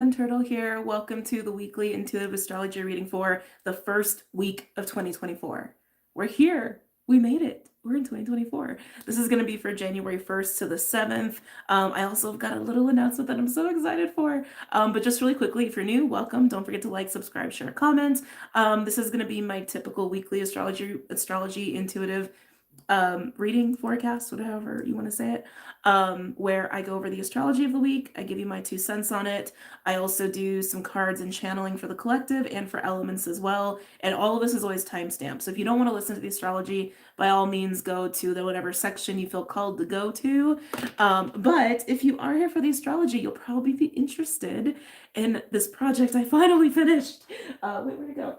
Twin Turtle here. Welcome to the weekly intuitive astrology reading for the first week of 2024. We're here. We made it. We're in 2024. This is going to be for January 1st to the 7th. I also have got a little announcement that I'm so excited for. But just really quickly, if you're new, welcome. Don't forget to like, subscribe, share, comment. This is going to be my typical weekly astrology intuitive reading, forecast, whatever you want to say it, where I go over the astrology of the week. I give you my 2 cents on it. I also do some cards and channeling for the collective and for elements as well. And all of this is always timestamped. So if you don't want to listen to the astrology, by all means, go to the whatever section you feel called to go to. But if you are here for the astrology, you'll probably be interested in this project I finally finished. Wait, where'd it go?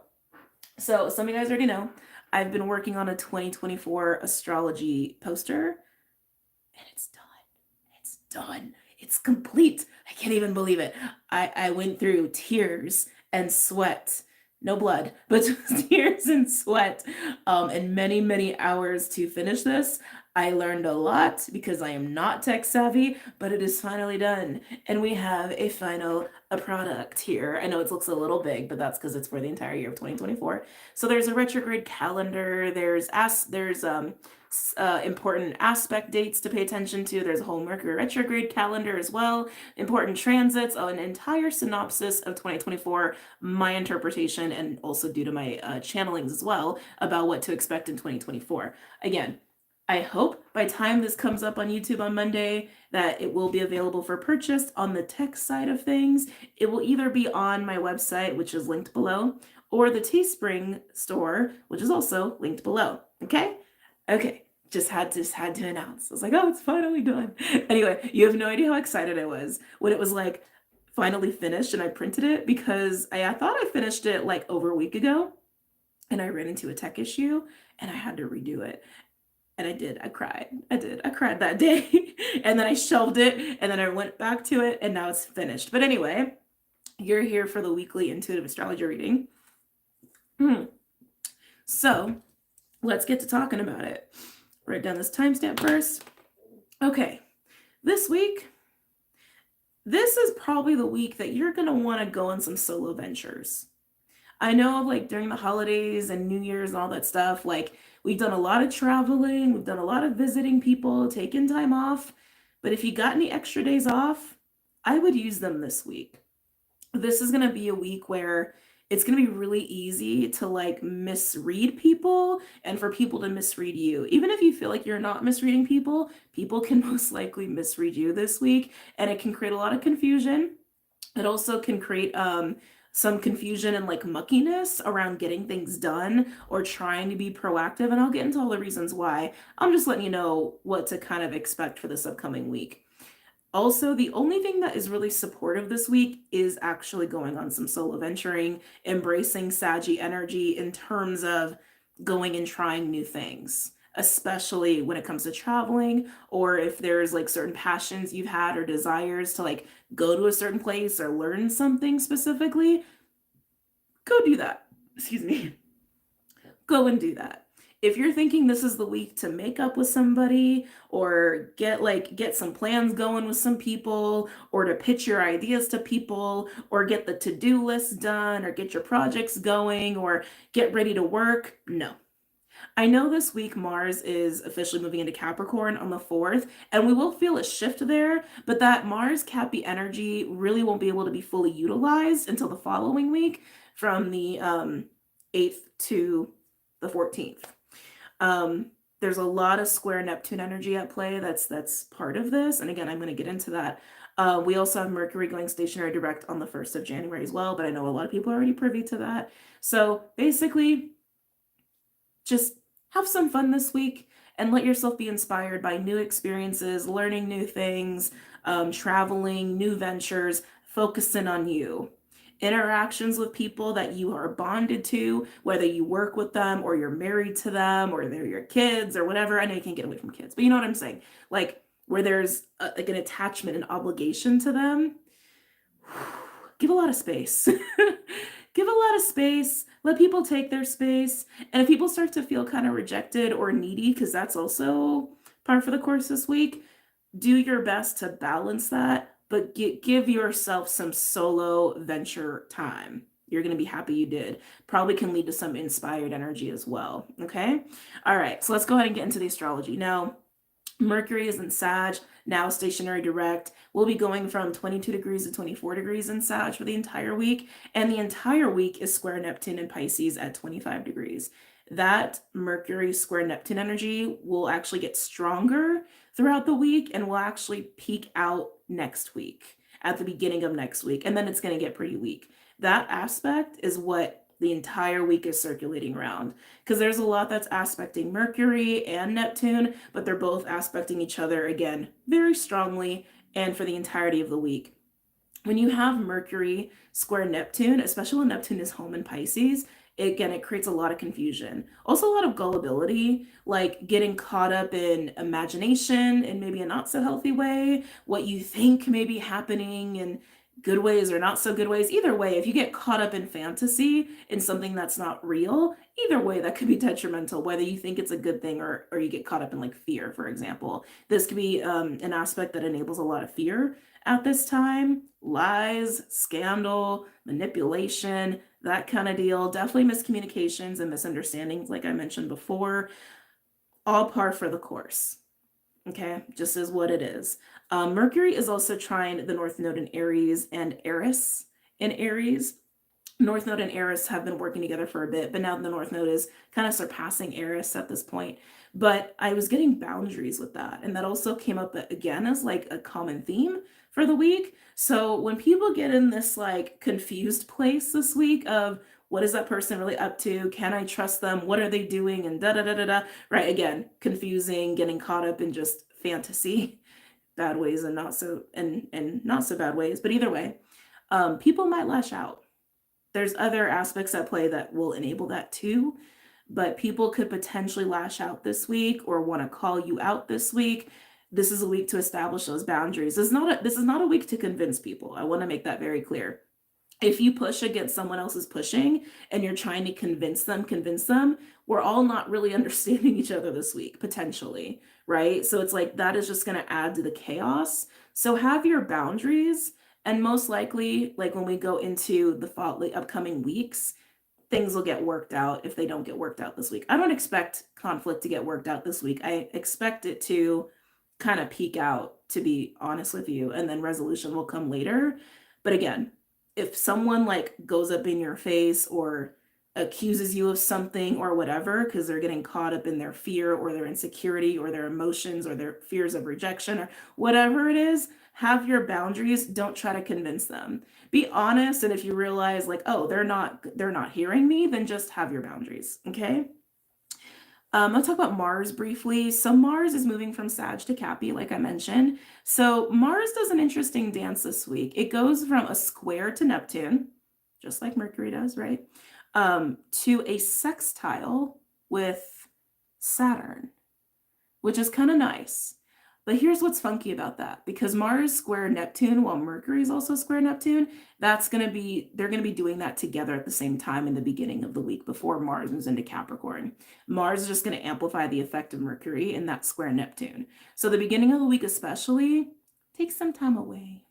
So some of you guys already know, I've been working on a 2024 astrology poster, and it's done. It's done. It's complete. I can't even believe it. I went through tears and sweat. No blood, but tears and sweat, and many, many hours to finish this. I learned a lot because I am not tech savvy, but it is finally done. And we have a product here. I know it looks a little big, but that's because it's for the entire year of 2024. So there's a retrograde calendar. There's important aspect dates to pay attention to. There's a whole Mercury retrograde calendar as well. Important transits, an entire synopsis of 2024, my interpretation, and also due to my channelings as well about what to expect in 2024. Again, I hope by the time this comes up on YouTube on Monday that it will be available for purchase on the tech side of things. It will either be on my website, which is linked below, or the Teespring store, which is also linked below. Okay? Okay. Just had to announce. I was like, oh, it's finally done. Anyway, you have no idea how excited I was when it was like finally finished and I printed it, because I thought I finished it like over a week ago and I ran into a tech issue and I had to redo it. And I did. I cried. I cried that day. And then I shelved it and then I went back to it and now it's finished. But anyway, you're here for the weekly intuitive astrology reading. So let's get to talking about it. Write down this timestamp first. Okay, this week, this is probably the week that you're going to want to go on some solo ventures. I know, like, during the holidays and New Year's and all that stuff, like, we've done a lot of traveling, we've done a lot of visiting people, taking time off, but if you got any extra days off, I would use them this week. This is going to be a week where it's going to be really easy to like misread people and for people to misread you. Even if you feel like you're not misreading people, people can most likely misread you this week, and it can create a lot of confusion. It also can create some confusion and like muckiness around getting things done or trying to be proactive. And I'll get into all the reasons why. I'm just letting you know what to kind of expect for this upcoming week. Also, the only thing that is really supportive this week is actually going on some solo venturing, embracing Saggy energy in terms of going and trying new things, especially when it comes to traveling, or if there's like certain passions you've had or desires to like go to a certain place or learn something specifically, go do that. Excuse me. Go and do that. If you're thinking this is the week to make up with somebody or get some plans going with some people, or to pitch your ideas to people, or get the to-do list done, or get your projects going, or get ready to work, no. I know this week Mars is officially moving into Capricorn on the 4th, and we will feel a shift there, but that Mars Cappy energy really won't be able to be fully utilized until the following week, from the 8th to the 14th. There's a lot of square Neptune energy at play that's part of this, and again, I'm going to get into that. We also have Mercury going stationary direct on the 1st of January as well, but I know a lot of people are already privy to that. So basically, just have some fun this week and let yourself be inspired by new experiences, learning new things, traveling, new ventures, focusing on you. Interactions with people that you are bonded to, whether you work with them or you're married to them or they're your kids or whatever. I know you can't get away from kids, but you know what I'm saying? Like where there's like an attachment and obligation to them. Give a lot of space. Give a lot of space. Let people take their space. And if people start to feel kind of rejected or needy, because that's also par for the course this week, do your best to balance that but give yourself some solo venture time. You're going to be happy you did. Probably can lead to some inspired energy as well. Okay. All right. So let's go ahead and get into the astrology. Now, Mercury is in Sag, now stationary direct. We'll be going from 22 degrees to 24 degrees in Sag for the entire week. And the entire week is square Neptune in Pisces at 25 degrees. That Mercury square Neptune energy will actually get stronger throughout the week and will actually peak out next week, at the beginning of next week. And then it's going to get pretty weak. That aspect is what the entire week is circulating around, because there's a lot that's aspecting Mercury and Neptune, but they're both aspecting each other again very strongly and for the entirety of the week. When you have Mercury square Neptune, especially when Neptune is home in Pisces, it creates a lot of confusion. Also a lot of gullibility, like getting caught up in imagination in maybe a not so healthy way, what you think may be happening in good ways or not so good ways. Either way, if you get caught up in fantasy, in something that's not real, either way, that could be detrimental, whether you think it's a good thing or you get caught up in like fear, for example. This could be an aspect that enables a lot of fear at this time. Lies, scandal, manipulation, that kind of deal. Definitely miscommunications and misunderstandings, like I mentioned before. All par for the course. Okay, just is what it is. Mercury is also trying the North Node in Aries and Eris in Aries. North Node and Eris have been working together for a bit, but now the North Node is kind of surpassing Eris at this point. But I was getting boundaries with that, and that also came up again as like a common theme for the week. So when people get in this like confused place this week of what is that person really up to? Can I trust them? What are they doing? And da da da da da. Right, again, confusing, getting caught up in just fantasy, bad ways and not so not so bad ways. But either way, people might lash out. There's other aspects at play that will enable that too, but people could potentially lash out this week or want to call you out this week. This is a week to establish those boundaries. This is not a week to convince people. I want to make that very clear. If you push against someone else's pushing and you're trying to convince them, we're all not really understanding each other this week, potentially, right? So it's like that is just going to add to the chaos. So have your boundaries, and most likely, like when we go into the upcoming weeks, things will get worked out if they don't get worked out this week. I don't expect conflict to get worked out this week. I expect it to kind of peak out, to be honest with you, and then resolution will come later. But again, if someone like goes up in your face or accuses you of something or whatever, because they're getting caught up in their fear or their insecurity or their emotions or their fears of rejection or whatever it is, have your boundaries. Don't try to convince them. Be honest. And if you realize like, oh, they're not hearing me, then just have your boundaries. Okay. I'll talk about Mars briefly. So Mars is moving from Sag to Cappy, like I mentioned. So Mars does an interesting dance this week. It goes from a square to Neptune, just like Mercury does, right? To a sextile with Saturn, which is kind of nice. But here's what's funky about that. Because Mars square Neptune while Mercury is also square Neptune, they're going to be doing that together at the same time in the beginning of the week before Mars moves into Capricorn. Mars is just going to amplify the effect of Mercury in that square Neptune. So the beginning of the week especially, take some time away.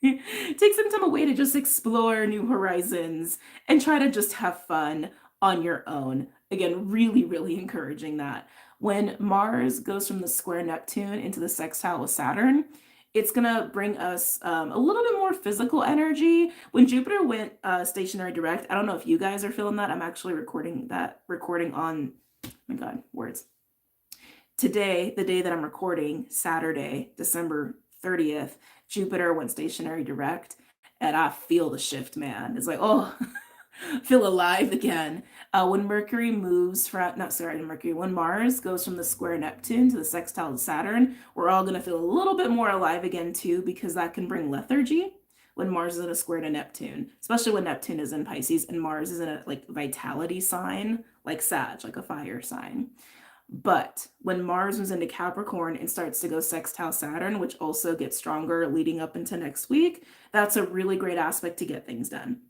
Take some time away to just explore new horizons and try to just have fun on your own. Again, really, really encouraging that. When Mars goes from the square Neptune into the sextile with Saturn, it's going to bring us a little bit more physical energy. When Jupiter went stationary direct, I don't know if you guys are feeling that. I'm actually recording on, oh my God, words. Today, the day that I'm recording, Saturday, December 30th, Jupiter went stationary direct, and I feel the shift, man. It's like, oh, feel alive again. When Mars goes from the square Neptune to the sextile to Saturn, we're all going to feel a little bit more alive again too, because that can bring lethargy when Mars is in a square to Neptune, especially when Neptune is in Pisces and Mars is in a like vitality sign, like Sag, like a fire sign. But when Mars moves into Capricorn and starts to go sextile Saturn, which also gets stronger leading up into next week, that's a really great aspect to get things done.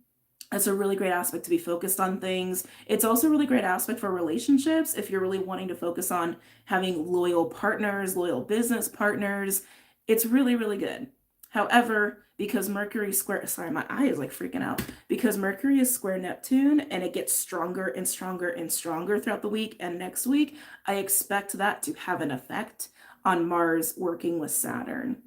That's a really great aspect to be focused on things. It's also a really great aspect for relationships if you're really wanting to focus on having loyal partners, loyal business partners. It's really, really good. However, because Mercury square, sorry, my eye is like freaking out. Because Mercury is square Neptune and it gets stronger and stronger and stronger throughout the week and next week, I expect that to have an effect on Mars working with Saturn.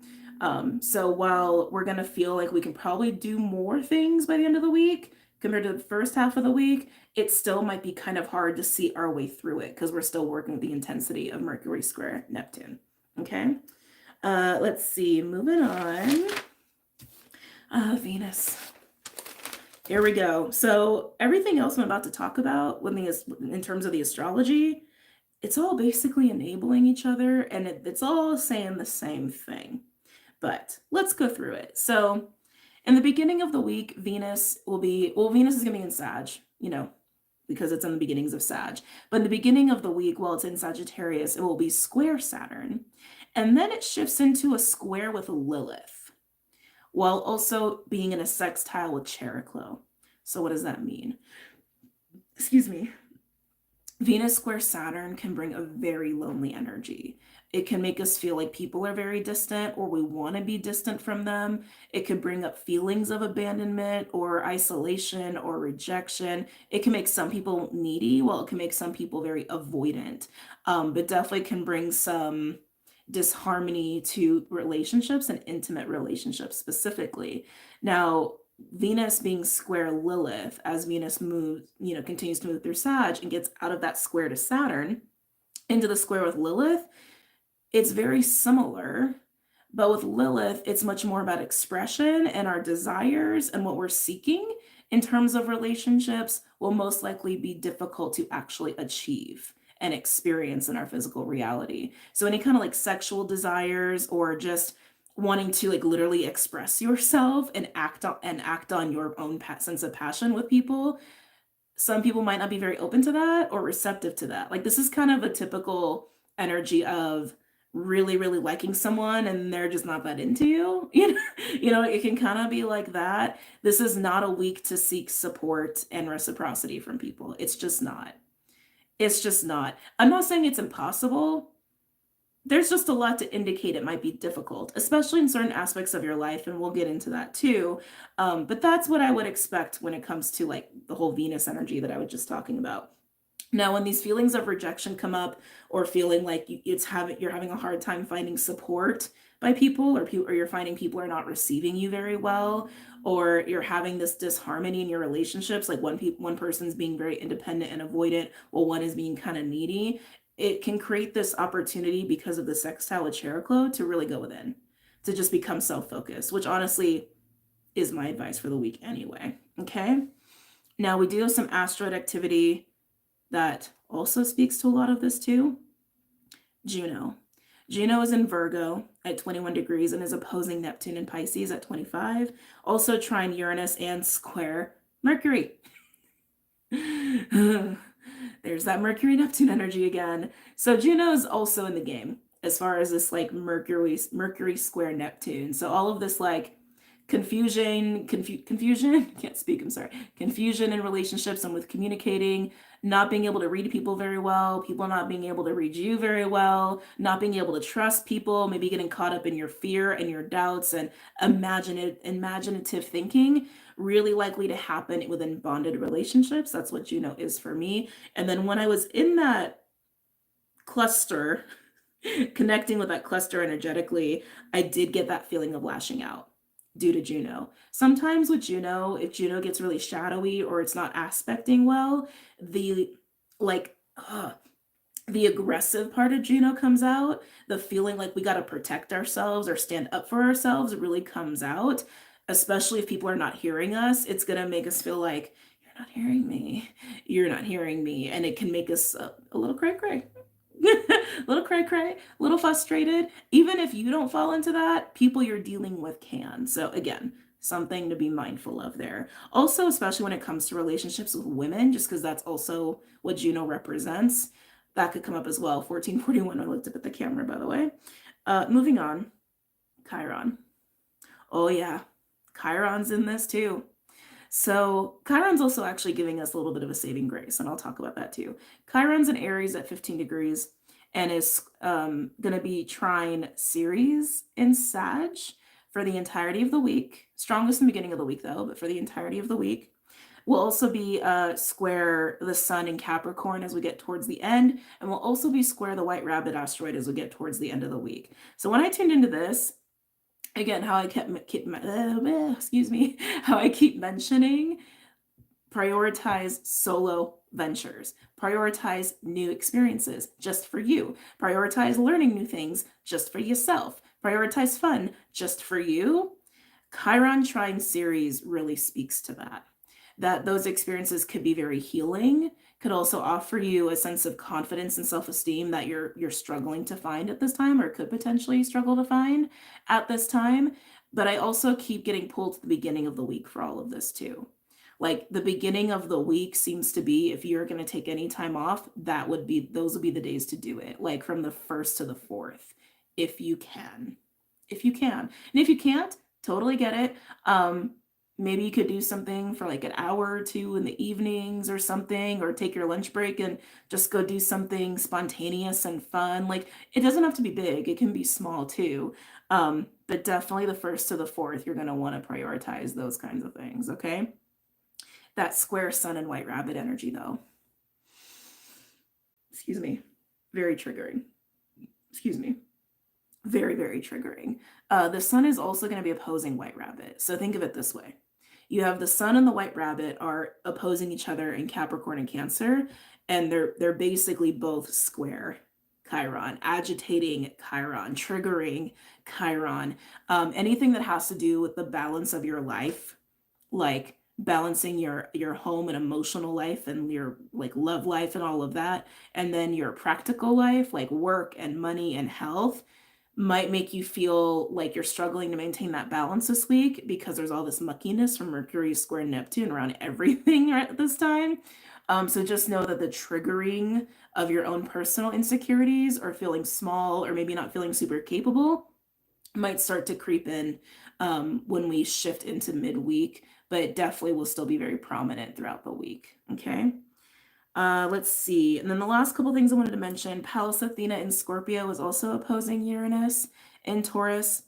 So while we're going to feel like we can probably do more things by the end of the week compared to the first half of the week, it still might be kind of hard to see our way through it because we're still working with the intensity of Mercury square Neptune. Okay. Let's see, moving on. Venus. Here we go. So everything else I'm about to talk about in terms of the astrology, it's all basically enabling each other and it's all saying the same thing. But let's go through it. So in the beginning of the week, Venus is going to be in Sag, because it's in the beginnings of Sag. But in the beginning of the week, while it's in Sagittarius, it will be square Saturn. And then it shifts into a square with Lilith, while also being in a sextile with Chariklo. So what does that mean? Excuse me. Venus square Saturn can bring a very lonely energy. It can make us feel like people are very distant or we want to be distant from them. It can bring up feelings of abandonment or isolation or rejection. It can make some people needy, while it can make some people very avoidant. But definitely can bring some disharmony to relationships and intimate relationships specifically. Now, Venus being square Lilith, as Venus moves, continues to move through Sag and gets out of that square to Saturn into the square with Lilith, it's very similar. But with Lilith, it's much more about expression and our desires, and what we're seeking in terms of relationships will most likely be difficult to actually achieve and experience in our physical reality. So any kind of like sexual desires or just wanting to like literally express yourself and act on your own sense of passion with people, some people might not be very open to that or receptive to that. Like this is kind of a typical energy of really really liking someone and they're just not that into you. It can kind of be like that. This is not a week to seek support and reciprocity from people. It's just not. I'm not saying it's impossible. There's just a lot to indicate it might be difficult, especially in certain aspects of your life, and we'll get into that too. But that's what I would expect when it comes to like the whole Venus energy that I was just talking about. Now, when these feelings of rejection come up, or feeling like you're having a hard time finding support by people, or you're finding people are not receiving you very well, or you're having this disharmony in your relationships, like one person's being very independent and avoidant, while one is being kind of needy, it can create this opportunity because of the sextile with Chariklo to really go within, to just become self-focused, which honestly is my advice for the week anyway. Okay. Now we do have some asteroid activity that also speaks to a lot of this too. Juno. Juno is in Virgo at 21 degrees and is opposing Neptune in Pisces at 25. Also trine Uranus and square Mercury. There's that Mercury Neptune energy again. So Juno is also in the game as far as this like Mercury square Neptune. So all of this like confusion, can't speak, I'm sorry. Confusion in relationships and with communicating, not being able to read people very well, people not being able to read you very well, not being able to trust people, maybe getting caught up in your fear and your doubts and imaginative thinking, really likely to happen within bonded relationships. That's what Juno is for me. And then when I was in that cluster, connecting with that cluster energetically, I did get that feeling of lashing out due to Juno. Sometimes with Juno, if Juno gets really shadowy or it's not aspecting well, the aggressive part of Juno comes out. The feeling like we got to protect ourselves or stand up for ourselves really comes out, especially if people are not hearing us. It's going to make us feel like, you're not hearing me. And it can make us a little cray-cray. Little cray-cray, little frustrated. Even if you don't fall into that, people you're dealing with can. So again, something to be mindful of there. Also, especially when it comes to relationships with women, just because that's also what Juno represents, that could come up as well. 1441, I looked up at the camera, by the way. Moving on, Chiron. Oh yeah, Chiron's in this too. So Chiron's also actually giving us a little bit of a saving grace, and I'll talk about that too. Chiron's in Aries at 15 degrees and is going to be trine Ceres in Sag for the entirety of the week. Strongest in the beginning of the week though, but for the entirety of the week. We'll also be square the sun in Capricorn as we get towards the end, and we'll also be square the White Rabbit asteroid as we get towards the end of the week. So when I tuned into this, again, how I how I keep mentioning, prioritize solo ventures, prioritize new experiences just for you, prioritize learning new things just for yourself, prioritize fun just for you. Chiron Trine series really speaks to that those experiences could be very healing, could also offer you a sense of confidence and self-esteem that you're struggling to find at this time, or could potentially struggle to find at this time. But I also keep getting pulled to the beginning of the week for all of this too. Like the beginning of the week seems to be, if you're going to take any time off, those would be the days to do it, like from the 1st to the 4th, if you can. And if you can't, totally get it. Maybe you could do something for like an hour or two in the evenings or something, or take your lunch break and just go do something spontaneous and fun. Like, it doesn't have to be big, it can be small too. But definitely the 1st to the 4th, you're going to want to prioritize those kinds of things, okay? That square sun and White Rabbit energy though. Excuse me. Very triggering. Excuse me. Very, very triggering. The sun is also going to be opposing White Rabbit. So think of it this way. You have the sun and the White Rabbit are opposing each other in Capricorn and Cancer, and they're basically both square Chiron, agitating Chiron, triggering Chiron. Anything that has to do with the balance of your life, like balancing your home and emotional life and your like love life and all of that, and then your practical life, like work and money and health, might make you feel like you're struggling to maintain that balance this week, because there's all this muckiness from Mercury square Neptune around everything right at this time. So just know that the triggering of your own personal insecurities, or feeling small, or maybe not feeling super capable, might start to creep in when we shift into midweek, but it definitely will still be very prominent throughout the week, okay? Let's see. And then the last couple things I wanted to mention, Pallas Athena in Scorpio is also opposing Uranus in Taurus.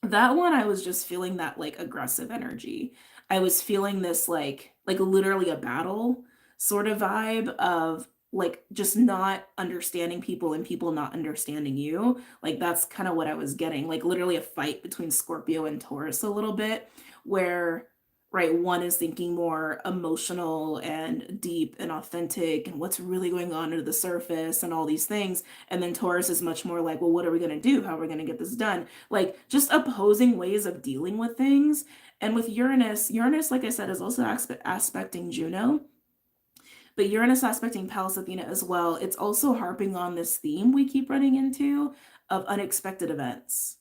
That one, I was just feeling that like aggressive energy. I was feeling this like literally a battle sort of vibe of like just not understanding people and people not understanding you. Like that's kind of what I was getting, like literally a fight between Scorpio and Taurus a little bit, where right, one is thinking more emotional and deep and authentic and what's really going on under the surface and all these things, and then Taurus is much more like, well, what are we going to do, how are we going to get this done, like just opposing ways of dealing with things. And with Uranus, like I said, is also aspecting Juno, but Uranus aspecting Pallas Athena as well. It's also harping on this theme we keep running into of unexpected events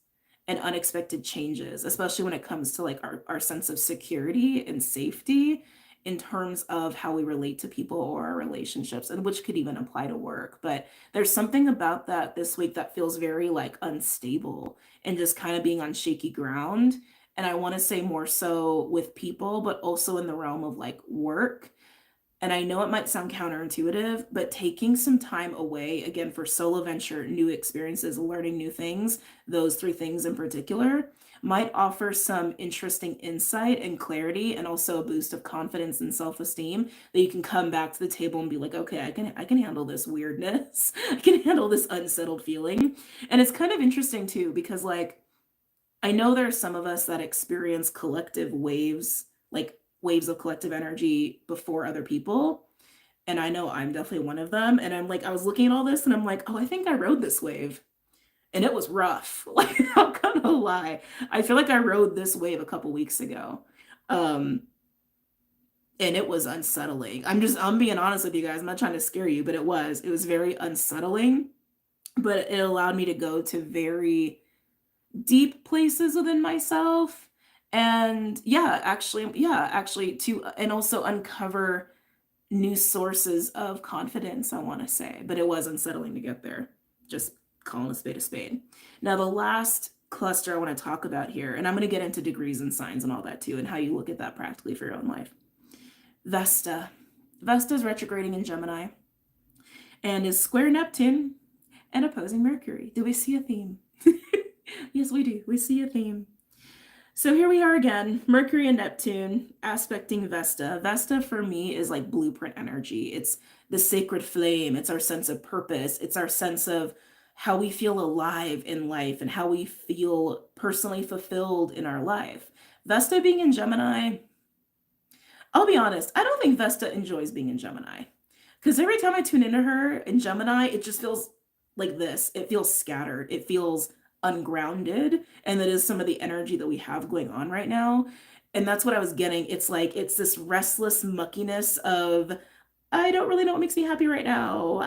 and unexpected changes, especially when it comes to like our sense of security and safety in terms of how we relate to people or our relationships, and which could even apply to work. But there's something about that this week that feels very like unstable and just kind of being on shaky ground. And I want to say more so with people, but also in the realm of like work. And I know it might sound counterintuitive, but taking some time away, again, for solo venture, new experiences, learning new things, those 3 things in particular, might offer some interesting insight and clarity, and also a boost of confidence and self-esteem that you can come back to the table and be like, okay, I can handle this weirdness. I can handle this unsettled feeling. And it's kind of interesting too, because like, I know there are some of us that experience collective waves, like waves of collective energy before other people. And I know I'm definitely one of them. And I'm like, I was looking at all this and I'm like, oh, I think I rode this wave. And it was rough. Like, I'm not gonna lie. I feel like I rode this wave a couple weeks ago. And it was unsettling. I'm being honest with you guys. I'm not trying to scare you, but it was very unsettling. But it allowed me to go to very deep places within myself, and actually to, and also uncover new sources of confidence, I want to say. But it was unsettling to get there, just calling a spade a spade. Now the last cluster I want to talk about here, and I'm going to get into degrees and signs and all that too, and how you look at that practically for your own life. Vesta's retrograding in Gemini and is square Neptune and opposing Mercury. Do we see a theme? Yes, we do. We see a theme. So here we are again, Mercury and Neptune aspecting Vesta. Vesta for me is like blueprint energy. It's the sacred flame. It's our sense of purpose. It's our sense of how we feel alive in life and how we feel personally fulfilled in our life. Vesta being in Gemini, I'll be honest, I don't think Vesta enjoys being in Gemini. Because every time I tune into her in Gemini, it just feels like this. It feels scattered. It feels ungrounded. And that is some of the energy that we have going on right now. And that's what I was getting. It's like, it's this restless muckiness of, I don't really know what makes me happy right now.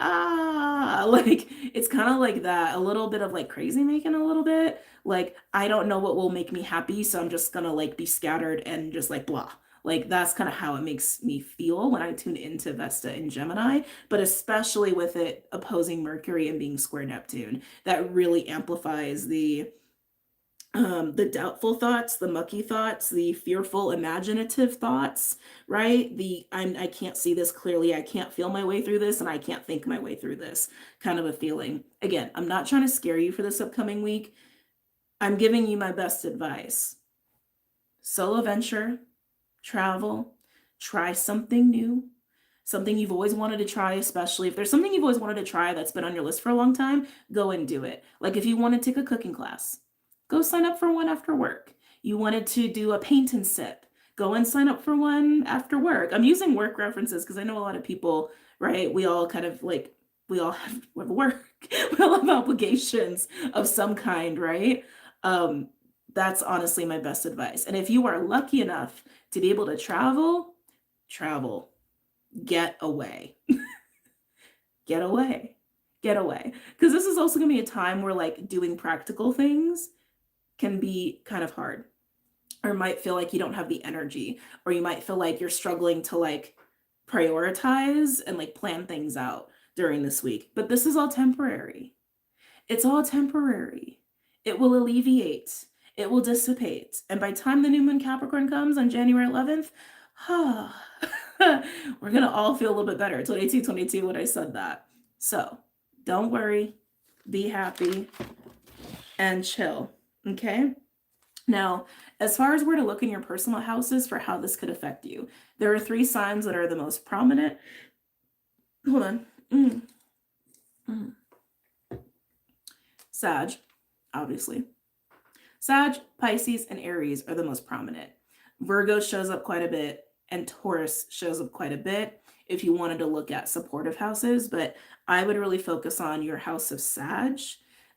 Like it's kind of like that, a little bit of like crazy making a little bit. Like, I don't know what will make me happy, so I'm just gonna like be scattered and just like blah. Like that's kind of how it makes me feel when I tune into Vesta in Gemini, but especially with it opposing Mercury and being square Neptune, that really amplifies the doubtful thoughts, the mucky thoughts, the fearful imaginative thoughts, right? I can't see this clearly, I can't feel my way through this, and I can't think my way through this kind of a feeling. Again, I'm not trying to scare you for this upcoming week. I'm giving you my best advice. Solo venture, travel, try something new, something you've always wanted to try, especially if there's something you've always wanted to try that's been on your list for a long time, go and do it. Like if you want to take a cooking class, go sign up for one after work. You wanted to do a paint and sip, go and sign up for one after work. I'm using work references because I know a lot of people, right? We all kind of like, we all have work, we all have obligations of some kind, right? That's honestly my best advice. And if you are lucky enough to be able to travel, travel, get away. Get away. Get away. Because this is also going to be a time where like doing practical things can be kind of hard, or might feel like you don't have the energy, or you might feel like you're struggling to like prioritize and like plan things out during this week. But this is all temporary. It's all temporary. It will alleviate. It will dissipate. And by the time the new moon Capricorn comes on January 11th, we're going to all feel a little bit better. 22 when I said that. So don't worry, be happy, and chill. Okay? Now, as far as where to look in your personal houses for how this could affect you, there are 3 signs that are the most prominent. Hold on. Sag, obviously. Sag, Pisces, and Aries are the most prominent. Virgo shows up quite a bit, and Taurus shows up quite a bit if you wanted to look at supportive houses, but I would really focus on your house of Sag.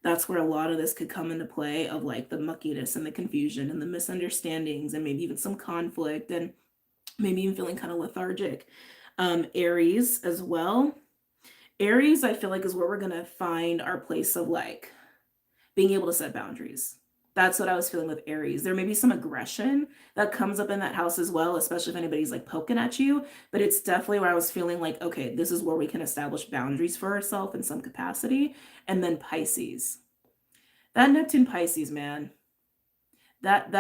That's where a lot of this could come into play, of like the muckiness and the confusion and the misunderstandings and maybe even some conflict and maybe even feeling kind of lethargic. Aries as well. Aries, I feel like, is where we're going to find our place of like being able to set boundaries. That's what I was feeling with Aries. There may be some aggression that comes up in that house as well, especially if anybody's like poking at you, but it's definitely where I was feeling like, okay, this is where we can establish boundaries for ourselves in some capacity. And then Pisces. That Neptune Pisces, man. That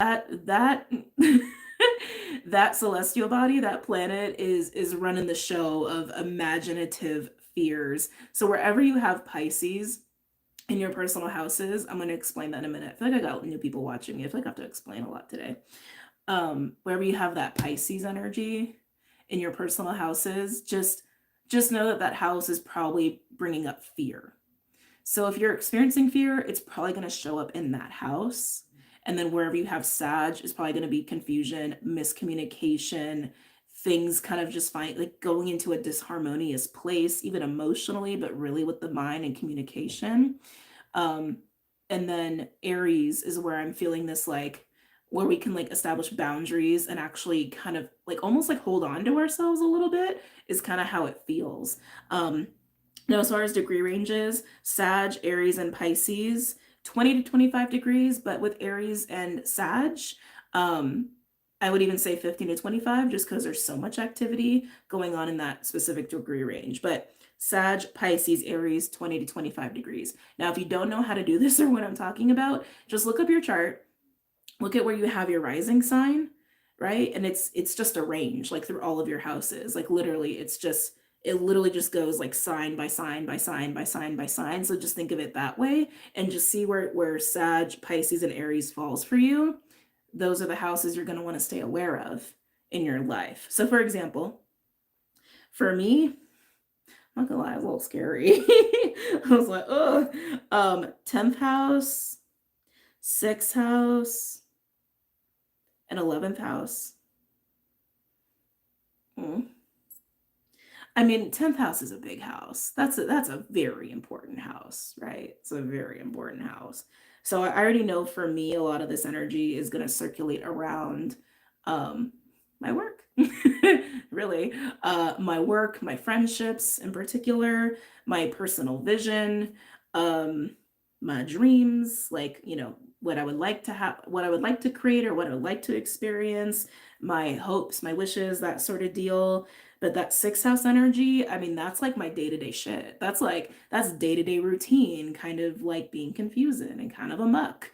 that celestial body, that planet is running the show of imaginative fears. So wherever you have Pisces in your personal houses, I'm going to explain that in a minute. I feel like I got new people watching me. I feel like I have to explain a lot today. Wherever you have that Pisces energy in your personal houses, just know that that house is probably bringing up fear. So if you're experiencing fear, it's probably going to show up in that house. And then wherever you have Sag is probably going to be confusion, miscommunication, things kind of just like going into a disharmonious place, even emotionally, but really with the mind and communication. And then Aries is where I'm feeling this, like where we can like establish boundaries and actually kind of like almost like hold on to ourselves a little bit, is kind of how it feels. Now, as far as degree ranges, Sag, Aries, and Pisces, 20 to 25 degrees, but with Aries and Sag, I would even say 15 to 25, just because there's so much activity going on in that specific degree range. But Sag, Pisces, Aries, 20 to 25 degrees. Now, if you don't know how to do this or what I'm talking about, just look up your chart, look at where you have your rising sign, right? And it's just a range, like through all of your houses. Like literally, it literally just goes like sign by sign by sign by sign by sign. So just think of it that way and just see where Sag, Pisces, and Aries falls for you. those are the houses you're going to want to stay aware of in your life. So for example, for me, I'm not gonna lie, it's a little scary. I was like, oh, 10th house, 6th house, and 11th house. I mean, 10th house is a big house. That's a very important house, right? It's a very important house. So I already know for me, a lot of this energy is going to circulate around um, my work, really. My work, my friendships in particular, my personal vision, um, my dreams, like, what I would like to have, what I would like to create, or what I would like to experience, my hopes, my wishes, that sort of deal. But that 6th house energy, I mean, that's like my day-to-day shit. That's day-to-day routine, kind of like being confusing and kind of a muck.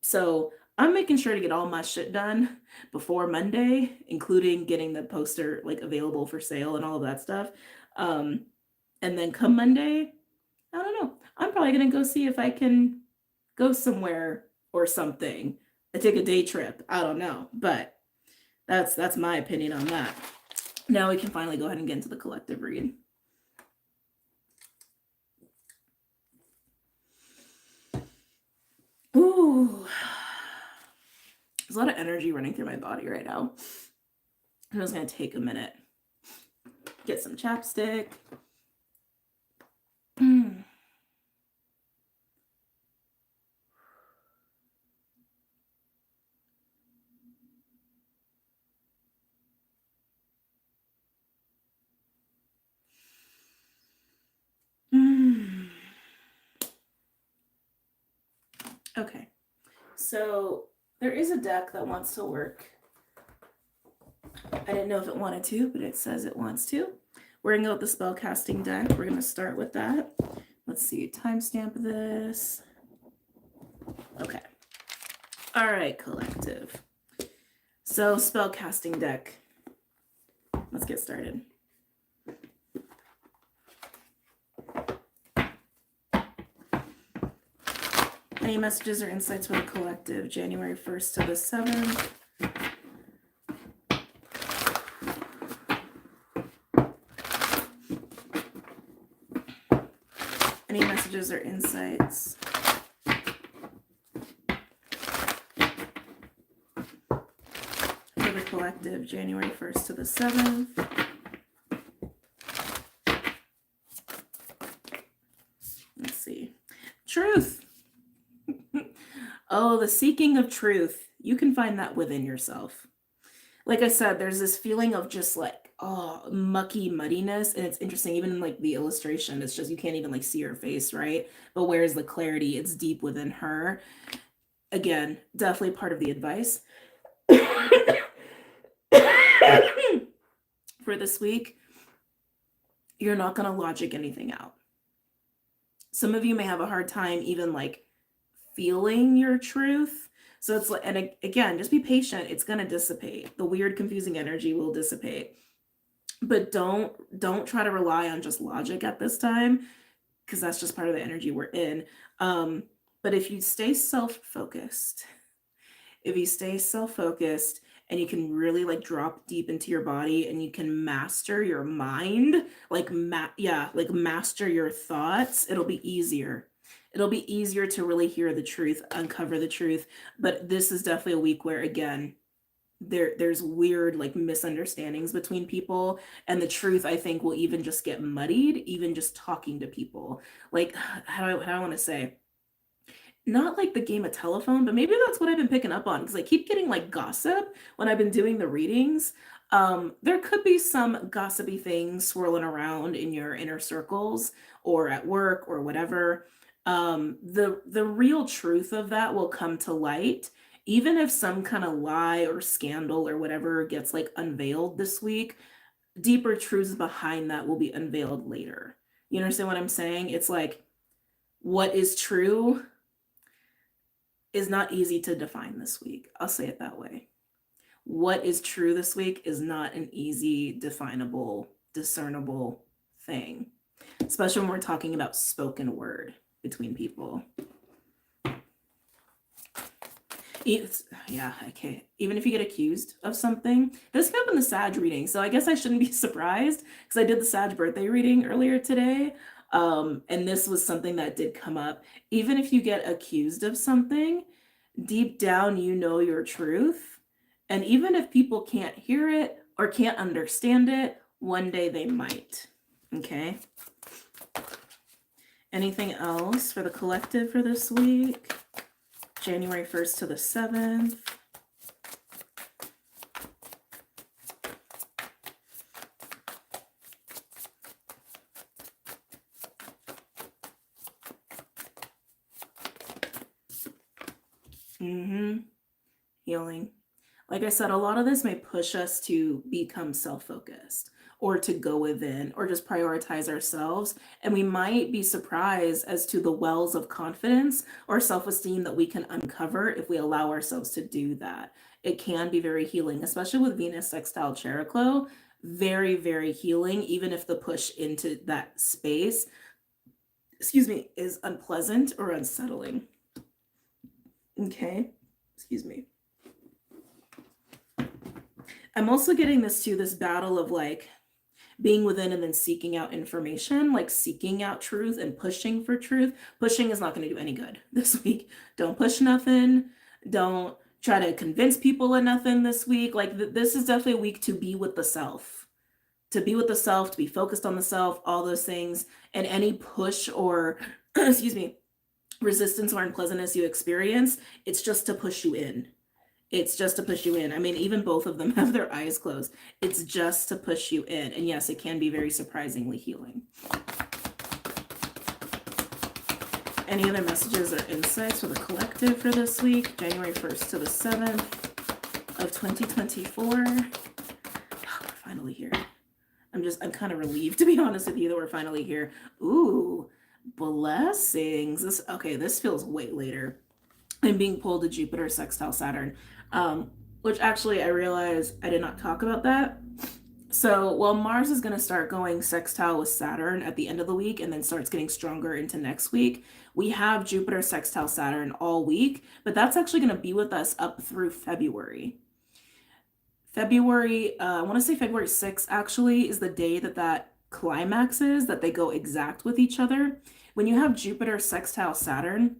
So I'm making sure to get all my shit done before Monday, including getting the poster like available for sale and all of that stuff. And then come Monday, I don't know. I'm probably gonna go see if I can go somewhere or something. I take a day trip. I don't know, but that's my opinion on that. Now we can finally go ahead and get into the collective read. Ooh. There's a lot of energy running through my body right now. I'm just going to take a minute. Get some chapstick. Okay, so there is a deck that wants to work. I didn't know if it wanted to, but it says it wants to. We're going to go with the spell casting deck. We're going to start with that. Let's see, timestamp this. Okay. All right, collective. So spell casting deck. Let's get started. Any messages or insights for the collective, January 1st to the 7th? Any messages or insights? For the collective, January 1st to the 7th. Let's see. Truth. Oh, the seeking of truth. You can find that within yourself. Like I said, there's this feeling of just like, oh, mucky muddiness. And it's interesting, even in like the illustration, it's just, you can't even like see her face, right? But where's the clarity? It's deep within her. Again, definitely part of the advice for this week. You're not going to logic anything out. Some of you may have a hard time even like feeling your truth. So it's like, and again, just be patient. It's going to dissipate. The weird, confusing energy will dissipate. But don't try to rely on just logic at this time, because that's just part of the energy we're in. But if you stay self-focused, and you can really like drop deep into your body, and you can master your mind, like master your thoughts, it'll be easier. It'll be easier to really hear the truth, uncover the truth. But this is definitely a week where, again, there's weird like misunderstandings between people, and the truth, I think, will even just get muddied, even just talking to people. Like, how do I want to say? Not like the game of telephone, but maybe that's what I've been picking up on, because I keep getting like gossip when I've been doing the readings. There could be some gossipy things swirling around in your inner circles or at work or whatever. The real truth of that will come to light, even if some kind of lie or scandal or whatever gets like unveiled this week. Deeper truths behind that will be unveiled later. You understand what I'm saying? It's like, what is true is not easy to define this week. I'll say it that way. What is true this week is not an easy, definable, discernible thing, especially when we're talking about spoken word between people. Yeah, okay. Even if you get accused of something, this came up in the Sag reading, so I guess I shouldn't be surprised because I did the Sag birthday reading earlier today. And this was something that did come up. Even if you get accused of something, deep down you know your truth. And even if people can't hear it or can't understand it, one day they might. Okay. Anything else for the collective for this week? January 1st to the 7th. Healing. Like I said, a lot of this may push us to become self-focused or to go within or just prioritize ourselves. And we might be surprised as to the wells of confidence or self-esteem that we can uncover if we allow ourselves to do that. It can be very healing, especially with Venus sextile Chariklo. Very, very healing, even if the push into that space, is unpleasant or unsettling. Okay, excuse me. I'm also getting this battle of like being within and then seeking out information, like seeking out truth and pushing for truth. Pushing is not going to do any good this week. Don't push nothing. Don't try to convince people of nothing this week. Like this is definitely a week to be with the self, to be with the self, to be focused on the self, all those things. And any push or, excuse me, resistance or unpleasantness you experience, it's just to push you in. It's just to push you in. I mean, even both of them have their eyes closed. It's just to push you in. And yes, it can be very surprisingly healing. Any other messages or insights for the collective for this week? January 1st to the 7th of 2024. Oh, we're finally here. I'm kind of relieved, to be honest with you, that we're finally here. Ooh, blessings. This feels way later. I'm being pulled to Jupiter sextile Saturn, which actually I realized I did not talk about that. So, well, Mars is going to start going sextile with Saturn at the end of the week and then starts getting stronger into next week. We have Jupiter sextile Saturn all week, but that's actually going to be with us up through February. I want to say February 6th actually is the day that climaxes, that they go exact with each other. When you have Jupiter sextile Saturn,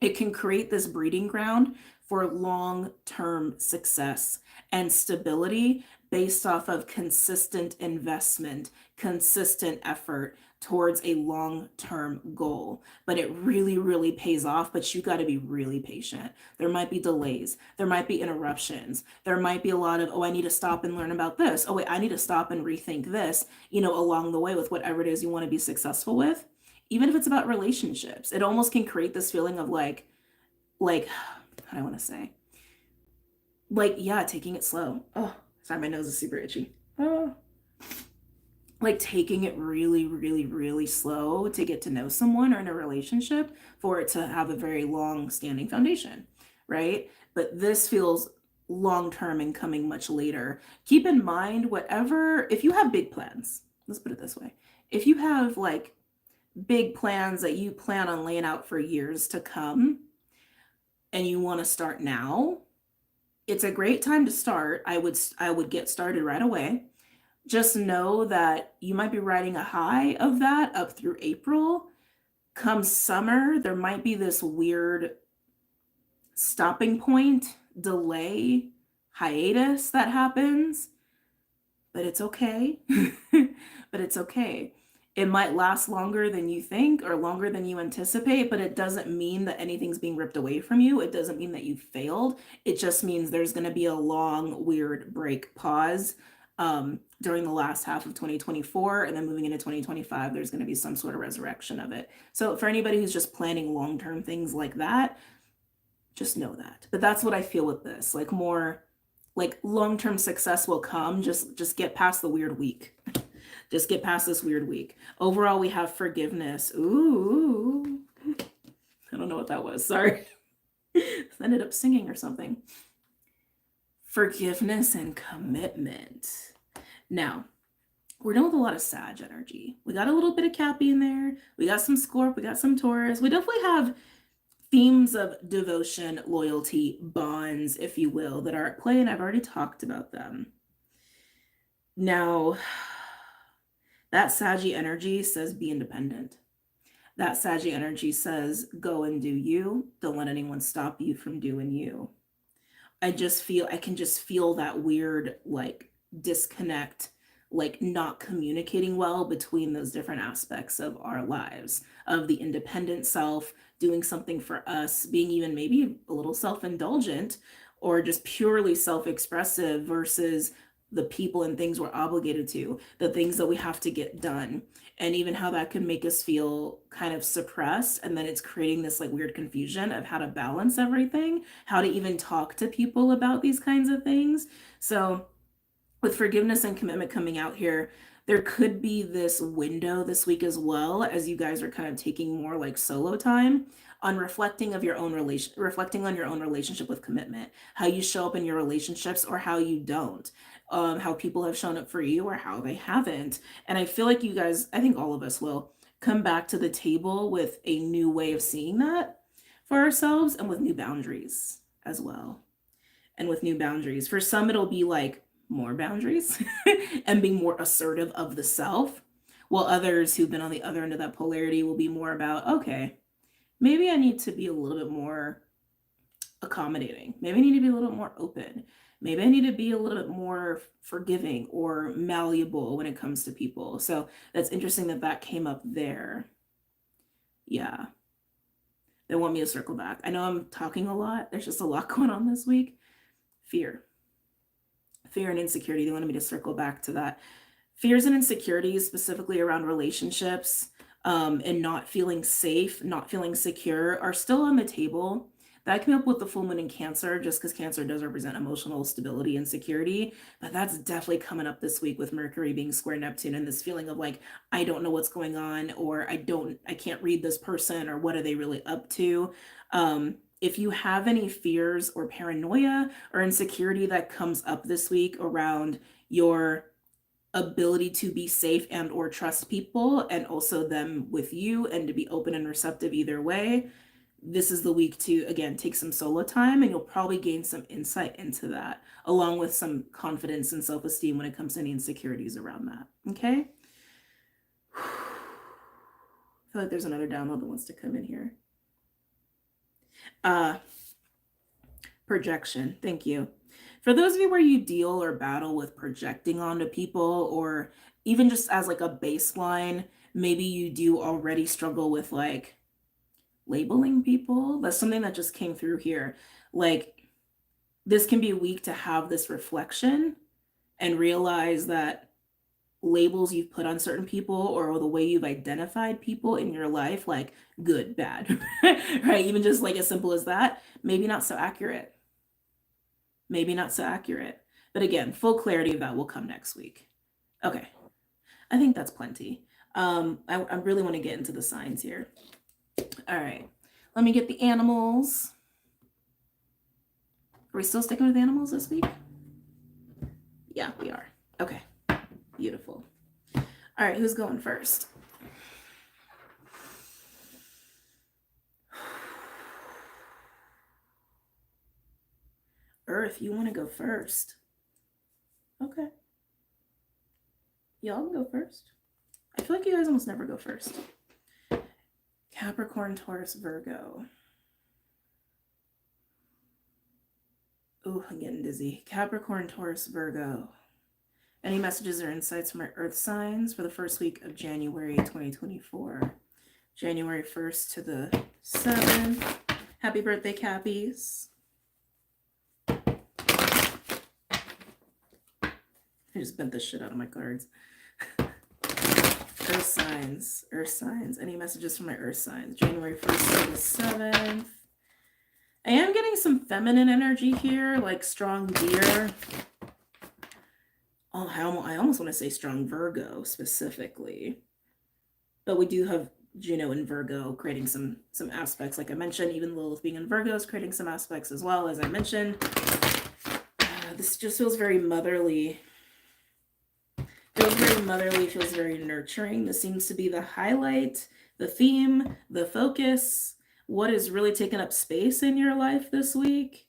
it can create this breeding ground for long-term success and stability based off of consistent investment, consistent effort towards a long-term goal. But it really, really pays off, but you got to be really patient. There might be delays. There might be interruptions. There might be a lot of, oh, I need to stop and learn about this. Oh, wait, I need to stop and rethink this, along the way with whatever it is you want to be successful with. Even if it's about relationships, it almost can create this feeling of like, how do I want to say? Like, yeah, taking it slow. Oh, sorry, my nose is super itchy. Oh. Like taking it really, really, really slow to get to know someone or in a relationship for it to have a very long-standing foundation, right? But this feels long-term and coming much later. Keep in mind, if you have big plans, let's put it this way. If you have like big plans that you plan on laying out for years to come and you want to start now, it's a great time to start. I would get started right away. Just know that you might be riding a high of that up through April. Come summer, there might be this weird stopping point, delay, hiatus that happens, but it's okay. But it's okay. It might last longer than you think or longer than you anticipate, but it doesn't mean that anything's being ripped away from you. It doesn't mean that you failed. It just means there's going to be a long, weird break, pause during the last half of 2024, and then moving into 2025, there's going to be some sort of resurrection of it. So for anybody who's just planning long-term things like that, just know that. But that's what I feel with this, like more like long-term success will come. Just get past the weird week. Just get past this weird week. Overall, we have forgiveness. Ooh, I don't know what that was. Sorry. I ended up singing or something. Forgiveness and commitment. Now, we're dealing with a lot of Sag energy. We got a little bit of Cappy in there. We got some Scorp. We got some Taurus. We definitely have themes of devotion, loyalty, bonds, if you will, that are at play, and I've already talked about them. Now, that Saggy energy says be independent. That Saggy energy says go and do you. Don't let anyone stop you from doing you. I can just feel that weird, like, disconnect, like not communicating well between those different aspects of our lives, of the independent self, doing something for us, being even maybe a little self-indulgent or just purely self-expressive versus the people and things we're obligated to, the things that we have to get done, and even how that can make us feel kind of suppressed. And then it's creating this like weird confusion of how to balance everything, how to even talk to people about these kinds of things. So with forgiveness and commitment coming out here, there could be this window this week as well, as you guys are kind of taking more like solo time on reflecting on your own relationship with commitment, how you show up in your relationships or how you don't, how people have shown up for you or how they haven't. And I feel like you guys, I think all of us will come back to the table with a new way of seeing that for ourselves, and with new boundaries as well. And with new boundaries, for some it'll be like more boundaries and being more assertive of the self, while others who've been on the other end of that polarity will be more about, okay, maybe I need to be a little bit more accommodating. Maybe I need to be a little more open. Maybe I need to be a little bit more forgiving or malleable when it comes to people. So that's interesting that that came up there. Yeah. They want me to circle back. I know I'm talking a lot. There's just a lot going on this week. Fear and insecurity. They wanted me to circle back to that. Fears and insecurities, specifically around relationships, and not feeling safe, not feeling secure, are still on the table. That came up with the full moon in Cancer, just because Cancer does represent emotional stability and security. But that's definitely coming up this week with Mercury being square Neptune, and this feeling of like, I don't know what's going on, or I can't read this person, or what are they really up to? If you have any fears or paranoia or insecurity that comes up this week around your ability to be safe and or trust people, and also them with you, and to be open and receptive either way, this is the week to, again, take some solo time, and you'll probably gain some insight into that, along with some confidence and self-esteem when it comes to any insecurities around that. Okay? I feel like there's another download that wants to come in here. Projection. Thank you. For those of you where you deal or battle with projecting onto people, or even just as like a baseline, maybe you do already struggle with like labeling people. That's something that just came through here. Like, this can be a week to have this reflection and realize that labels you've put on certain people, or the way you've identified people in your life, like good, bad, right? Even just like as simple as that, maybe not so accurate. Maybe not so accurate. But again, full clarity of that will come next week. Okay. I think that's plenty. I really want to get into the signs here. All right. Let me get the animals. Are we still sticking with animals this week? Yeah, we are. Okay. Beautiful. All right, who's going first? Earth, you want to go first? Okay. Y'all can go first. I feel like you guys almost never go first. Capricorn, Taurus, Virgo. Ooh, I'm getting dizzy. Capricorn, Taurus, Virgo. Any messages or insights from our earth signs for the first week of January 2024? January 1st to the 7th. Happy birthday, Cappies. I just bent the shit out of my cards. Earth signs. Any messages from my earth signs? January 1st to the 7th. I am getting some feminine energy here, like strong deer. Oh, I almost want to say strong Virgo specifically. But we do have Juno in Virgo creating some aspects. Like I mentioned, even Lilith being in Virgo is creating some aspects as well, as I mentioned. This just feels very motherly. Feels very nurturing. This seems to be the highlight, the theme, the focus What is really taking up space in your life this week?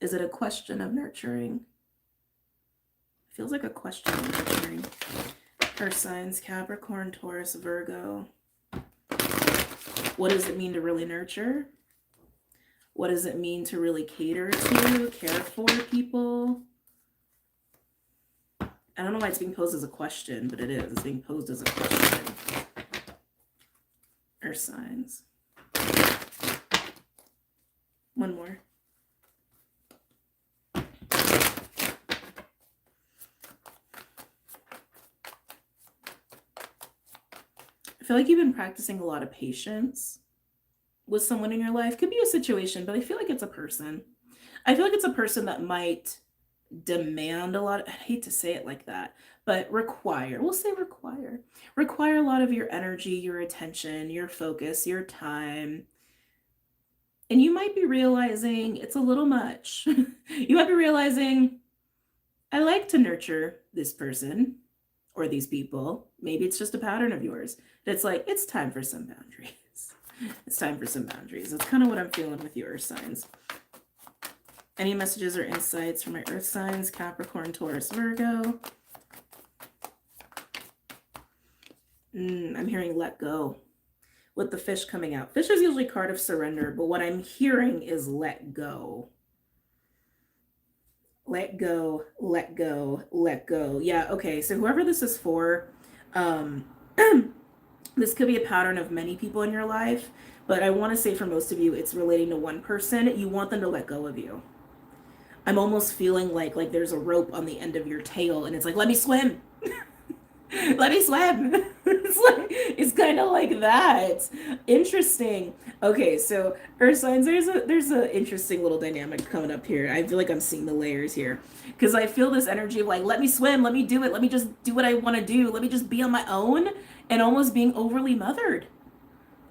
Is it a question of nurturing? Feels like a question of nurturing. Earth signs, Capricorn, Taurus, Virgo. What does it mean to really nurture? What does it mean to really cater to, care for people? I don't know why it's being posed as a question, but it is. It's being posed as a question. Earth signs. One more. I feel like you've been practicing a lot of patience with someone in your life. Could be a situation, but I feel like it's a person. I feel like it's a person that might demand a lot. I hate to say it like that, but we'll say require a lot of your energy, your attention, your focus, your time. And you might be realizing it's a little much. You might be realizing, I like to nurture this person or these people. Maybe it's just a pattern of yours. It's like, it's time for some boundaries. It's time for some boundaries. That's kind of what I'm feeling with your Earth signs. Any messages or insights for my Earth signs, Capricorn, Taurus, Virgo? I'm hearing let go with the fish coming out. Fish is usually a card of surrender, but what I'm hearing is let go. Let go, let go, let go. Yeah, okay, so whoever this is for, this could be a pattern of many people in your life, but I want to say for most of you, it's relating to one person. You want them to let go of you. I'm almost feeling like there's a rope on the end of your tail, and it's like, let me swim. Let me swim. It's kind of like that. Interesting. Okay, so Earth signs, there's a interesting little dynamic coming up here. I feel like I'm seeing the layers here because I feel this energy of like, let me swim, let me do it, let me just do what I want to do, let me just be on my own, and almost being overly mothered,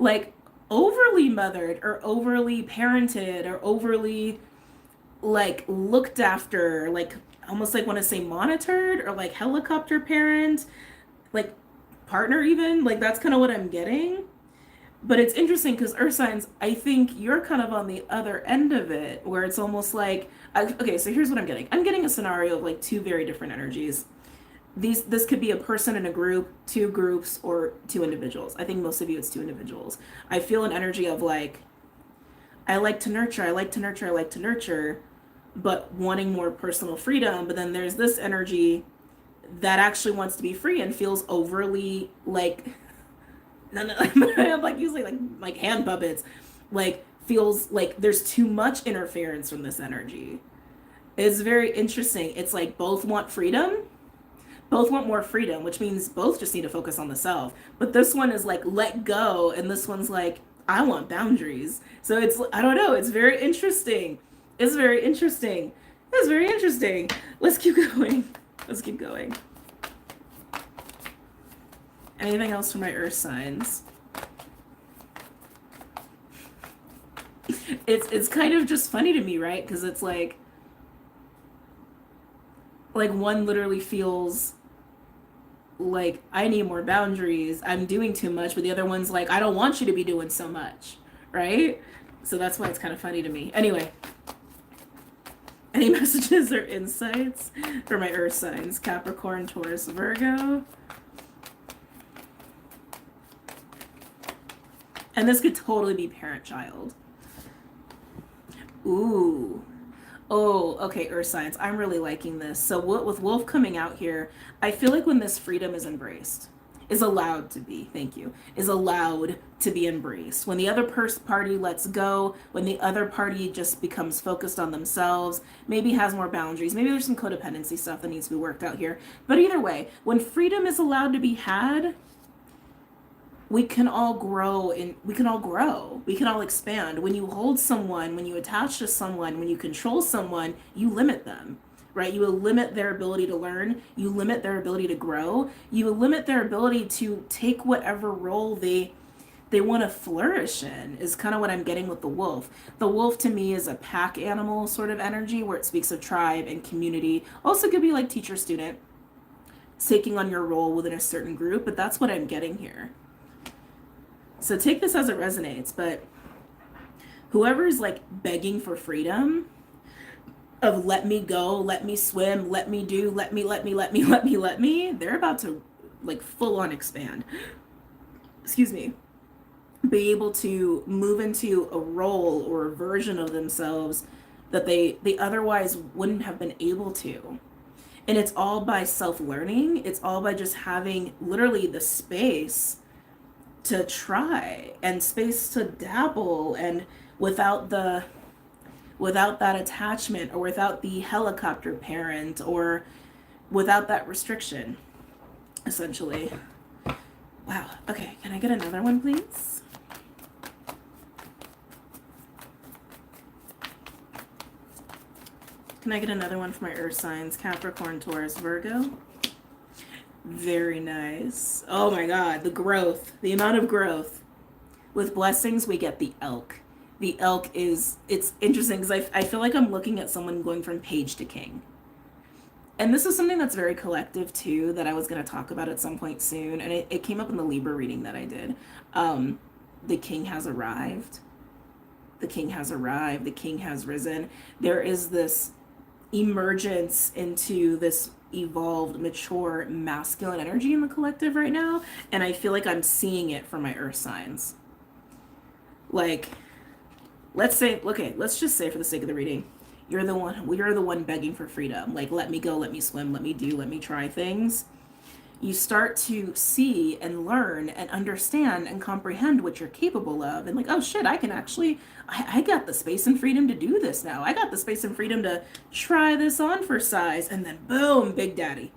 like overly mothered or overly parented or overly like looked after, like almost like want to say monitored or like helicopter parent, like partner even, like that's kind of what I'm getting. But it's interesting because Earth signs, I think you're kind of on the other end of it where it's almost like, okay, so here's what I'm getting. I'm getting a scenario of like two very different energies. This could be a person in a group, two groups, or two individuals. I think most of you it's two individuals. I feel an energy of like, I like to nurture, I like to nurture, I like to nurture, but wanting more personal freedom. But then there's this energy that actually wants to be free and feels overly like, I'm like usually like hand puppets, like feels like there's too much interference from this energy. It's very interesting. It's like both want freedom, both want more freedom, which means both just need to focus on the self. But this one is like let go, and this one's like I want boundaries. So it's, I don't know, it's very interesting. It's very interesting. It's very interesting. Let's keep going. Let's keep going. Anything else for my Earth signs? It's kind of just funny to me, right? Because it's like one literally feels like I need more boundaries, I'm doing too much, but the other one's like I don't want you to be doing so much, right? So that's why it's kind of funny to me. Anyway, any messages or insights for my Earth signs, Capricorn, Taurus, Virgo? And this could totally be parent-child. Ooh. Oh, okay, Earth signs. I'm really liking this. So with Wolf coming out here, I feel like when this freedom is embraced, is allowed to be, thank you, is allowed to be embraced. When the other party lets go, when the other party just becomes focused on themselves, maybe has more boundaries, maybe there's some codependency stuff that needs to be worked out here. But either way, when freedom is allowed to be had, we can all grow and we can all expand. When you hold someone, when you attach to someone, when you control someone, you limit them, right? You will limit their ability to learn, you limit their ability to grow, you will limit their ability to take whatever role they want to flourish in, is kind of what I'm getting with the wolf. The wolf to me is a pack animal sort of energy where it speaks of tribe and community. Also could be like teacher student, taking on your role within a certain group, but that's what I'm getting here. So take this as it resonates, but whoever's like begging for freedom of let me go, let me swim, let me do, let me, they're about to like full on expand. Excuse me. Be able to move into a role or a version of themselves that they otherwise wouldn't have been able to. And it's all by self-learning. It's all by just having literally the space to try and space to dabble, and without that attachment, or without the helicopter parent, or without that restriction, essentially. Wow. Okay, can I get another one, please? Can I get another one for my earth signs? Capricorn, Taurus, Virgo. Very nice. Oh my God, the growth, the amount of growth. With blessings, we get the elk. The elk it's interesting because I feel like I'm looking at someone going from page to king. And this is something that's very collective too, that I was going to talk about at some point soon. And it came up in the Libra reading that I did. The king has arrived. The king has arrived. The king has risen. There is this emergence into this evolved, mature, masculine energy in the collective right now. And I feel like I'm seeing it for my earth signs. Like, let's just say for the sake of the reading, we are the one begging for freedom. Like, let me go, let me swim, let me do, let me try things. You start to see and learn and understand and comprehend what you're capable of. And like, oh shit, I got the space and freedom to do this now. I got the space and freedom to try this on for size. And then boom, Big Daddy.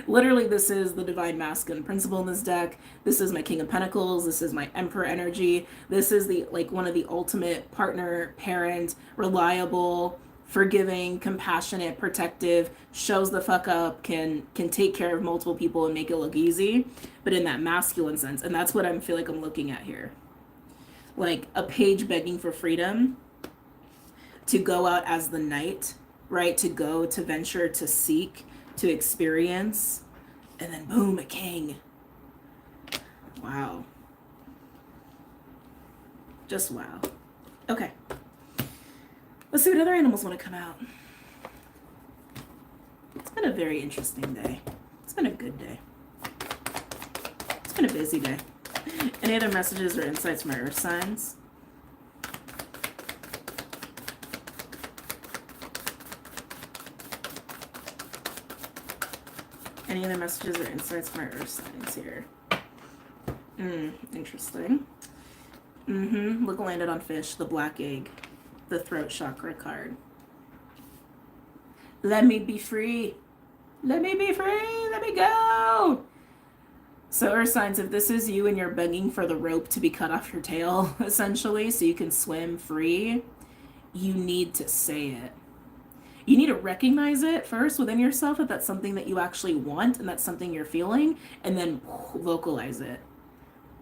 Literally, this is the divine masculine principle in this deck. This is my King of Pentacles. This is my Emperor energy. This is one of the ultimate partner, parent, reliable, forgiving, compassionate, protective, shows the fuck up, can take care of multiple people and make it look easy, but in that masculine sense. And that's what I feel like I'm looking at here. Like a page begging for freedom to go out as the knight, right? To go, to venture, to seek, to experience, and then boom, a king. Wow. Just wow. Okay. Let's see what other animals want to come out. It's been a very interesting day. It's been a good day. It's been a busy day. Any other messages or insights from my earth signs? Any other messages or insights from my earth signs here? Interesting. Look, landed on fish, the black egg, the throat chakra card. Let me be free. Let me be free. Let me go. So earth signs, if this is you and you're begging for the rope to be cut off your tail, essentially, so you can swim free, you need to say it. You need to recognize it first within yourself, that that's something that you actually want and that's something you're feeling, and then vocalize it.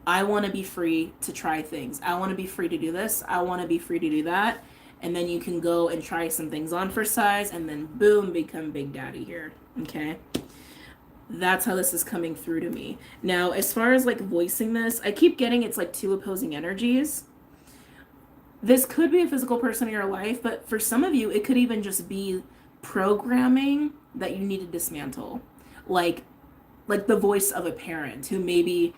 I want to be free to try things. I want to be free to do this. I want to be free to do that. And then you can go and try some things on for size, and then boom, become Big Daddy here. Okay? That's how this is coming through to me. Now, as far as like voicing this, I keep getting it's like two opposing energies. This could be a physical person in your life, but for some of you, it could even just be programming that you need to dismantle. Like the voice of a parent who maybe,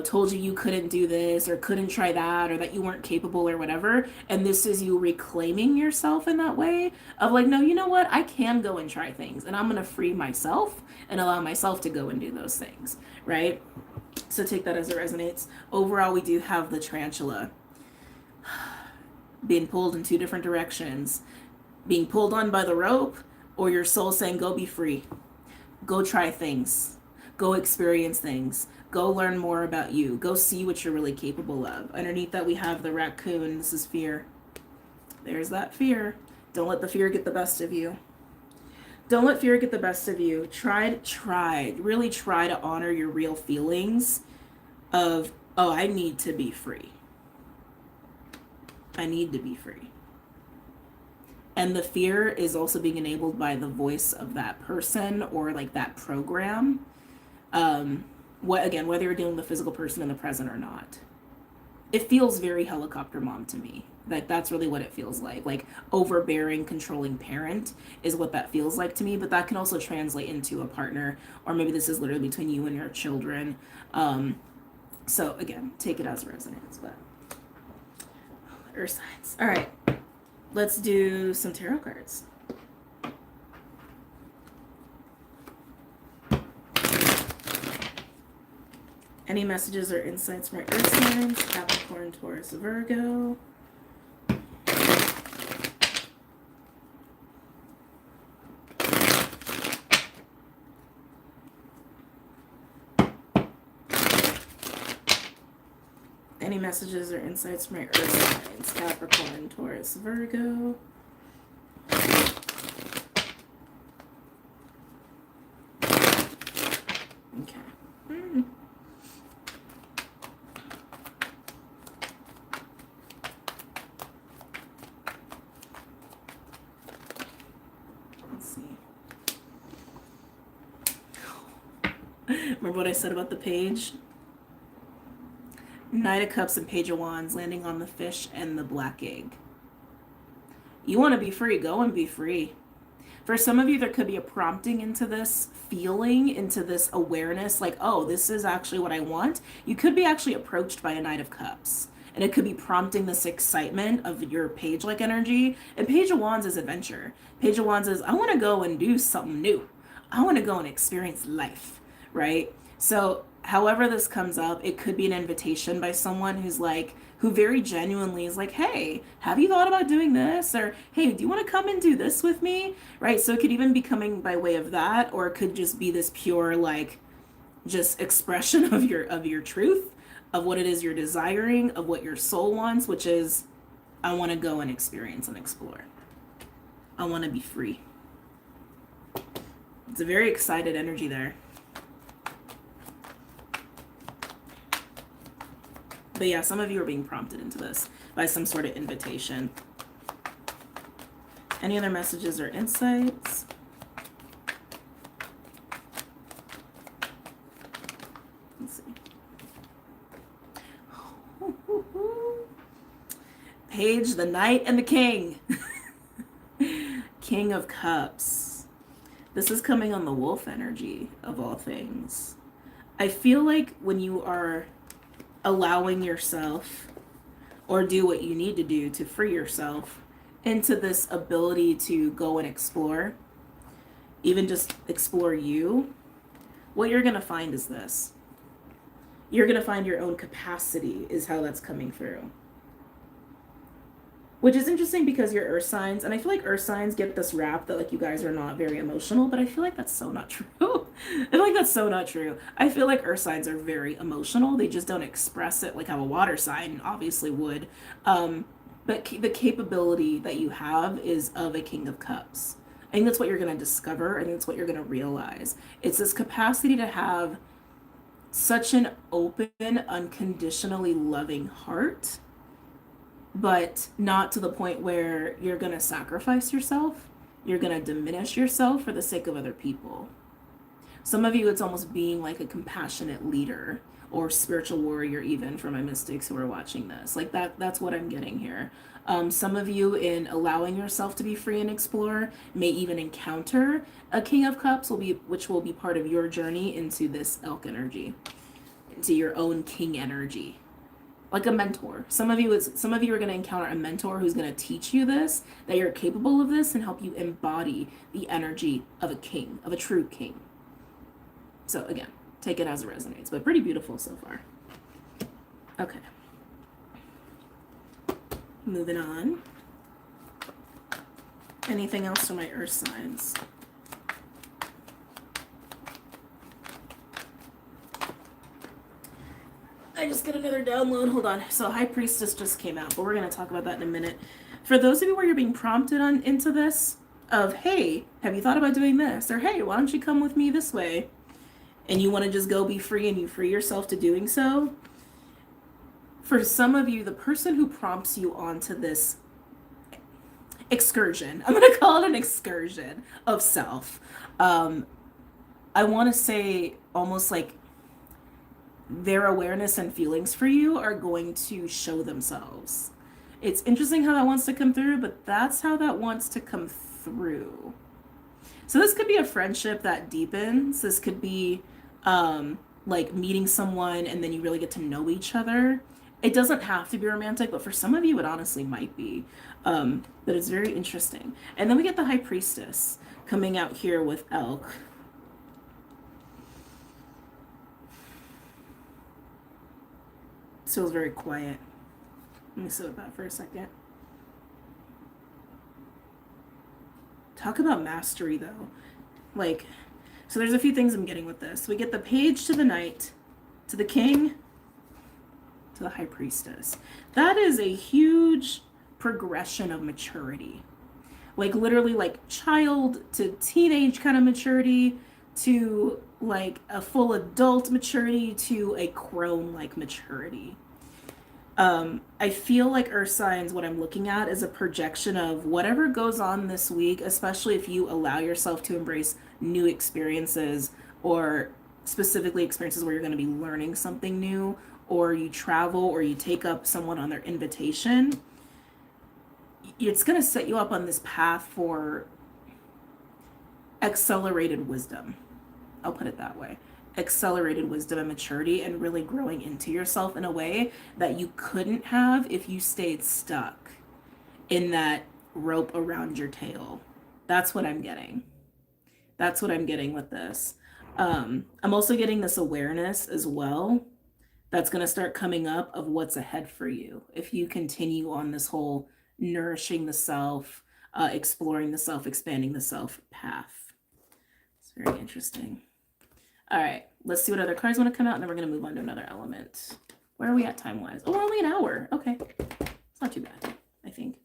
told you couldn't do this or couldn't try that, or that you weren't capable or whatever. And this is you reclaiming yourself in that way of like, no, you know what? I can go and try things, and I'm going to free myself and allow myself to go and do those things. Right? So take that as it resonates. Overall, we do have the tarantula being pulled in two different directions, being pulled on by the rope, or your soul saying, go be free, go try things, go experience things, go learn more about you, go see what you're really capable of. Underneath that, we have the raccoon. This is fear. There's that fear. Don't let the fear get the best of you. Don't let fear get the best of you. Really try to honor your real feelings of, oh, I need to be free. I need to be free. And the fear is also being enabled by the voice of that person or like that program. whether you're dealing with a physical person in the present or not. It feels very helicopter mom to me. Like that's really what it feels like. Like overbearing, controlling parent is what that feels like to me. But that can also translate into a partner, or maybe this is literally between you and your children. So again, take it as resonance. But earth signs. All right, let's do some tarot cards. Any messages or insights from my earth signs? Capricorn, Taurus, Virgo. Any messages or insights from my earth signs? Capricorn, Taurus, Virgo. Okay. Let's see. Remember what I said about the page? Knight of Cups and Page of Wands landing on the fish and the black egg. You want to be free, go and be free. For some of you, there could be a prompting into this feeling, into this awareness, like, oh, this is actually what I want. You could be actually approached by a Knight of Cups. And it could be prompting this excitement of your page-like energy. And Page of Wands is adventure. Page of Wands is, I want to go and do something new. I want to go and experience life, right? So however this comes up, it could be an invitation by someone who's like, who very genuinely is like, hey, have you thought about doing this? Or, hey, do you want to come and do this with me? Right? So it could even be coming by way of that, or it could just be this pure, like, just expression of your truth, of what it is you're desiring, of what your soul wants, which is, I want to go and experience and explore. I want to be free. It's a very excited energy there. But yeah, some of you are being prompted into this by some sort of invitation. Any other messages or insights? Let's see. Page, the Knight, and the King. King of Cups. This is coming on the wolf energy of all things. I feel like when you are allowing yourself or do what you need to do to free yourself into this ability to go and explore, even just explore you, what you're going to find is this. You're going to find your own capacity is how that's coming through. Which is interesting because you're earth signs, and I feel like earth signs get this rap that like you guys are not very emotional, but I feel like that's so not true. I feel like that's so not true. I feel like earth signs are very emotional. They just don't express it like how a water sign obviously would. But the capability that you have is of a King of Cups. I think that's what you're going to discover. I think that's what you're going to realize. It's this capacity to have such an open, unconditionally loving heart, but not to the point where you're going to sacrifice yourself. You're going to diminish yourself for the sake of other people. Some of you, it's almost being like a compassionate leader or spiritual warrior, even for my mystics who are watching this. Like that's what I'm getting here. Some of you, in allowing yourself to be free and explore, may even encounter a King of Cups, which will be part of your journey into this elk energy, into your own king energy. Like a mentor. Some of you are going to encounter a mentor who's going to teach you this, that you're capable of this, and help you embody the energy of a king, of a true king. So again, take it as it resonates, but pretty beautiful so far. Okay. Moving on. Anything else for my earth signs? I just got another download. Hold on. So High Priestess just came out, but we're going to talk about that in a minute. For those of you where you're being prompted into this, of, hey, have you thought about doing this? Or, hey, why don't you come with me this way? And you want to just go be free, and you free yourself to doing so. For some of you, the person who prompts you onto this excursion, I'm going to call it an excursion of self. I want to say almost like their awareness and feelings for you are going to show themselves. It's interesting how that wants to come through, but that's how that wants to come through. So this could be a friendship that deepens. This could be like meeting someone and then you really get to know each other. It doesn't have to be romantic, but for some of you, it honestly might be. But it's very interesting. And then we get the High Priestess coming out here with Elk. This feels very quiet. Let me sit with that for a second. Talk about mastery, though. Like, so there's a few things I'm getting with this. We get the Page to the Knight, to the King, to the High Priestess. That is a huge progression of maturity. Like, literally, like, child to teenage kind of maturity, to, like, a full adult maturity, to a crone-like maturity. I feel like Earth signs, what I'm looking at is a projection of whatever goes on this week, especially if you allow yourself to embrace new experiences, or specifically experiences where you're going to be learning something new, or you travel, or you take up someone on their invitation. It's going to set you up on this path for accelerated wisdom. I'll put it that way. Accelerated wisdom and maturity, and really growing into yourself in a way that you couldn't have if you stayed stuck in that rope around your tail. That's what I'm getting. That's what I'm getting with this. I'm also getting this awareness as well that's going to start coming up of what's ahead for you if you continue on this whole nourishing the self, exploring the self, expanding the self path. It's very interesting. All right, let's see what other cards want to come out, and then we're going to move on to another element. Where are we at time-wise? Oh, we're only an hour. Okay. It's not too bad, I think.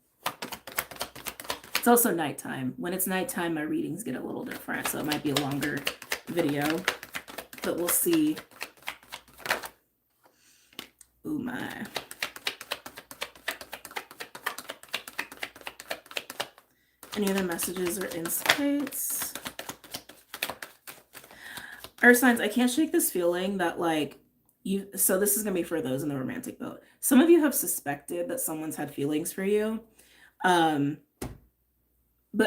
It's also nighttime. When it's nighttime, my readings get a little different, so it might be a longer video, but we'll see. Ooh, my. Any other messages or insights? Earth signs, I can't shake this feeling that, like, so this is going to be for those in the romantic boat. Some of you have suspected that someone's had feelings for you. But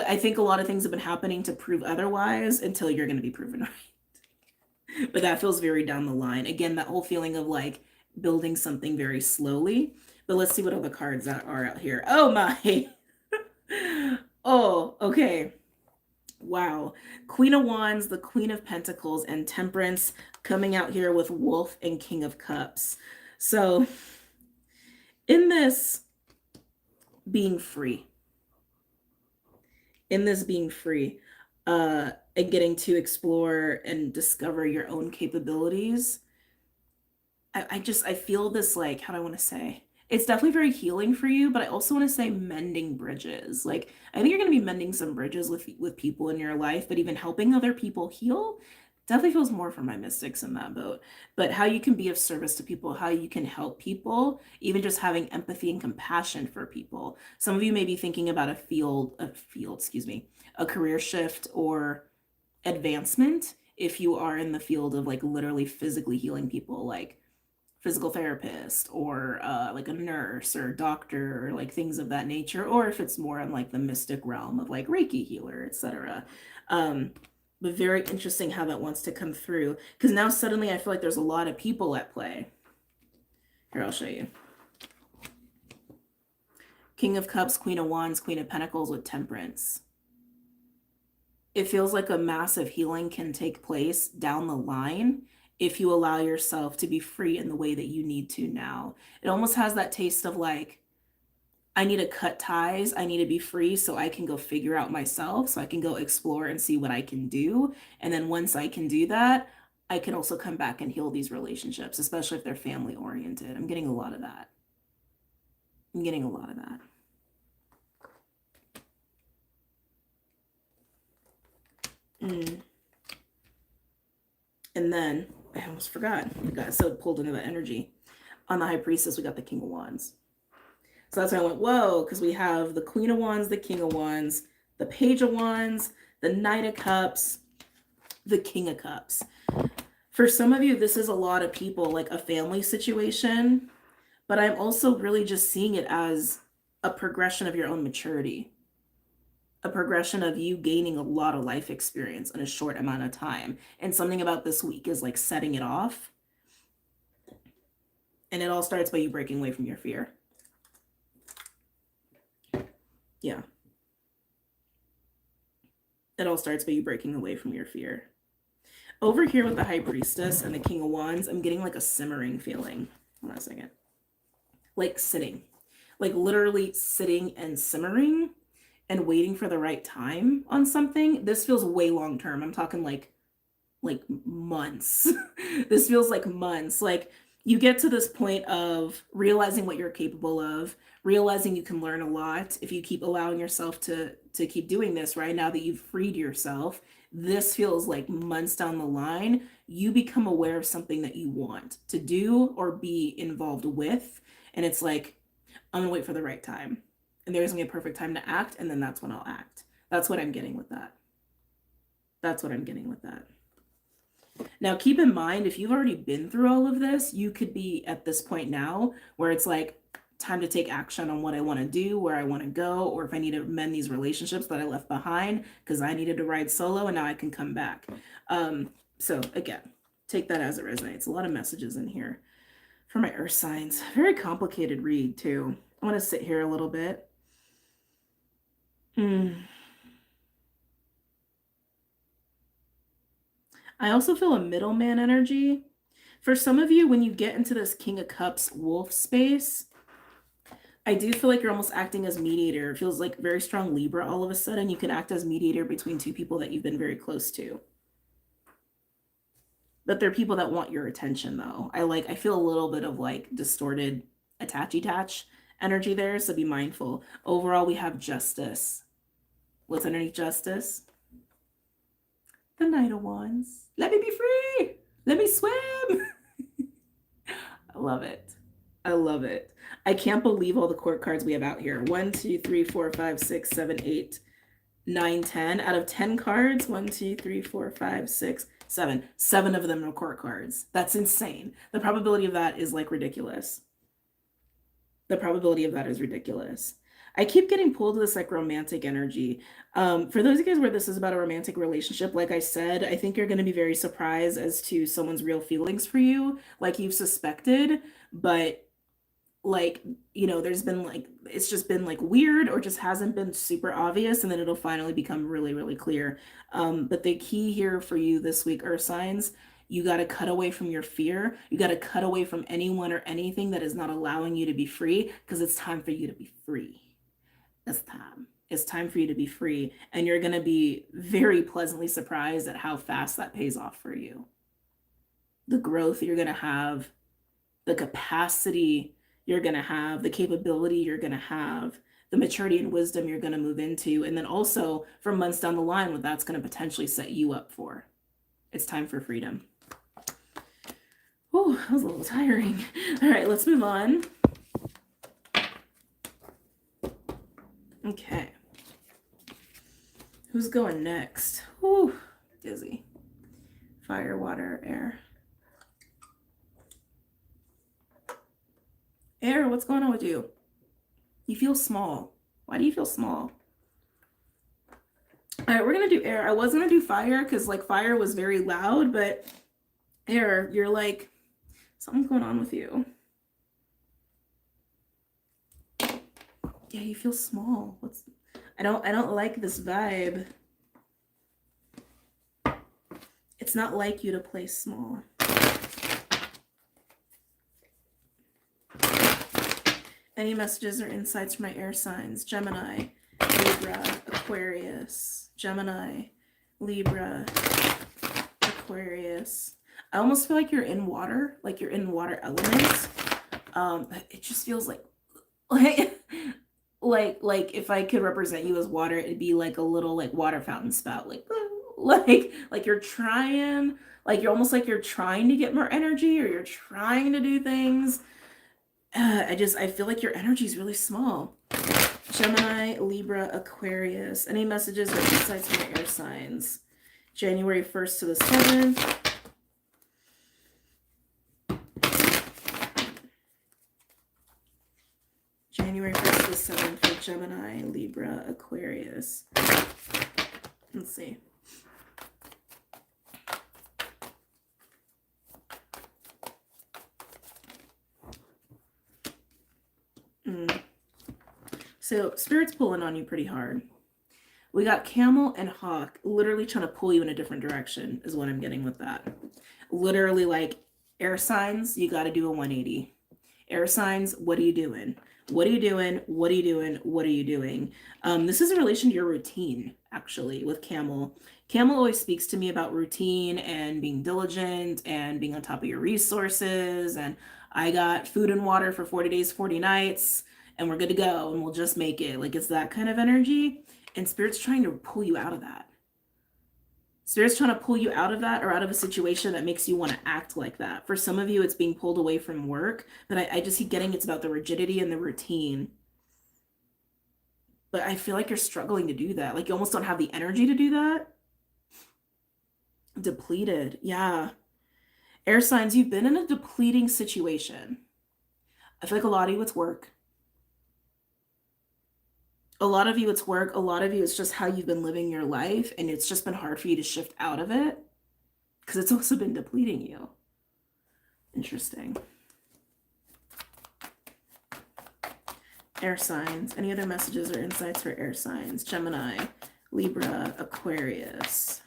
I think a lot of things have been happening to prove otherwise until you're going to be proven right. But that feels very down the line. Again, that whole feeling of, like, building something very slowly. But let's see what other cards that are out here. Oh, my. Oh, okay. Wow. Queen of Wands, the Queen of Pentacles, and Temperance coming out here with Wolf and King of Cups. So in this being free, and getting to explore and discover your own capabilities, I feel this, like, how do I want to say? It's definitely very healing for you, but I also want to say mending bridges. Like, I think you're going to be mending some bridges with people in your life, but even helping other people heal definitely feels more for my mystics in that boat. But how you can be of service to people, how you can help people, even just having empathy and compassion for people. Some of you may be thinking about a career shift or advancement if you are in the field of, like, literally physically healing people, like physical therapist, or like a nurse or doctor, or like things of that nature, or if it's more in, like, the mystic realm of, like, Reiki healer, etc. But very interesting how that wants to come through, because now suddenly I feel like there's a lot of people at play. Here, I'll show you. King of Cups, Queen of Wands, Queen of Pentacles with Temperance. It feels like a massive healing can take place down the line if you allow yourself to be free in the way that you need to now. It almost has that taste of, like, I need to cut ties. I need to be free so I can go figure out myself, so I can go explore and see what I can do. And then once I can do that, I can also come back and heal these relationships, especially if they're family oriented. I'm getting a lot of that. And then I almost forgot. I got so pulled into that energy. On the High Priestess, we got the King of Wands. So that's when I went, whoa, because we have the Queen of Wands, the King of Wands, the Page of Wands, the Knight of Cups, the King of Cups. For some of you, this is a lot of people, like a family situation, but I'm also really just seeing it as a progression of your own maturity, a progression of you gaining a lot of life experience in a short amount of time. And something about this week is like setting it off. And it all starts by you breaking away from your fear. Yeah. It all starts by you breaking away from your fear. Over here with the High Priestess and the King of Wands, I'm getting like a simmering feeling. Hold on a second. Like sitting. Like literally sitting and simmering and waiting for the right time on something. This feels way long term. I'm talking like months. This feels like months. Like you get to this point of realizing what you're capable of, realizing you can learn a lot if you keep allowing yourself to keep doing this. Right now that you've freed yourself, this feels like months down the line, you become aware of something that you want to do or be involved with. And it's like, I'm gonna wait for the right time. And there's gonna be a perfect time to act, and then that's when I'll act. That's what I'm getting with that. That's what I'm getting with that. Now, keep in mind, if you've already been through all of this, you could be at this point now where it's like time to take action on what I want to do, where I want to go, or if I need to mend these relationships that I left behind because I needed to ride solo and now I can come back. So again, take that as it resonates. A lot of messages in here for my earth signs. Very complicated read too. I want to sit here a little bit. I also feel a middleman energy. For some of you, when you get into this King of Cups wolf space, I do feel like you're almost acting as mediator. It feels like very strong Libra all of a sudden. You can act as mediator between two people that you've been very close to. But they're people that want your attention though. I feel a little bit of like distorted attach energy there, so be mindful. Overall, we have Justice. What's underneath Justice? The Knight of Wands. Let me be free. Let me swim. I love it. I love it. I can't believe all the court cards we have out here. 1, 2, 3, 4, 5, 6, 7, 8, 9, 10. Out of 10 cards, 1, 2, 3, 4, 5, 6, 7. 7 of them are court cards. That's insane. The probability of that is like ridiculous. The probability of that is ridiculous. I keep getting pulled to this like romantic energy. For those of you guys where this is about a romantic relationship, like I said, I think you're going to be very surprised as to someone's real feelings for you, like you've suspected, but like, you know, there's been like, it's just been like weird or just hasn't been super obvious, and then it'll finally become really, really clear. But the key here for you this week, Earth signs, you got to cut away from your fear. You got to cut away from anyone or anything that is not allowing you to be free, because it's time for you to be free. It's time for you to be free, and you're going to be very pleasantly surprised at how fast that pays off for you. The growth you're going to have, the capacity you're going to have, the capability you're going to have, the maturity and wisdom you're going to move into, and then also for months down the line, what that's going to potentially set you up for. It's time for freedom. Oh, that was a little tiring. All right, let's move on. Okay. Who's going next? Whew, dizzy. Fire, water, air. Air, what's going on with you? You feel small. Why do you feel small? All right, we're going to do air. I was going to do fire because like fire was very loud, but air, you're like, something's going on with you. Yeah, you feel small. I don't like this vibe. It's not like you to play small. Any messages or insights from my air signs? Gemini, Libra, Aquarius. Gemini, Libra, Aquarius. I almost feel like you're in water, like you're in water elements. It just feels like if I could represent you as water, it'd be like a little like water fountain spout, like you're trying, like you're almost like you're trying to get more energy, or you're trying to do things. I feel like your energy is really small. Gemini, Libra, Aquarius. Any messages or insights from your air signs? January 1st to the 7th. 7 for Gemini, Libra, Aquarius. Let's see. So Spirit's pulling on you pretty hard. We got Camel and Hawk literally trying to pull you in a different direction is what I'm getting with that. Literally, like, air signs, you got to do a 180. Air signs, what are you doing? What are you doing? What are you doing? What are you doing? This is in relation to your routine, actually, with Camel. Camel always speaks to me about routine and being diligent and being on top of your resources. And I got food and water for 40 days, 40 nights, and we're good to go, and we'll just make it. Like, it's that kind of energy. And Spirit's trying to pull you out of that. Spirit's trying to pull you out of that, or out of a situation that makes you want to act like that. For some of you, it's being pulled away from work, but I just keep getting it's about the rigidity and the routine. But I feel like you're struggling to do that. Like, you almost don't have the energy to do that. Depleted. Yeah. Air signs, you've been in a depleting situation. I feel like a lot of you, it's work. A lot of you, it's work. A lot of you, it's just how you've been living your life, and it's just been hard for you to shift out of it because it's also been depleting you. Interesting. Air signs. Any other messages or insights for air signs? Gemini, Libra, Aquarius.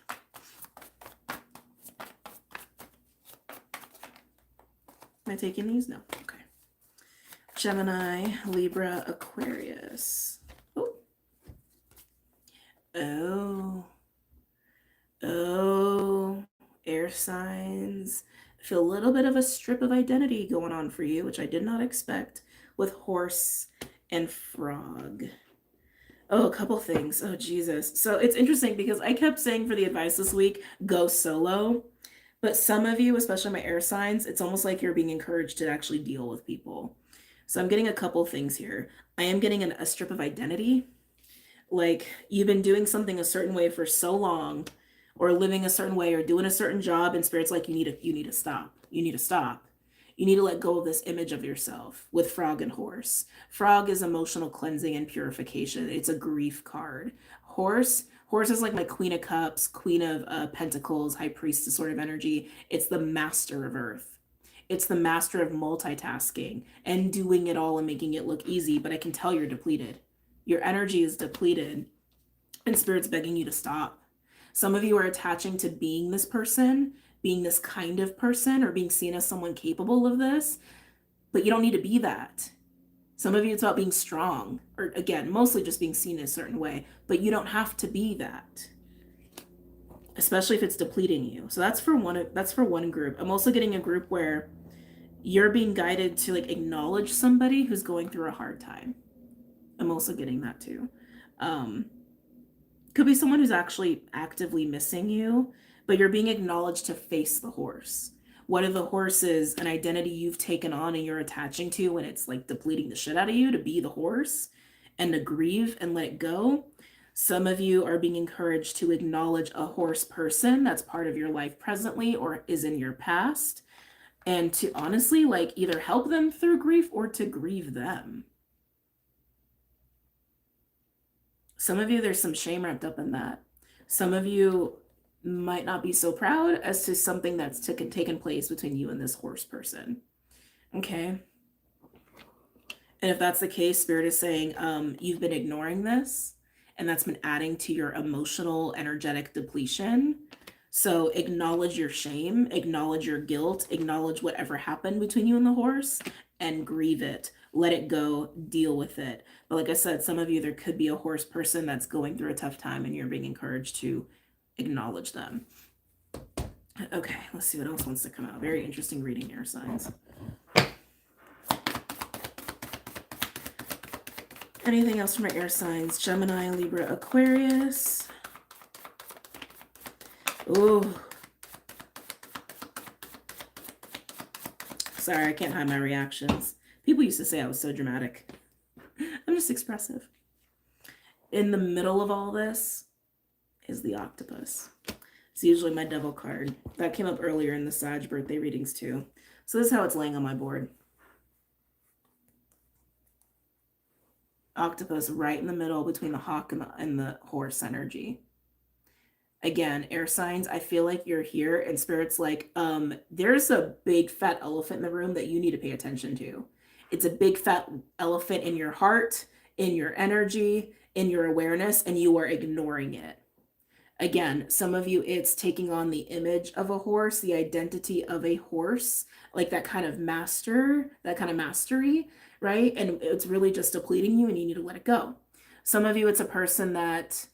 Am I taking these? No. Okay. Gemini, Libra, Aquarius. Oh, air signs. I feel a little bit of a strip of identity going on for you, which I did not expect, with horse and frog. Oh, a couple things. Oh, Jesus. So it's interesting because I kept saying for the advice this week, go solo. But some of you, especially my air signs, it's almost like you're being encouraged to actually deal with people. So I'm getting a couple things here. I am getting a strip of identity. Like, you've been doing something a certain way for so long, or living a certain way, or doing a certain job, and Spirit's like, you need to stop. You need to stop. You need to let go of this image of yourself with frog and horse. Frog is emotional cleansing and purification. It's a grief card. Horse is like my Queen of Cups, Queen of Pentacles, High Priestess sort of energy. It's the master of earth. It's the master of multitasking and doing it all and making it look easy, but I can tell you're depleted. Your energy is depleted, and Spirit's begging you to stop. Some of you are attaching to being this person, being this kind of person, or being seen as someone capable of this, but you don't need to be that. Some of you, it's about being strong, or again, mostly just being seen in a certain way, but you don't have to be that, especially if it's depleting you. So that's for one group. I'm also getting a group where you're being guided to, like, acknowledge somebody who's going through a hard time. I'm also getting that too. Could be someone who's actually actively missing you, but you're being acknowledged to face the horse. What if the horse is an identity you've taken on and you're attaching to when it's like depleting the shit out of you to be the horse and to grieve and let it go? Some of you are being encouraged to acknowledge a horse person that's part of your life presently or is in your past, and to honestly, like, either help them through grief or to grieve them. Some of you, there's some shame wrapped up in that. Some of you might not be so proud as to something that's taken place between you and this horse person. Okay. And if that's the case, Spirit is saying, you've been ignoring this, and that's been adding to your emotional, energetic depletion. So acknowledge your shame, acknowledge your guilt, acknowledge whatever happened between you and the horse, and grieve it. Let it go, deal with it. But like I said, some of you, there could be a horse person that's going through a tough time, and you're being encouraged to acknowledge them. Okay, let's see what else wants to come out. Very interesting reading, air signs. Anything else from our air signs? Gemini, Libra, Aquarius. Ooh. Sorry, I can't hide my reactions. People used to say I was so dramatic. I'm just expressive. In the middle of all this is the octopus. It's usually my devil card. That came up earlier in the Sag birthday readings too. So this is how it's laying on my board. Octopus right in the middle between the hawk and the horse energy. Again, air signs, I feel like you're here and spirit's like, there's a big fat elephant in the room that you need to pay attention to. It's a big fat elephant in your heart, in your energy, in your awareness, and you are ignoring it. Again, some of you, it's taking on the image of a horse, the identity of a horse, like that kind of master, that kind of mastery, right? And it's really just depleting you and you need to let it go. Some of you, it's a person that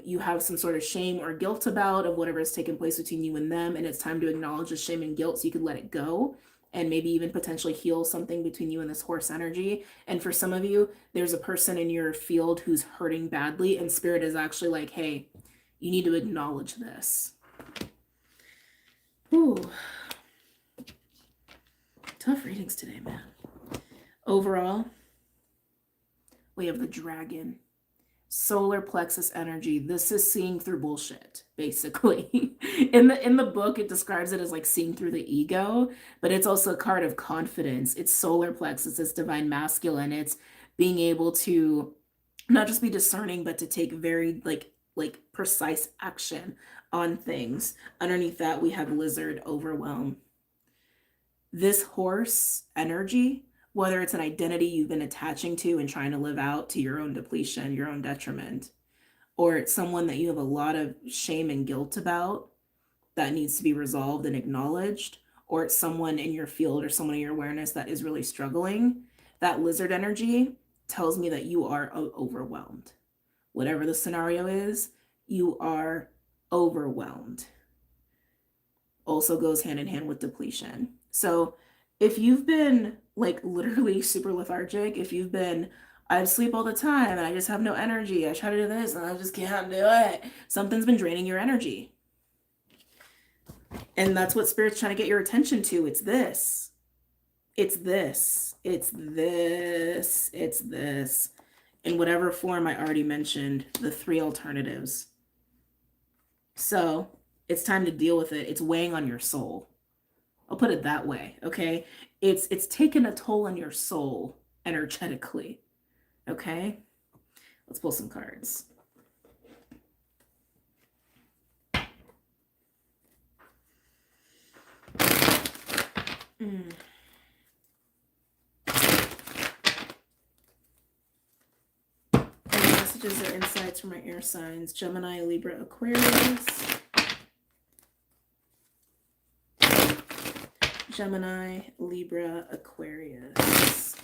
you have some sort of shame or guilt about of whatever has taken place between you and them. And it's time to acknowledge the shame and guilt so you could let it go and maybe even potentially heal something between you and this horse energy. And for some of you, there's a person in your field who's hurting badly and spirit is actually like, hey, you need to acknowledge this. Ooh. Tough readings today, man. Overall, we have the dragon. Solar plexus energy. This is seeing through bullshit, basically. In the book, it describes it as like seeing through the ego, but it's also a card of confidence. It's solar plexus, it's divine masculine. It's being able to not just be discerning, but to take very like precise action on things. Underneath that, we have lizard overwhelm. This horse energy, whether it's an identity you've been attaching to and trying to live out to your own depletion, your own detriment, or it's someone that you have a lot of shame and guilt about that needs to be resolved and acknowledged, or it's someone in your field or someone in your awareness that is really struggling, that lizard energy tells me that you are overwhelmed. Whatever the scenario is, you are overwhelmed. Also goes hand in hand with depletion. So if you've been like literally super lethargic, if you've been, I sleep all the time and I just have no energy, I try to do this and I just can't do it, something's been draining your energy. And that's what spirit's trying to get your attention to. It's this. It's this. It's this. It's this. In whatever form I already mentioned, the 3 alternatives. So it's time to deal with it. It's weighing on your soul. I'll put it that way, okay? It's taken a toll on your soul energetically, okay? Let's pull some cards. Messages or insights from my air signs: Gemini, Libra, Aquarius. Gemini, Libra, Aquarius.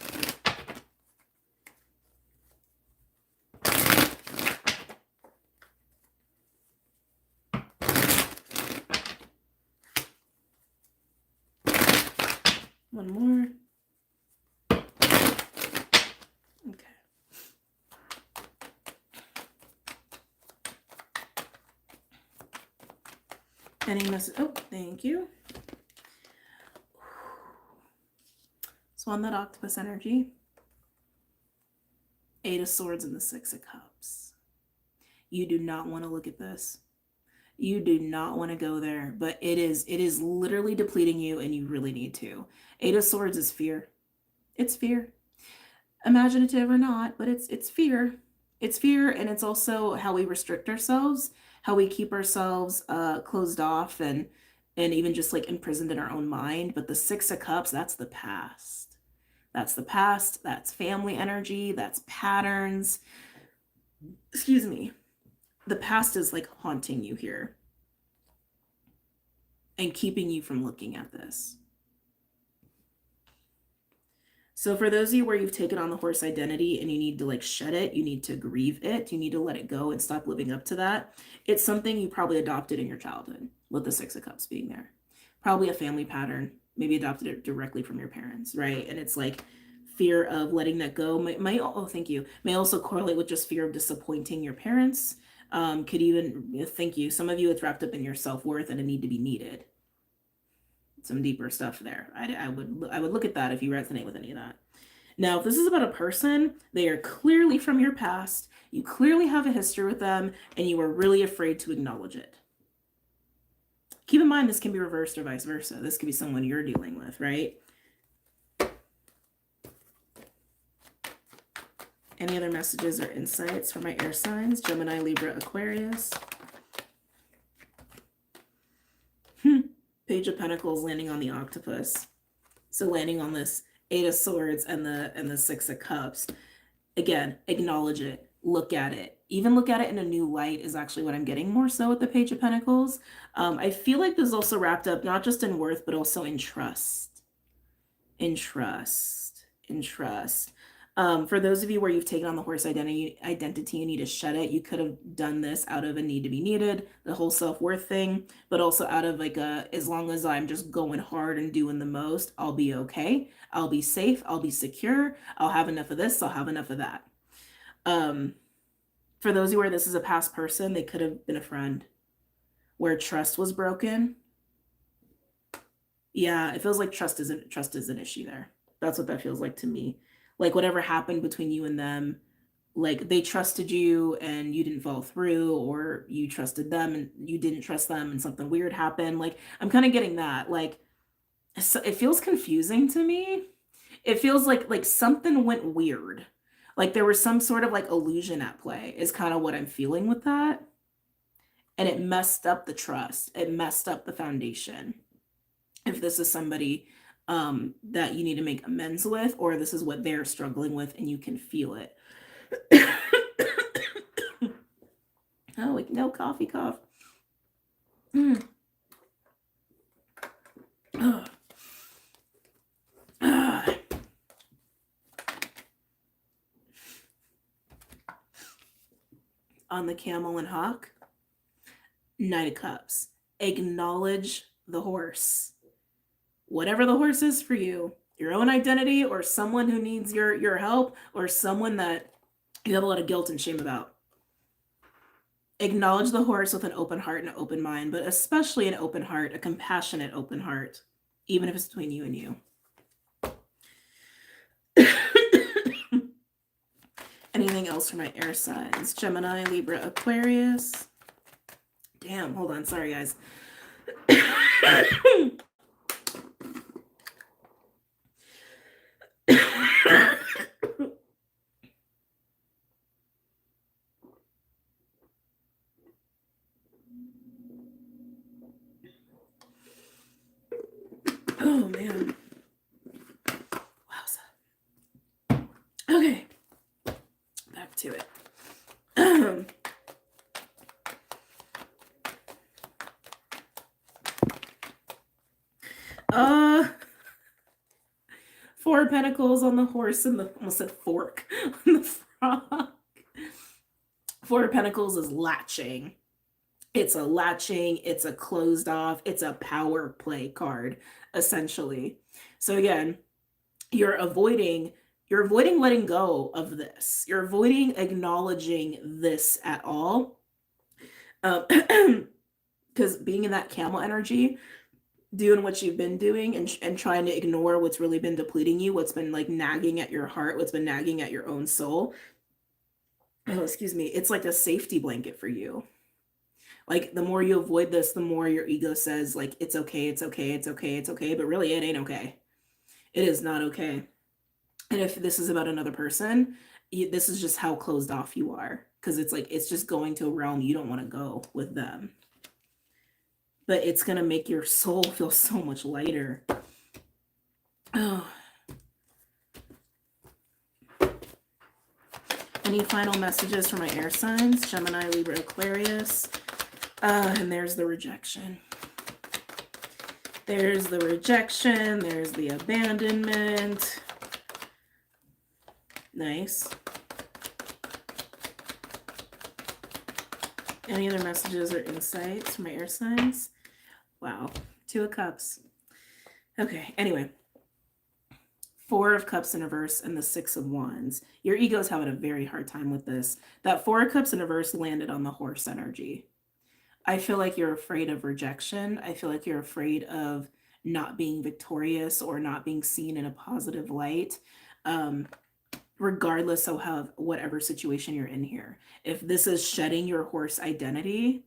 One more. Okay. Any message? Oh, thank you. So on that octopus energy, 8 of Swords and the 6 of Cups. You do not want to look at this. You do not want to go there, but it is literally depleting you and you really need to. 8 of Swords is fear. It's fear. Imaginative or not, but it's fear. It's fear, and it's also how we restrict ourselves, how we keep ourselves closed off and even just like imprisoned in our own mind. But the 6 of Cups, that's the past. That's the past. That's family energy. That's patterns. Excuse me. The past is like haunting you here and keeping you from looking at this. So for those of you where you've taken on the horse identity and you need to like shed it, you need to grieve it, you need to let it go and stop living up to that. It's something you probably adopted in your childhood with the 6 of Cups being there. Probably a family pattern, maybe adopted it directly from your parents, right? And it's like fear of letting that go may also correlate with just fear of disappointing your parents. Could even, thank you. Some of you, it's wrapped up in your self-worth and a need to be needed. Some deeper stuff there. I would look at that if you resonate with any of that. Now, if this is about a person, they are clearly from your past. You clearly have a history with them and you are really afraid to acknowledge it. Keep in mind, this can be reversed or vice versa. This could be someone you're dealing with, right? Any other messages or insights for my air signs? Gemini, Libra, Aquarius. Page of Pentacles landing on the octopus. So landing on this Eight of Swords and the Six of Cups. Again, acknowledge it. Look at it. Even look at it in a new light is actually what I'm getting more so with the Page of Pentacles. I feel like this is also wrapped up not just in worth, but also in trust. In trust. In trust. For those of you where you've taken on the horse identity, you need to shed it. You could have done this out of a need to be needed, the whole self-worth thing, but also out of like as long as I'm just going hard and doing the most, I'll be okay. I'll be safe. I'll be secure. I'll have enough of this. I'll have enough of that. For those of you where this is a past person, they could have been a friend where trust was broken. Yeah, it feels like trust is an issue there. That's what that feels like to me. Like whatever happened between you and them, like they trusted you and you didn't follow through, or you trusted them and you didn't trust them and something weird happened. Like I'm kind of getting that. Like so it feels confusing to me. It feels like something went weird. Like there was some sort of like illusion at play is kind of what I'm feeling with that. And it messed up the trust. It messed up the foundation. If this is somebody that you need to make amends with, or this is what they're struggling with and you can feel it. Oh, like no coffee cough. On the Camel and Hawk, Knight of Cups. Acknowledge the horse. Whatever the horse is for you, your own identity or someone who needs your help or someone that you have a lot of guilt and shame about. Acknowledge the horse with an open heart and an open mind, but especially an open heart, a compassionate open heart, even if it's between you and you. Anything else for my air signs? Gemini, Libra, Aquarius. Damn, hold on. Sorry, guys. Oh, man. Wowza. Okay. Back to it. Four of Pentacles on the horse and the, almost said fork, on the frog. Four of Pentacles is latching. It's a latching, it's a closed off, it's a power play card, essentially. So again, you're avoiding letting go of this. You're avoiding acknowledging this at all. Because being in that camel energy, doing what you've been doing and trying to ignore what's really been depleting you, what's been like nagging at your heart, what's been nagging at your own soul. Oh, excuse me. It's like a safety blanket for you. Like the more you avoid this, the more your ego says like, it's okay, it's okay, it's okay, it's okay. But really it ain't okay. It is not okay. And if this is about another person, this is just how closed off you are. Because it's like, it's just going to a realm you don't want to go with them. But it's going to make your soul feel so much lighter. Oh. Any final messages for my air signs? Gemini, Libra, Aquarius. And there's the rejection. There's the rejection. There's the abandonment. Nice. Any other messages or insights for my air signs? Wow. Two of Cups. Okay, anyway. Four of Cups in reverse and the Six of Wands. Your ego's having a very hard time with this. That Four of Cups in reverse landed on the horse energy. I feel like you're afraid of rejection. I feel like you're afraid of not being victorious or not being seen in a positive light. Regardless of how whatever situation you're in here. If this is shedding your horse identity,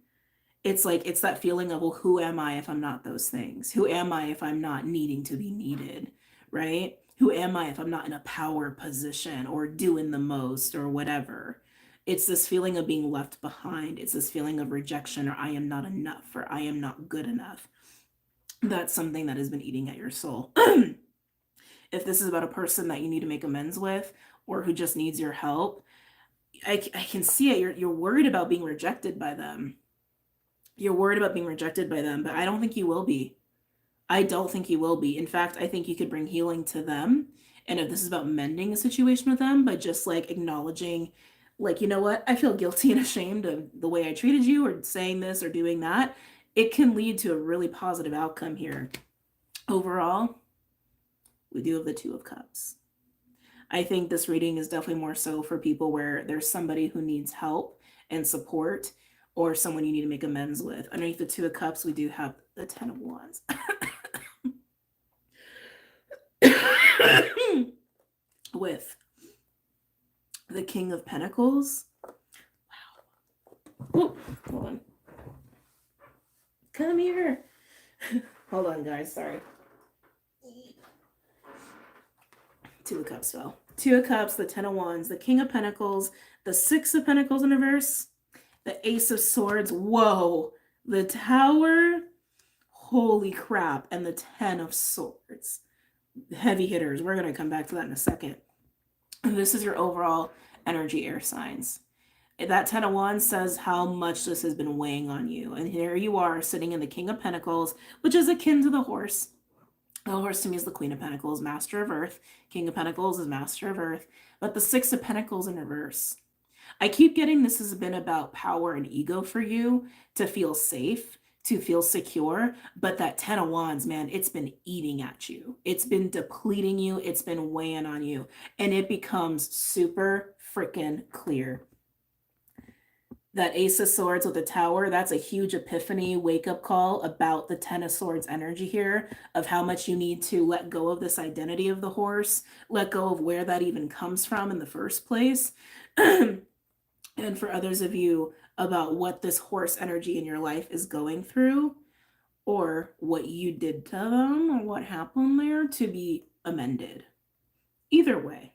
it's like, it's that feeling of, well, who am I if I'm not those things? Who am I if I'm not needing to be needed, right? Who am I if I'm not in a power position or doing the most or whatever? It's this feeling of being left behind. It's this feeling of rejection, or I am not enough, or I am not good enough. That's something that has been eating at your soul. If this is about a person that you need to make amends with, or who just needs your help, I can see it. You're worried about being rejected by them. You're worried about being rejected by them, but I don't think you will be. I don't think you will be. In fact, I think you could bring healing to them. And if this is about mending a situation with them, by just like acknowledging, like, you know what, I feel guilty and ashamed of the way I treated you, or saying this or doing that, it can lead to a really positive outcome here. Overall, we do have the Two of Cups. I think this reading is definitely more so for people where there's somebody who needs help and support, or someone you need to make amends with. Underneath the Two of Cups, we do have the Ten of Wands. With the King of Pentacles. Wow. Ooh, hold on. Come here. Hold on, guys. Sorry. Two of Cups fell. Two of Cups, the Ten of Wands, the King of Pentacles, the Six of Pentacles in reverse, the Ace of Swords. Whoa. The Tower. Holy crap. And the Ten of Swords. Heavy hitters. We're going to come back to that in a second. This is your overall energy, air signs. That Ten of Wands says how much this has been weighing on you. And here you are sitting in the King of Pentacles, which is akin to the horse. The horse to me is the Queen of Pentacles, Master of Earth. King of Pentacles is Master of Earth. But the Six of Pentacles in reverse. I keep getting this has been about power and ego for you, to feel safe, to feel secure. But that Ten of Wands, man, it's been eating at you. It's been depleting you. It's been weighing on you. And it becomes super freaking clear. That Ace of Swords with the Tower, that's a huge epiphany, wake-up call about the Ten of Swords energy here, of how much you need to let go of this identity of the horse, let go of where that even comes from in the first place. And for others of you, about what this horse energy in your life is going through, or what you did to them, or what happened there, to be amended. Either way,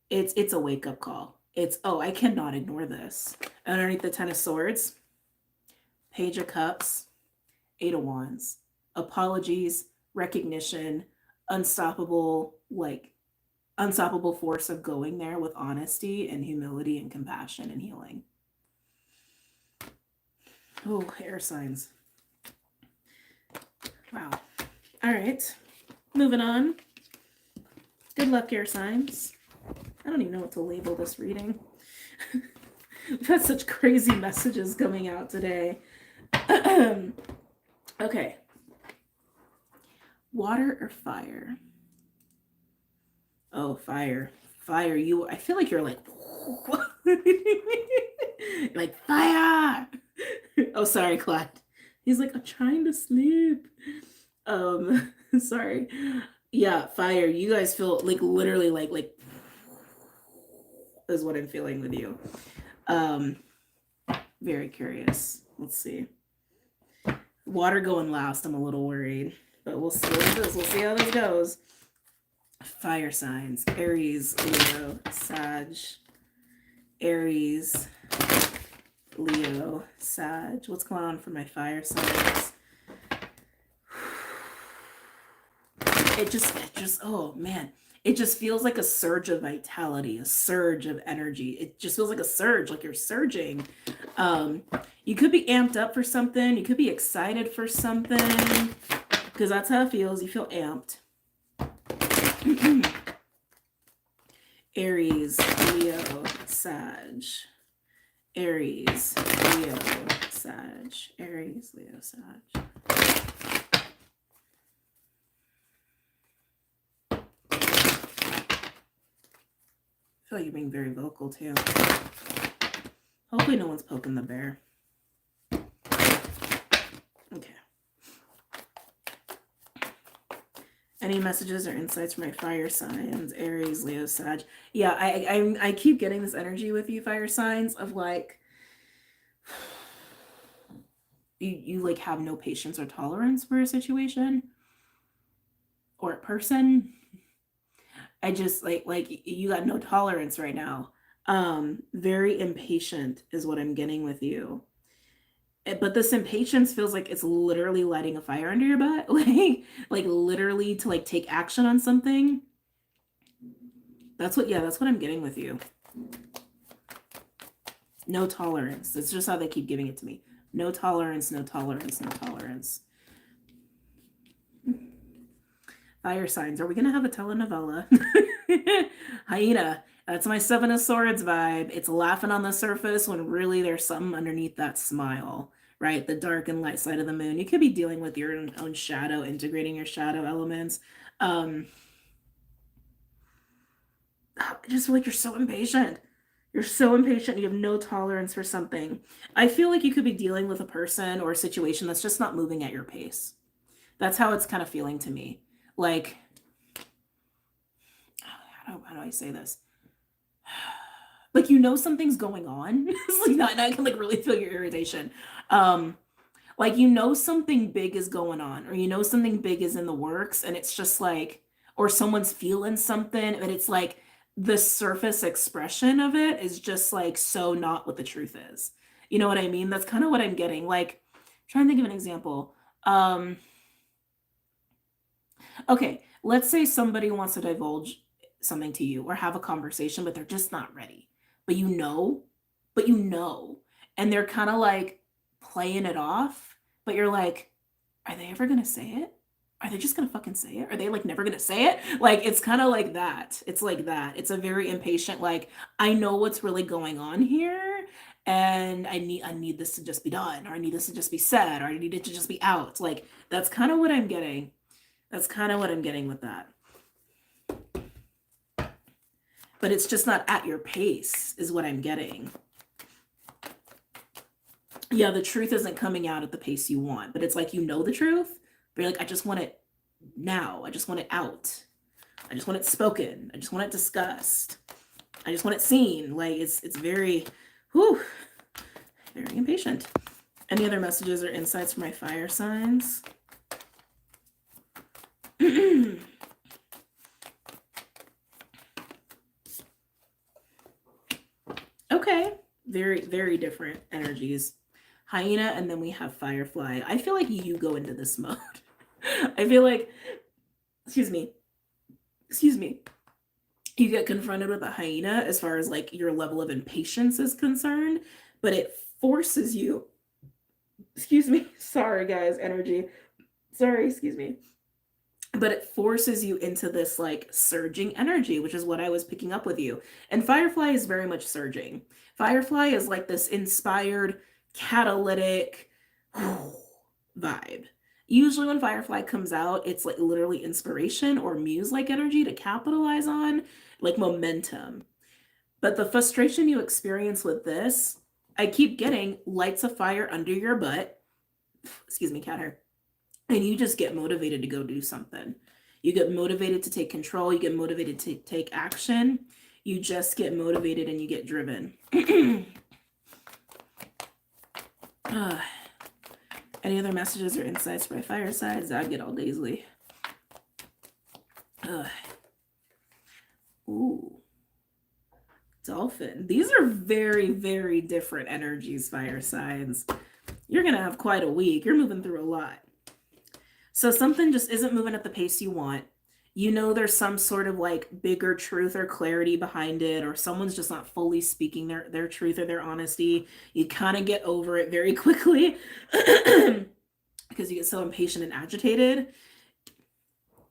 it's a wake-up call. It's, oh, I cannot ignore this. Underneath the Ten of Swords, Page of Cups, Eight of Wands. Apologies, recognition, unstoppable force of going there with honesty and humility and compassion and healing. Oh, air signs. Wow. All right. Moving on. Good luck, air signs. I don't even know what to label this reading. We've had such crazy messages coming out today. Okay. Water or fire? Oh, fire. Fire. I feel like you're like, like fire. Oh, sorry, Clyde. He's like, I'm trying to sleep. Sorry. Yeah, fire. You guys feel like literally like is what I'm feeling with you. Very curious. Let's see. Water going last, I'm a little worried, but we'll see what this. We'll see how this goes. Fire signs: Aries, Leo, Sag. Aries, Leo, Sag. What's going on for my fire signs? It just, oh man. It just feels like a surge of vitality, a surge of energy. It just feels like a surge, like you're surging. You could be amped up for something. You could be excited for something, because that's how it feels. You feel amped. Aries, Leo, Sag. Aries, Leo, Sag. Aries, Leo, Sag. I feel like you're being very vocal too. Hopefully no one's poking the bear. Okay. Any messages or insights for my fire signs? Aries, Leo, Sag. Yeah, I keep getting this energy with you, fire signs, of like you like have no patience or tolerance for a situation or a person. I just like you got no tolerance right now. Very impatient is what I'm getting with you. But this impatience feels like it's literally lighting a fire under your butt, like literally to like take action on something. That's what I'm getting with you. No tolerance. That's just how they keep giving it to me. No tolerance, no tolerance, no tolerance. Fire signs. Are we going to have a telenovela? Hyena. That's my Seven of Swords vibe. It's laughing on the surface when really there's something underneath that smile, right? The dark and light side of the moon. You could be dealing with your own shadow, integrating your shadow elements. Just feel like you're so impatient. You're so impatient. You have no tolerance for something. I feel like you could be dealing with a person or a situation that's just not moving at your pace. That's how it's kind of feeling to me. Like, how do I say this? Like, you know something's going on. It's like not, I can like really feel your irritation. Like, you know something big is going on, or you know something big is in the works, and it's just like, or someone's feeling something, and it's like the surface expression of it is just like so not what the truth is. You know what I mean? That's kind of what I'm getting. Like, I'm trying to think of an example. Okay, let's say somebody wants to divulge something to you or have a conversation, but they're just not ready. But you know, and they're kind of like playing it off, but you're like, are they ever gonna say it? Are they just gonna fucking say it? Are they like never gonna say it? Like, it's kind of like that. It's like that. It's a very impatient, like, I know what's really going on here, and I need this to just be done, or I need this to just be said, or I need it to just be out. Like, that's kind of what I'm getting. That's kind of what I'm getting with that. But it's just not at your pace, is what I'm getting. Yeah, the truth isn't coming out at the pace you want, but it's like, you know the truth, but you're like, I just want it now. I just want it out. I just want it spoken. I just want it discussed. I just want it seen. Like, it's very, very impatient. Any other messages or insights for my fire signs? Okay, very, very different energies. Hyena, and then we have Firefly. I feel like you go into this mode. I feel like, excuse me, you get confronted with a hyena as far as like your level of impatience is concerned, but it forces you, sorry guys, energy, but it forces you into this like surging energy, which is what I was picking up with you. And Firefly is very much surging. Firefly is like this inspired, catalytic vibe. Usually when Firefly comes out, it's like literally inspiration or muse-like energy to capitalize on, like momentum. But the frustration you experience with this, I keep getting lights a fire under your butt. Excuse me, cat hair. And you just get motivated to go do something. You get motivated to take control. You get motivated to take action. You just get motivated and you get driven. Any other messages or insights for my firesides? I get all Daisley. Ooh. Dolphin. These are very, very different energies, fire signs. You're going to have quite a week. You're moving through a lot. So something just isn't moving at the pace you want. You know there's some sort of like bigger truth or clarity behind it, or someone's just not fully speaking their truth or their honesty. You kind of get over it very quickly because you get so impatient and agitated.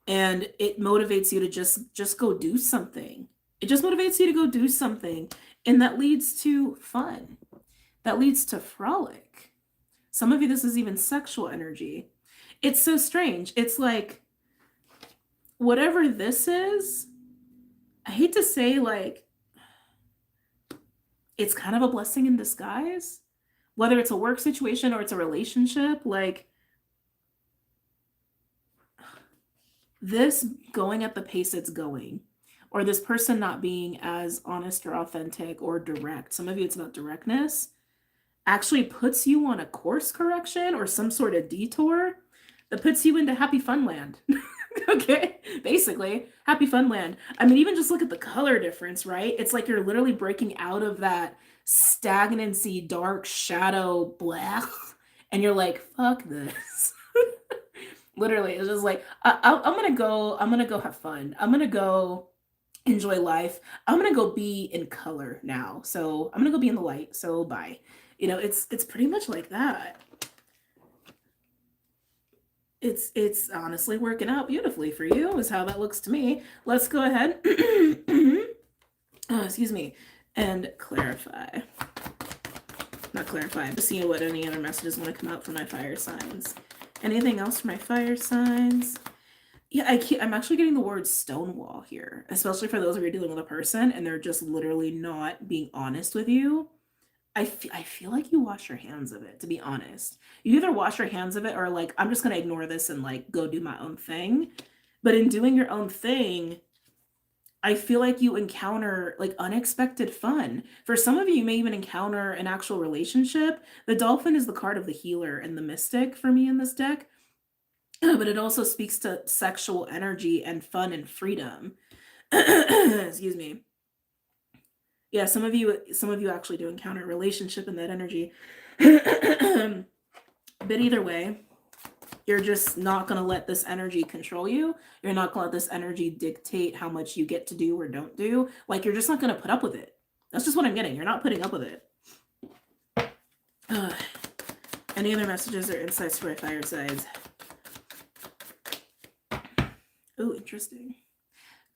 And it motivates you to just go do something. It just motivates you to go do something. And that leads to fun. That leads to frolic. Some of you, this is even sexual energy. It's so strange. It's like, whatever this is, I hate to say, like, it's kind of a blessing in disguise. Whether it's a work situation or it's a relationship, like, this going at the pace it's going, or this person not being as honest or authentic or direct, some of you it's not directness, actually puts you on a course correction or some sort of detour that puts you into happy fun land. Okay, basically, happy fun land. I mean, even just look at the color difference, right? It's like you're literally breaking out of that stagnancy, dark shadow, black, and you're like, fuck this. Literally, it's just like I'm gonna go. I'm gonna go have fun. I'm gonna go enjoy life. I'm gonna go be in color now. So I'm gonna go be in the light. So bye. You know, it's pretty much like that. It's honestly working out beautifully for you, is how that looks to me. Let's go ahead. Excuse me, and clarify. Not clarify. I'm just seeing what any other messages want to come out for my fire signs. Anything else for my fire signs? Yeah, I'm actually getting the word stonewall here, especially for those of you dealing with a person and they're just literally not being honest with you. I feel like you wash your hands of it, to be honest. You either wash your hands of it or like, I'm just going to ignore this and like go do my own thing. But in doing your own thing, I feel like you encounter like unexpected fun. For some of you, you may even encounter an actual relationship. The dolphin is the card of the healer and the mystic for me in this deck. But it also speaks to sexual energy and fun and freedom. Excuse me. Yeah, some of you actually do encounter a relationship in that energy. But either way, you're just not going to let this energy control you. You're not going to let this energy dictate how much you get to do or don't do. Like, you're just not going to put up with it. That's just what I'm getting. You're not putting up with it. Any other messages or insights for my fire signs? Oh, interesting.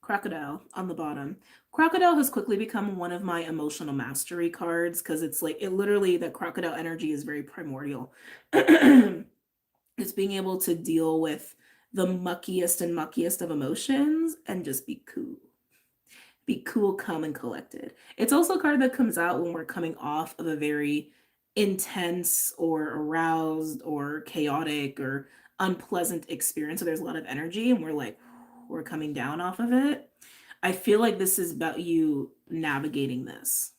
Crocodile on the bottom. Crocodile has quickly become one of my emotional mastery cards because it's like, it literally, that crocodile energy is very primordial. It's being able to deal with the muckiest and muckiest of emotions and just be cool. Be cool, calm, and collected. It's also a card that comes out when we're coming off of a very intense or aroused or chaotic or unpleasant experience. So there's a lot of energy and we're coming down off of it. I feel like this is about you navigating this.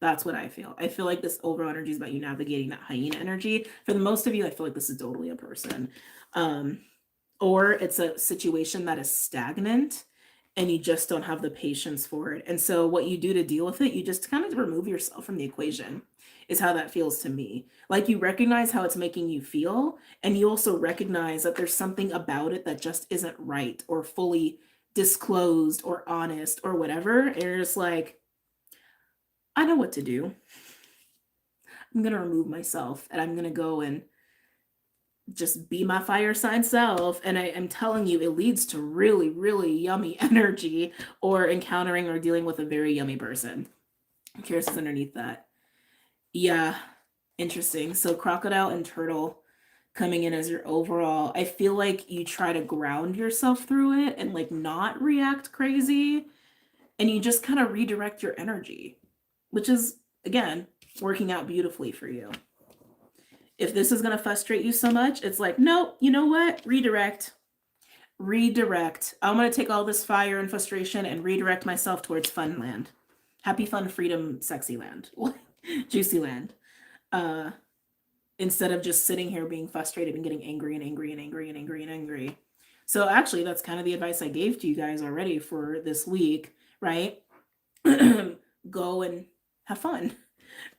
That's what I feel. I feel like this overall energy is about you navigating that hyena energy. For the most of you, I feel like this is totally a person. Or it's a situation that is stagnant and you just don't have the patience for it. And so what you do to deal with it, you just kind of remove yourself from the equation, is how that feels to me. Like, you recognize how it's making you feel, and you also recognize that there's something about it that just isn't right or fully disclosed or honest or whatever. And you're just like, I know what to do. I'm going to remove myself and I'm going to go and just be my fire sign self. And I am telling you, it leads to really, really yummy energy or encountering or dealing with a very yummy person. I'm curious what's underneath that. Yeah, interesting. So crocodile and turtle coming in as your overall. I feel like you try to ground yourself through it and like not react crazy. And you just kind of redirect your energy, which is, again, working out beautifully for you. If this is going to frustrate you so much, it's like, nope, you know what? Redirect. Redirect. I'm going to take all this fire and frustration and redirect myself towards fun land. Happy, fun, freedom, sexy land. Juicy land. Instead of just sitting here being frustrated and getting angry and angry and angry and angry and angry. So actually, that's kind of the advice I gave to you guys already for this week, right? Go and have fun.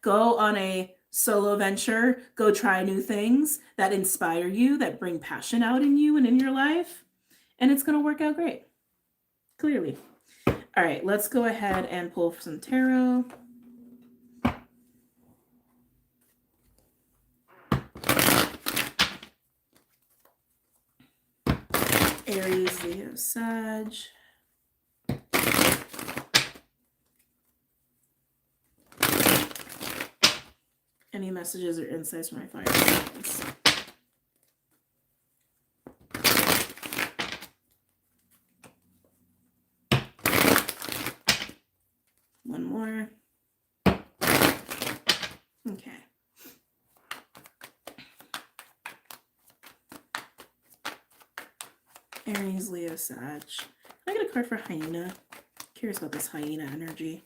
Go on a solo venture. Go try new things that inspire you, that bring passion out in you and in your life. And it's going to work out great. Clearly. All right, let's go ahead and pull some tarot. Aries, Leo, Sag. Any messages or insights from my fire signs? One more. Okay. Aries, Leo, Sag. I get a card for hyena. Curious about this hyena energy.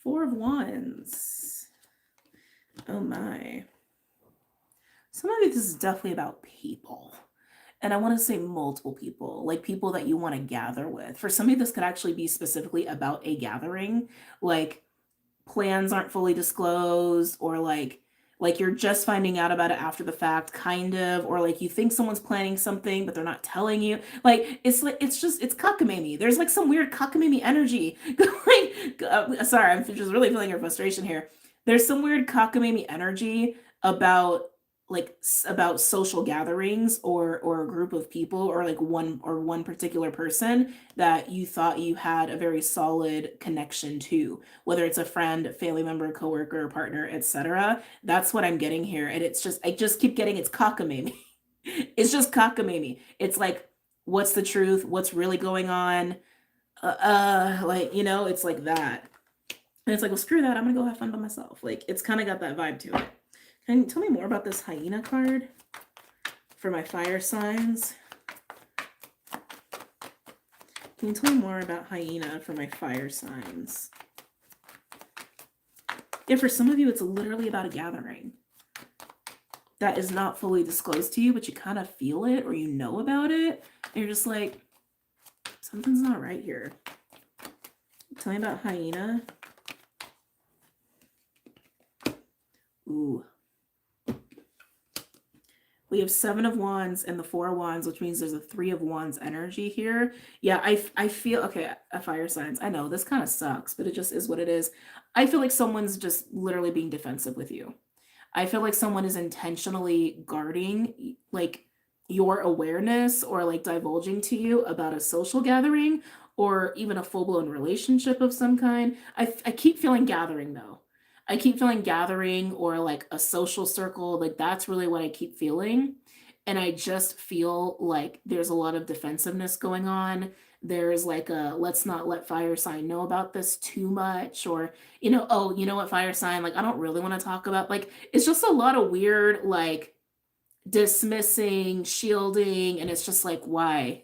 Four of Wands. Oh my. Some of this is definitely about people. And I want to say multiple people, like people that you want to gather with. For some of this could actually be specifically about a gathering, like plans aren't fully disclosed, or like you're just finding out about it after the fact, kind of, or like you think someone's planning something but they're not telling you. Like it's just it's cockamamie. There's like some weird cockamamie energy. Sorry, I'm just really feeling your frustration here. There's some weird cockamamie energy about about social gatherings, or a group of people, or like one particular person that you thought you had a very solid connection to, whether it's a friend, family member, coworker, partner, etc. That's what I'm getting here. And it's just, I just keep getting it's cockamamie. It's just cockamamie. It's like, what's the truth? What's really going on? Like, it's like that. And it's like, well, screw that. I'm gonna go have fun by myself. Like, it's kind of got that vibe to it. Can you tell me more about this hyena card for my fire signs? Can you tell me more about hyena for my fire signs? Yeah, for some of you, it's literally about a gathering that is not fully disclosed to you, but you kind of feel it, or you know about it, and you're just like, something's not right here. Tell me about hyena. Ooh. We have 7 of Wands and the 4 of Wands, which means there's a 3 of Wands energy here. Yeah, I feel, okay, fire signs. I know this kind of sucks, but it just is what it is. I feel like someone's just literally being defensive with you. I feel like someone is intentionally guarding like your awareness, or like divulging to you about a social gathering, or even a full-blown relationship of some kind. I keep feeling gathering though. I keep feeling gathering, or like a social circle. Like that's really what I keep feeling. And I just feel like there's a lot of defensiveness going on. There's like a, let's not let fire sign know about this too much, or oh, you know what, fire sign, like I don't really want to talk about, like it's just a lot of weird like dismissing, shielding, and it's just like, why?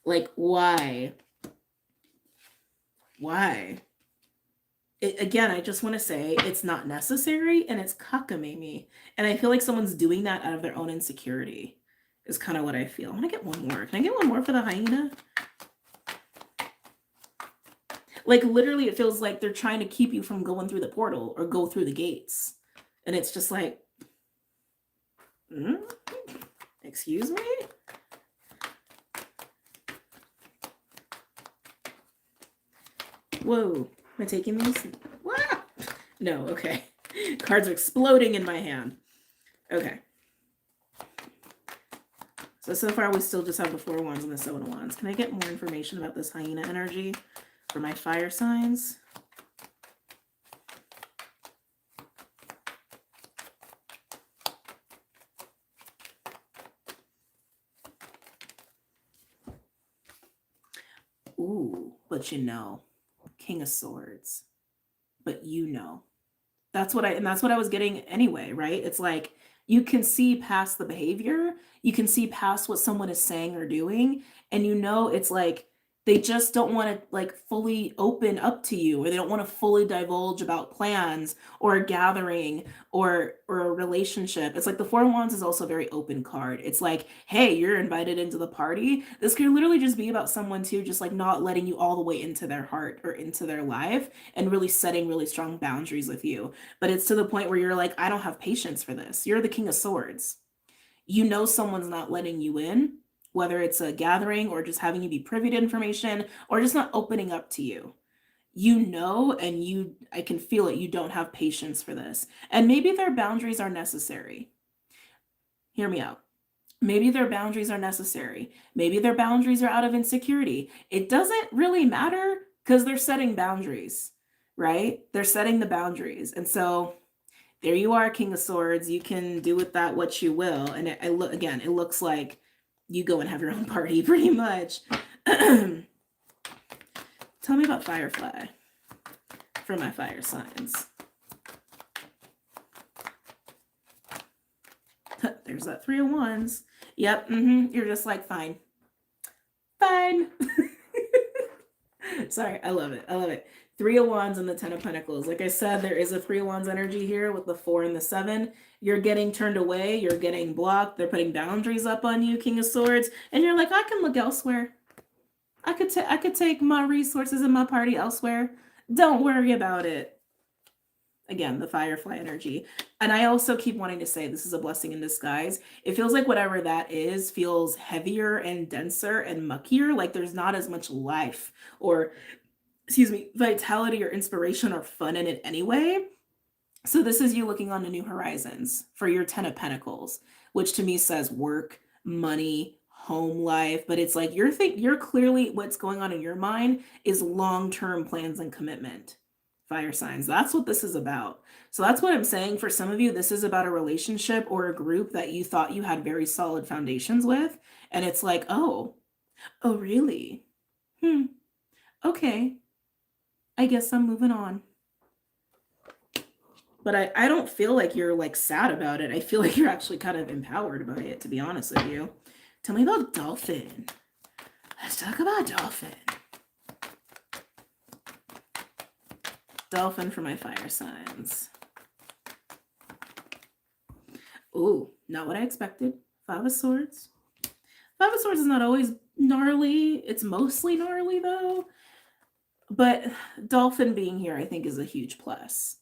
Like why? Again, I just want to say it's not necessary, and it's cockamamie. And I feel like someone's doing that out of their own insecurity, is kind of what I feel. I want to get one more. Can I get one more for the hyena? Like literally it feels like they're trying to keep you from going through the portal or go through the gates. And it's just like, excuse me? Whoa, am I taking these? What? No, okay. Cards are exploding in my hand. Okay. So far we still just have the 4 of Wands and the 7 of Wands. Can I get more information about this hyena energy for my fire signs? Ooh, but King of Swords. But that's what I was getting anyway, right? It's like you can see past the behavior, you can see past what someone is saying or doing, and it's like they just don't want to like fully open up to you, or they don't want to fully divulge about plans or a gathering, or a relationship. It's like the 4 of Wands is also a very open card. It's like, hey, you're invited into the party. This could literally just be about someone too, just like not letting you all the way into their heart or into their life, and really setting really strong boundaries with you. But it's to the point where you're like, I don't have patience for this. You're the King of Swords. Someone's not letting you in, whether it's a gathering or just having you be privy to information, or just not opening up to you. And I can feel it. You don't have patience for this. And maybe their boundaries are necessary. Hear me out. Maybe their boundaries are necessary. Maybe their boundaries are out of insecurity. It doesn't really matter, because they're setting boundaries, right? They're setting the boundaries. And so there you are, King of Swords. You can do with that what you will. And it looks like you go and have your own party pretty much. Tell me about Firefly for my fire signs. There's that 3 of Wands. Yep. You're just like, fine. Sorry, I love it. I love it. 3 of Wands and the 10 of Pentacles. Like I said, there is a 3 of Wands energy here with the 4 and the 7. You're getting turned away. You're getting blocked. They're putting boundaries up on you, King of Swords. And you're like, I can look elsewhere. I could take my resources and my party elsewhere. Don't worry about it. Again, the Firefly energy. And I also keep wanting to say this is a blessing in disguise. It feels like whatever that is feels heavier and denser and muckier. Like there's not as much life or, excuse me, vitality or inspiration or fun in it anyway. So this is you looking on to new horizons for your 10 of Pentacles, which to me says work, money, home life. But it's like you're clearly what's going on in your mind is long-term plans and commitment. Fire signs. That's what this is about. So that's what I'm saying. For some of you, this is about a relationship or a group that you thought you had very solid foundations with. And it's like, oh really? Okay. I guess I'm moving on. But I don't feel like you're like sad about it. I feel like you're actually kind of empowered by it, to be honest with you. Tell me about Dolphin. Let's talk about Dolphin. Dolphin for my fire signs. Ooh, not what I expected. 5 of Swords. 5 of Swords is not always gnarly. It's mostly gnarly though. But Dolphin being here, I think, is a huge plus.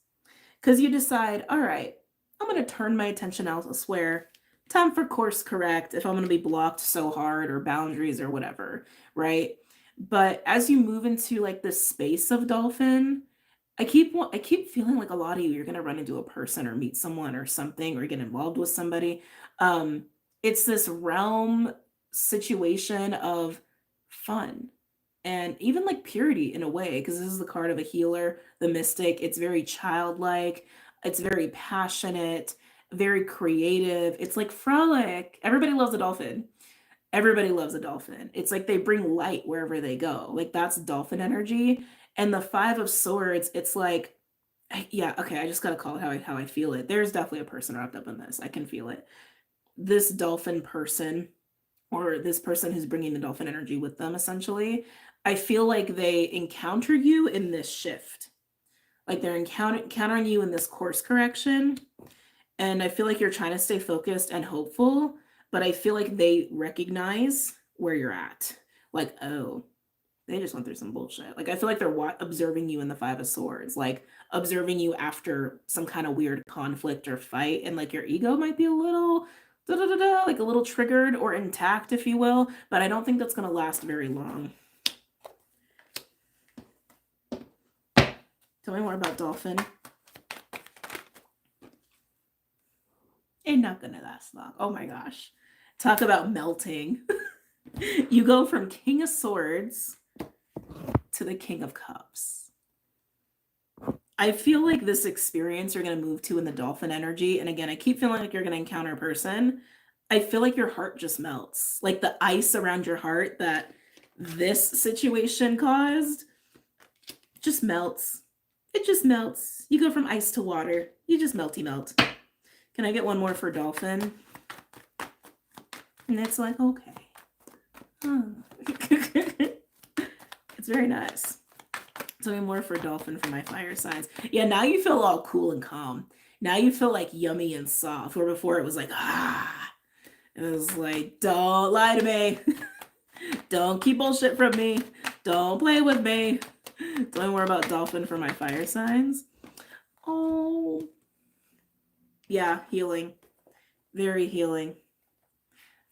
Because you decide, all right, I'm going to turn my attention elsewhere. Time for course correct if I'm going to be blocked so hard or boundaries or whatever, right? But as you move into like the space of Dolphin, I keep feeling like a lot of you're going to run into a person or meet someone or something or get involved with somebody. It's this realm situation of fun and even like purity in a way, because this is the card of a healer, the mystic. It's very childlike. It's very passionate, very creative. It's like frolic. Everybody loves a dolphin. Everybody loves a dolphin. It's like they bring light wherever they go. Like that's dolphin energy. And the 5 of Swords, it's like, yeah, okay, I just got to call it how I feel it. There's definitely a person wrapped up in this. I can feel it. This dolphin person, or this person who's bringing the dolphin energy with them, essentially, I feel like they encounter you in this shift. Like they're encountering you in this course correction. And I feel like you're trying to stay focused and hopeful, but I feel like they recognize where you're at. Like, oh, they just went through some bullshit. Like, I feel like they're observing you in the 5 of Swords, like observing you after some kind of weird conflict or fight. And like your ego might be a little, like a little triggered or intact, if you will. But I don't think that's going to last very long. Tell me more about Dolphin. Ain't not going to last long. Oh my gosh. Talk about melting. You go from King of Swords to the King of Cups. I feel like this experience you're going to move to in the dolphin energy. And again, I keep feeling like you're going to encounter a person. I feel like your heart just melts. Like the ice around your heart that this situation caused just melts. It just melts. You go from ice to water. You just melty melt. Can I get one more for Dolphin? And it's like, okay. It's very nice. Tell me more for Dolphin for my fire signs. Yeah, now you feel all cool and calm. Now you feel like yummy and soft. Where before it was like, It was like, don't lie to me. Don't keep bullshit from me. Don't play with me. Tell me more about Dolphin for my fire signs. Oh. Yeah, healing. Very healing.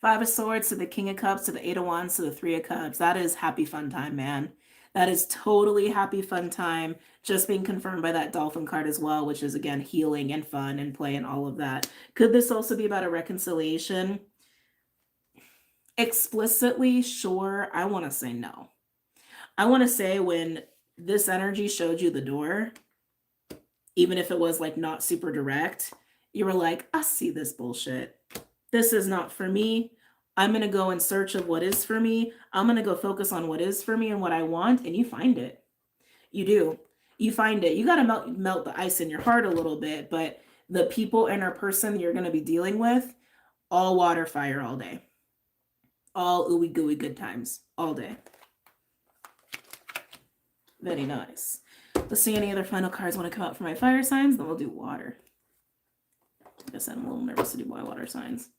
5 of Swords to the King of Cups to the 8 of Wands to the 3 of Cups. That is happy fun time, man. That is totally happy fun time. Just being confirmed by that Dolphin card as well, which is, again, healing and fun and play and all of that. Could this also be about a reconciliation? Explicitly, sure. I want to say no. I want to say when this energy showed you the door, even if it was like not super direct, you were like, I see this bullshit. This is not for me. I'm going to go in search of what is for me. I'm going to go focus on what is for me and what I want. And you find it. You do. You find it. You got to melt the ice in your heart a little bit. But the people and our person you're going to be dealing with, all water, fire all day. All ooey gooey good times all day. Very nice. Let's see any other final cards want to come out for my fire signs. Then we'll do water. I guess I'm a little nervous to do my water signs.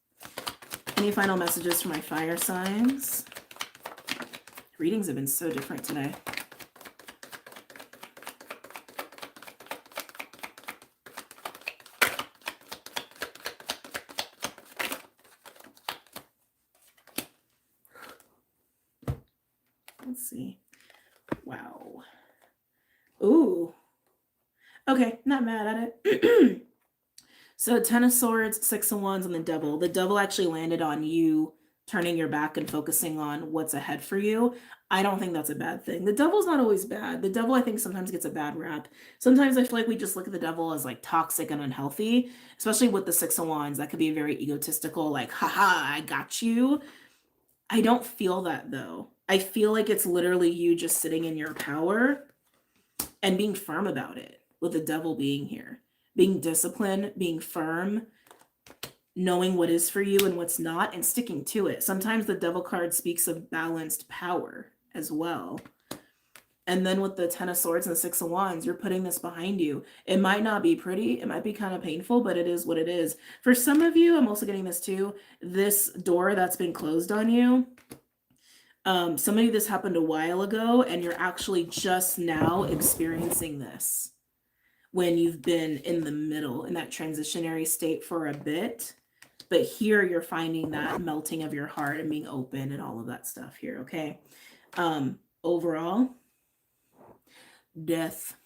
Any final messages for my fire signs? Readings have been so different today. Let's see. Wow. Ooh. Okay, not mad at it. So 10 of Swords, 6 of Wands, and the Devil. The Devil actually landed on you turning your back and focusing on what's ahead for you. I don't think that's a bad thing. The Devil's not always bad. The Devil, I think, sometimes gets a bad rap. Sometimes I feel like we just look at the Devil as like toxic and unhealthy, especially with the 6 of Wands. That could be very egotistical, like, haha, I got you. I don't feel that though. I feel like it's literally you just sitting in your power and being firm about it, with the Devil being here. Being disciplined, being firm, knowing what is for you and what's not, and sticking to it. Sometimes the Devil card speaks of balanced power as well. And then with the 10 of Swords and the 6 of Wands, you're putting this behind you. It might not be pretty. It might be kind of painful, but it is what it is. For some of you, I'm also getting this too, this door that's been closed on you, some of you, this happened a while ago, and you're actually just now experiencing this when you've been in the middle, in that transitionary state for a bit. But here you're finding that melting of your heart and being open and all of that stuff here, okay? Overall, death,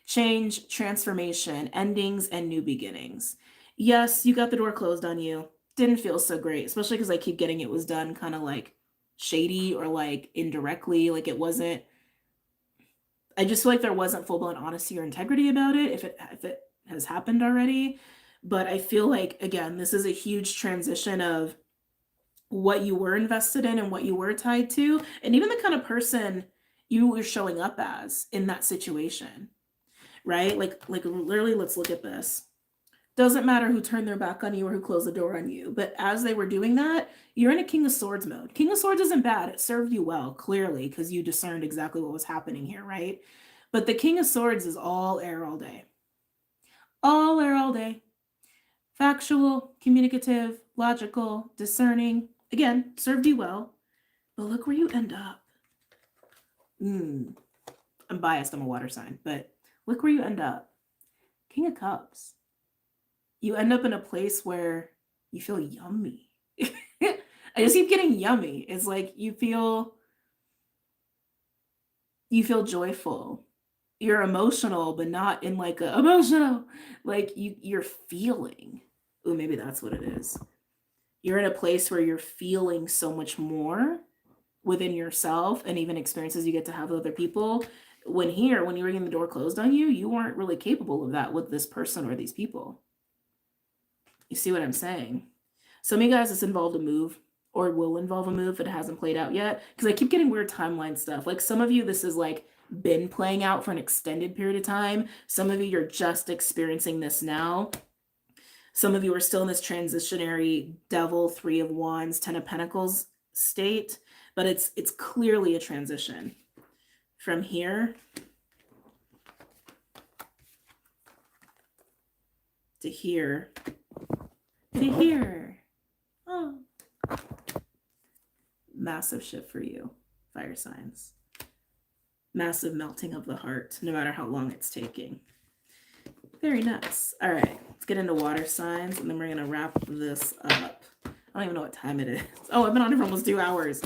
change, transformation, endings, and new beginnings. Yes, you got the door closed on you. Didn't feel so great, especially because I keep getting it was done kind of like shady or like indirectly, like it wasn't, I just feel like there wasn't full-blown honesty or integrity about it, if it has happened already. But I feel like, again, this is a huge transition of what you were invested in and what you were tied to, and even the kind of person you were showing up as in that situation, right? Like literally, let's look at this. Doesn't matter who turned their back on you or who closed the door on you, but as they were doing that, you're in a King of Swords mode. King of Swords isn't bad. It served you well, clearly, because you discerned exactly what was happening here, right? But the King of Swords is all air all day. All air all day. Factual, communicative, logical, discerning. Again, served you well. But look where you end up. I'm biased, I'm a water sign, but look where you end up. King of Cups. You end up in a place where you feel yummy. I just keep getting yummy. It's like you feel joyful. You're emotional, but not in like a emotional. Like you're feeling. Oh, maybe that's what it is. You're in a place where you're feeling so much more within yourself, and even experiences you get to have with other people. When you were getting the door closed on you, you weren't really capable of that with this person or these people. You see what I'm saying? Some of you guys, this involved a move, or will involve a move if it hasn't played out yet, because I keep getting weird timeline stuff. Like some of you, this is like been playing out for an extended period of time. Some of you, you're just experiencing this now. Some of you are still in this transitionary Devil, 3 of Wands, 10 of Pentacles state, but it's clearly a transition from here to here to here. Oh, massive shift for you, fire signs. Massive melting of the heart, no matter how long it's taking. Very nice. All right, let's get into water signs, and then we're going to wrap this up. I don't even know what time it is. Oh, I've been on it for almost 2 hours.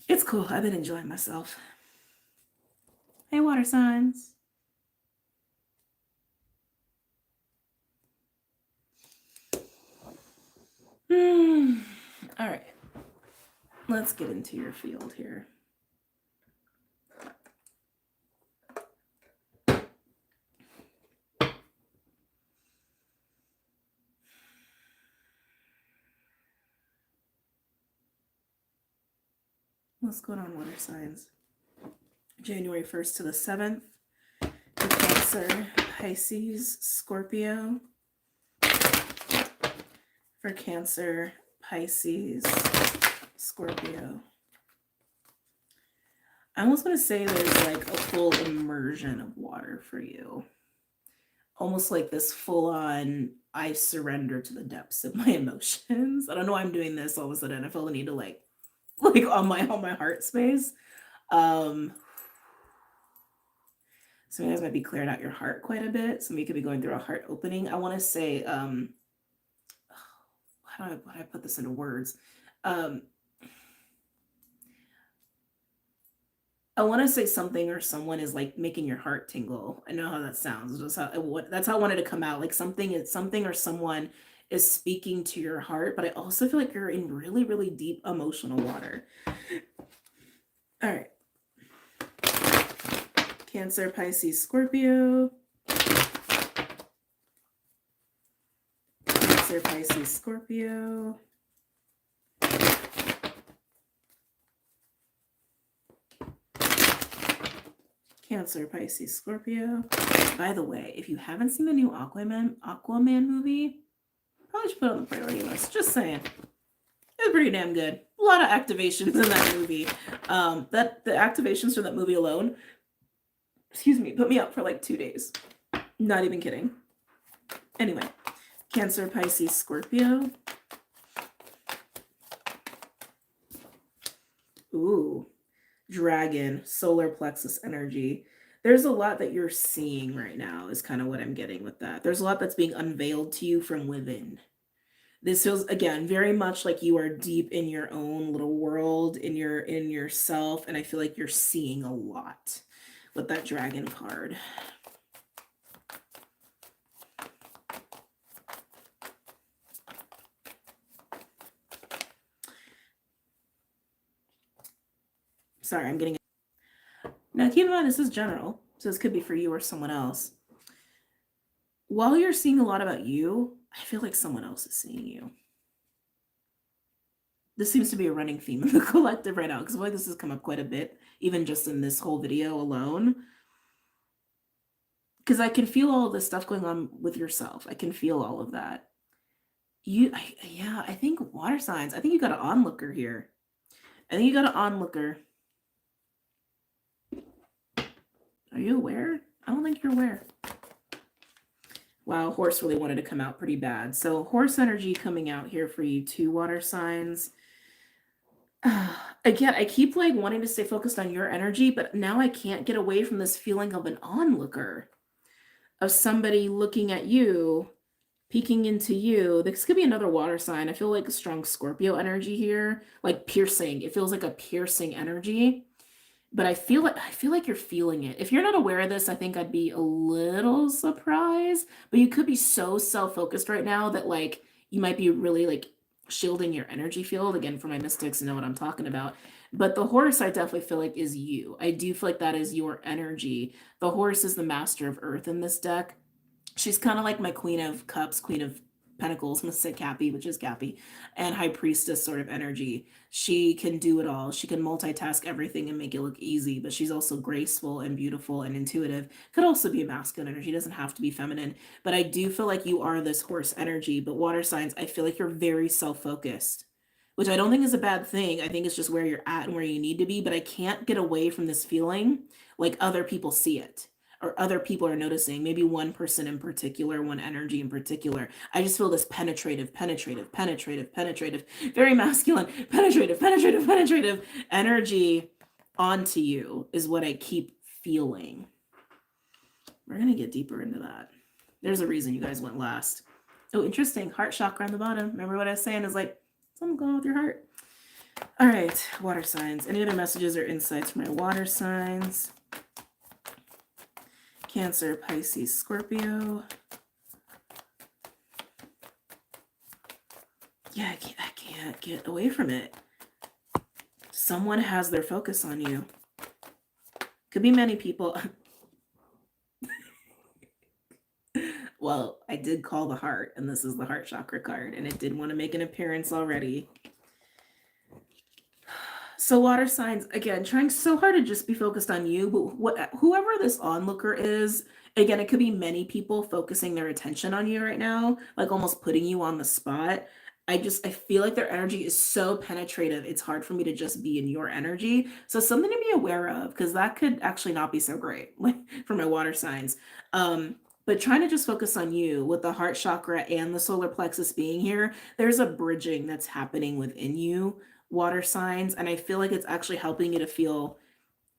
It's cool. I've been enjoying myself. Hey, water signs. All right. Let's get into your field here. What's going on, water signs? January 1st to the 7th. For Cancer, Pisces, Scorpio. For Cancer, Pisces, Scorpio. I almost want to say there's like a full immersion of water for you. Almost like this full on, I surrender to the depths of my emotions. I don't know why I'm doing this all of a sudden. I feel the need to like on my heart space. Um some of you guys might be clearing out your heart quite a bit. Some of you could be going through a heart opening. I want to say, how do I put this into words? Um I want to say something or someone is like making your heart tingle. I know how that sounds. That's how I wanted to come out. Like something or someone is speaking to your heart, but I also feel like you're in really, really deep emotional water. All right. Cancer, Pisces, Scorpio. Cancer, Pisces, Scorpio. Cancer, Pisces, Scorpio. By the way, if you haven't seen the new Aquaman movie, probably should put it on the priority list. Just saying. It's pretty damn good. A lot of activations in that movie. The activations from that movie alone, excuse me, put me up for like 2 days. Not even kidding. Anyway, Cancer, Pisces, Scorpio. Ooh, Dragon, solar plexus energy. There's a lot that you're seeing right now is kind of what I'm getting with that. There's a lot that's being unveiled to you from within. This feels, again, very much like you are deep in your own little world, in yourself, and I feel like you're seeing a lot with that dragon card. Sorry, I'm getting it. Now, keep in mind, this is general, so this could be for you or someone else. While you're seeing a lot about you, I feel like someone else is seeing you. This seems to be a running theme in the collective right now, because I feel like this has come up quite a bit, even just in this whole video alone. Because I can feel all this stuff going on with yourself. I can feel all of that. I think water signs. I think you got an onlooker here. I think you got an onlooker. Are you aware? I don't think you're aware. Wow, horse really wanted to come out pretty bad. So horse energy coming out here for you too, water signs. Again, I keep like wanting to stay focused on your energy, but now I can't get away from this feeling of an onlooker, of somebody looking at you, peeking into you. This could be another water sign. I feel like a strong Scorpio energy here, like piercing. It feels like a piercing energy, but I feel like you're feeling it. If you're not aware of this, I think I'd be a little surprised, but you could be so self-focused right now that like you might be really like shielding your energy field. Again, for my mystics know what I'm talking about. But the horse, I definitely feel like is you. I do feel like that is your energy. The horse is the master of earth in this deck. She's kind of like my Queen of Cups, Queen of Pentacles, I'm gonna say Cappy, which is Cappy, and High Priestess sort of energy. She can do it all. She can multitask everything and make it look easy, but she's also graceful and beautiful and intuitive. Could also be a masculine energy, doesn't have to be feminine. But I do feel like you are this horse energy. But water signs, I feel like you're very self-focused, which I don't think is a bad thing. I think it's just where you're at and where you need to be. But I can't get away from this feeling like other people see it, or other people are noticing, maybe one person in particular, one energy in particular. I just feel this penetrative, very masculine, penetrative energy onto you is what I keep feeling. We're going to get deeper into that. There's a reason you guys went last. Oh, interesting. Heart chakra on the bottom. Remember what I was saying is like, something going on with your heart. All right, water signs. Any other messages or insights for my water signs? Cancer, Pisces, Scorpio. Yeah, I can't get away from it. Someone has their focus on you. Could be many people. Well, I did call the heart, and this is the heart chakra card, and it did want to make an appearance already. So water signs, again, trying so hard to just be focused on you, but whoever this onlooker is, again, it could be many people focusing their attention on you right now, like almost putting you on the spot. I feel like their energy is so penetrative. It's hard for me to just be in your energy. So something to be aware of, because that could actually not be so great like for my water signs. But trying to just focus on you with the heart chakra and the solar plexus being here, there's a bridging that's happening within you, water signs. And I feel like it's actually helping you to feel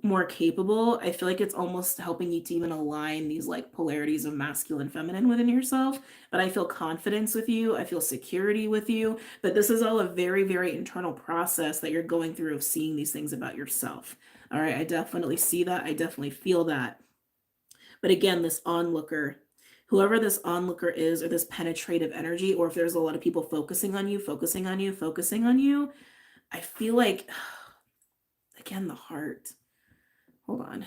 more capable. I feel like it's almost helping you to even align these like polarities of masculine, feminine within yourself. But I feel confidence with you. I feel security with you. But this is all a very, very internal process that you're going through of seeing these things about yourself. All right. I definitely see that. I definitely feel that. But again, this onlooker, whoever this onlooker is, or this penetrative energy, or if there's a lot of people focusing on you, focusing on you, focusing on you, I feel like, again, the heart. Hold on.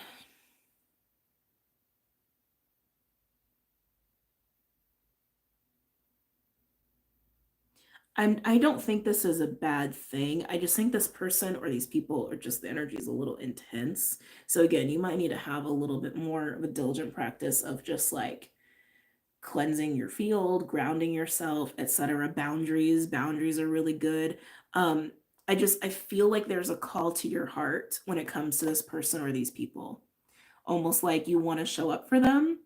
I don't think this is a bad thing. I just think this person or these people are just, the energy is a little intense. So again, you might need to have a little bit more of a diligent practice of just like cleansing your field, grounding yourself, etc. Boundaries are really good. I feel like there's a call to your heart when it comes to this person or these people. Almost like you want to show up for them,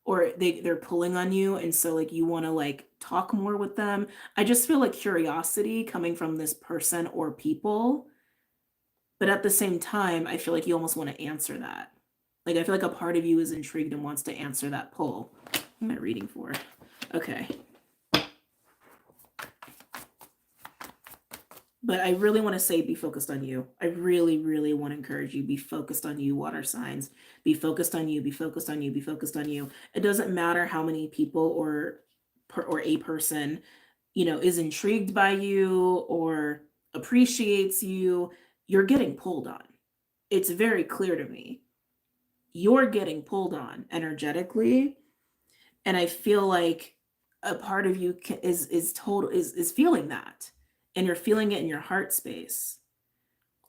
or they're pulling on you, and so like you want to like talk more with them. I just feel like curiosity coming from this person or people, but at the same time I feel like you almost want to answer that. Like I feel like a part of you is intrigued and wants to answer that pull. What am I reading for? Okay. But I really want to say be focused on you. I really, really want to encourage you, be focused on you, water signs. Be focused on you, be focused on you, be focused on you. It doesn't matter how many people or a person, is intrigued by you or appreciates you. You're getting pulled on. It's very clear to me. You're getting pulled on energetically, and I feel like a part of you is feeling that, and you're feeling it in your heart space.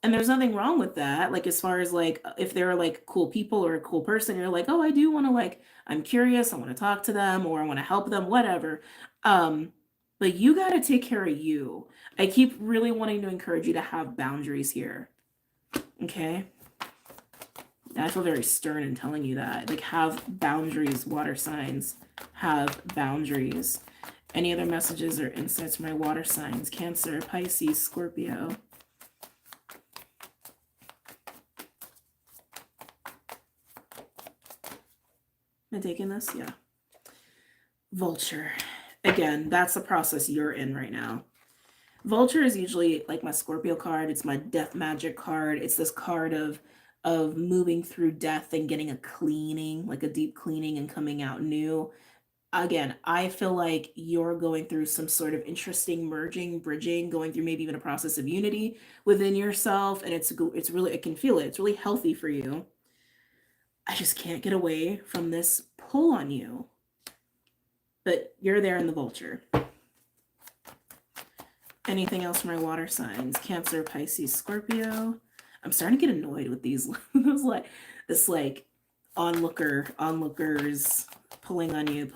And there's nothing wrong with that. Like as far as like if they're like cool people or a cool person, you're like, oh, I do want to like, I'm curious, I want to talk to them or I want to help them, whatever. But you got to take care of you. I keep really wanting to encourage you to have boundaries here. Okay. And I feel very stern in telling you that. Like have boundaries, water signs. Have boundaries. Any other messages or insights from my water signs? Cancer, Pisces, Scorpio. Am I taking this? Yeah. Vulture. Again, that's the process you're in right now. Vulture is usually like my Scorpio card. It's my death magic card. It's this card of moving through death and getting a cleaning, like a deep cleaning and coming out new. Again, I feel like you're going through some sort of interesting merging, bridging, going through maybe even a process of unity within yourself. And it's really, I can feel it. It's really healthy for you. I just can't get away from this pull on you. But you're there in the vulture. Anything else from my water signs? Cancer, Pisces, Scorpio. I'm starting to get annoyed with these this onlookers pulling on you.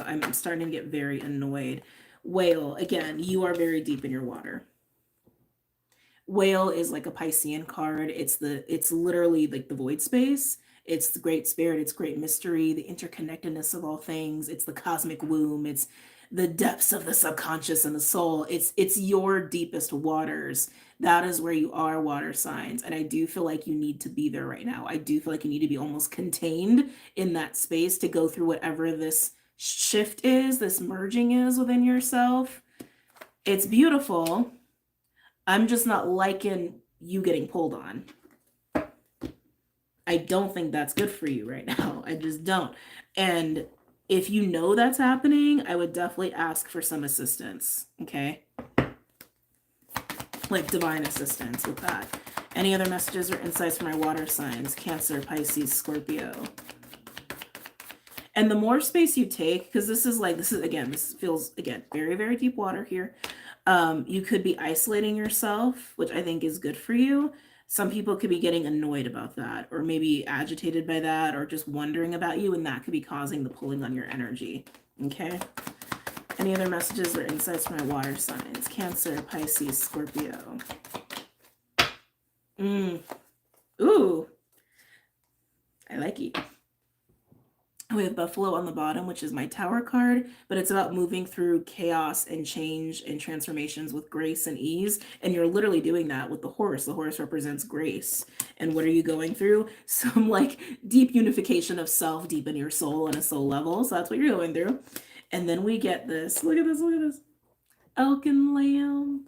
I'm starting to get very annoyed. Whale, again, you are very deep in your water. Whale is like a Piscean card. It's literally like the void space. It's the great spirit, it's great mystery, the interconnectedness of all things. It's the cosmic womb. It's the depths of the subconscious and the soul. It's your deepest waters. That is where you are, water signs. And I do feel like you need to be there right now. I do feel like you need to be almost contained in that space to go through whatever this shift is, this merging is within yourself. It's beautiful. I'm just not liking you getting pulled on. I don't think that's good for you right now. I just don't. And if you know that's happening, I would definitely ask for some assistance, okay? Like divine assistance with that. Any other messages or insights for my water signs? Cancer, Pisces, Scorpio. And the more space you take, because this feels, again, very, very deep water here. You could be isolating yourself, which I think is good for you. Some people could be getting annoyed about that, or maybe agitated by that, or just wondering about you, and that could be causing the pulling on your energy. Okay. Any other messages or insights from my water signs? Cancer, Pisces, Scorpio. Ooh, I like it. We have Buffalo on the bottom, which is my Tower card, but it's about moving through chaos and change and transformations with grace and ease. And you're literally doing that with the horse. The horse represents grace. And what are you going through? Some like deep unification of self deep in your soul on a soul level. So that's what you're going through. And then we get this. Look at this. Look at this. Elk and lamb.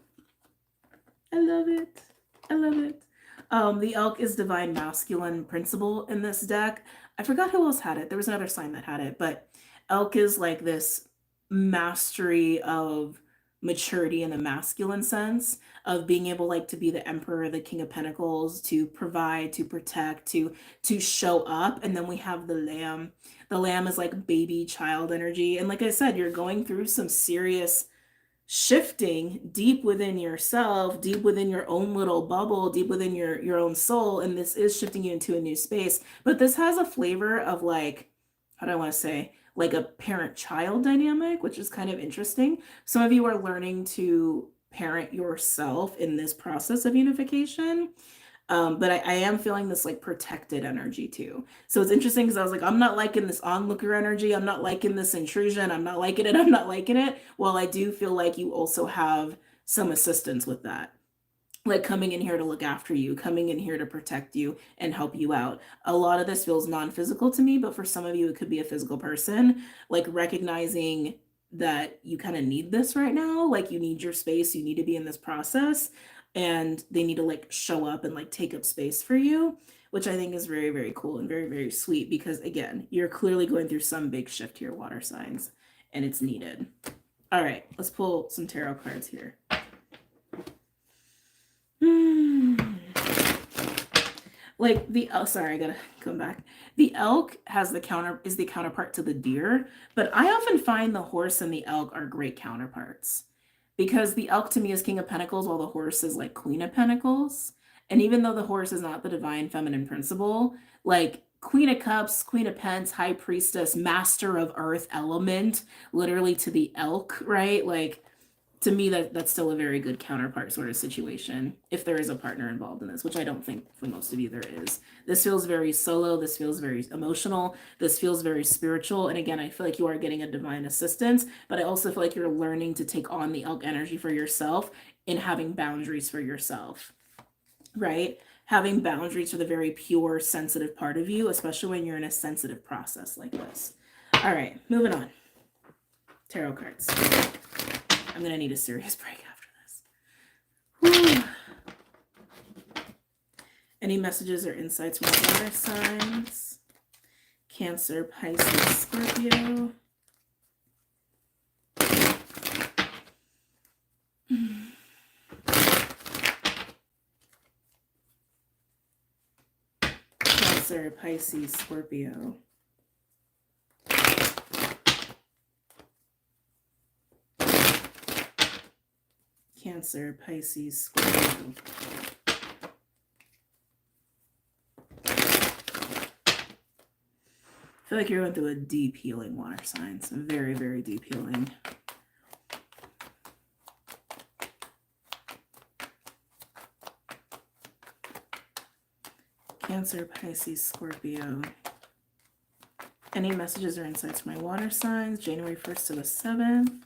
I love it. I love it. The elk is divine masculine principle in this deck. I forgot who else had it. There was another sign that had it, but elk is like this mastery of maturity in a masculine sense of being able like to be the emperor, the king of pentacles, to provide, to protect, to show up. And then we have the lamb. The lamb is like baby child energy. And like I said, you're going through some serious shifting deep within yourself, deep within your own little bubble, deep within your own soul, and this is shifting you into a new space. But this has a flavor of like, how do I want to say, like a parent-child dynamic, which is kind of interesting. Some of you are learning to parent yourself in this process of unification. But I am feeling this like protected energy too. So it's interesting because I was like, I'm not liking this onlooker energy. I'm not liking this intrusion. I'm not liking it. I'm not liking it. Well, I do feel like you also have some assistance with that. Like coming in here to look after you, coming in here to protect you and help you out. A lot of this feels non-physical to me, but for some of you, it could be a physical person, like recognizing that you kind of need this right now. Like you need your space, you need to be in this process, and they need to like show up and like take up space for you, which I think is very, very cool and very, very sweet because again, you're clearly going through some big shift here, water signs, and it's needed. All right, let's pull some tarot cards here. Like the sorry, I gotta come back. The elk is the counterpart to the deer, but I often find the horse and the elk are great counterparts because the elk to me is King of Pentacles while the horse is like Queen of Pentacles. And even though the horse is not the divine feminine principle, like Queen of Cups, Queen of Pence, High Priestess, Master of Earth element, literally to the elk, right? Like to me that's still a very good counterpart sort of situation if there is a partner involved in this, which I don't think for most of you there is. This feels very solo, this feels very emotional, this feels very spiritual, and again I feel like you are getting a divine assistance, but I also feel like you're learning to take on the elk energy for yourself and having boundaries for yourself, right? Having boundaries for the very pure sensitive part of you, especially when you're in a sensitive process like this. All right, moving on. Tarot cards. I'm going to need a serious break after this. Whew. Any messages or insights from water signs? Cancer, Pisces, Scorpio. Cancer, Pisces, Scorpio. Cancer, Pisces, Scorpio. I feel like you're going through a deep healing, water signs. Very, very deep healing. Cancer, Pisces, Scorpio. Any messages or insights for my water signs? January 1st to the 7th.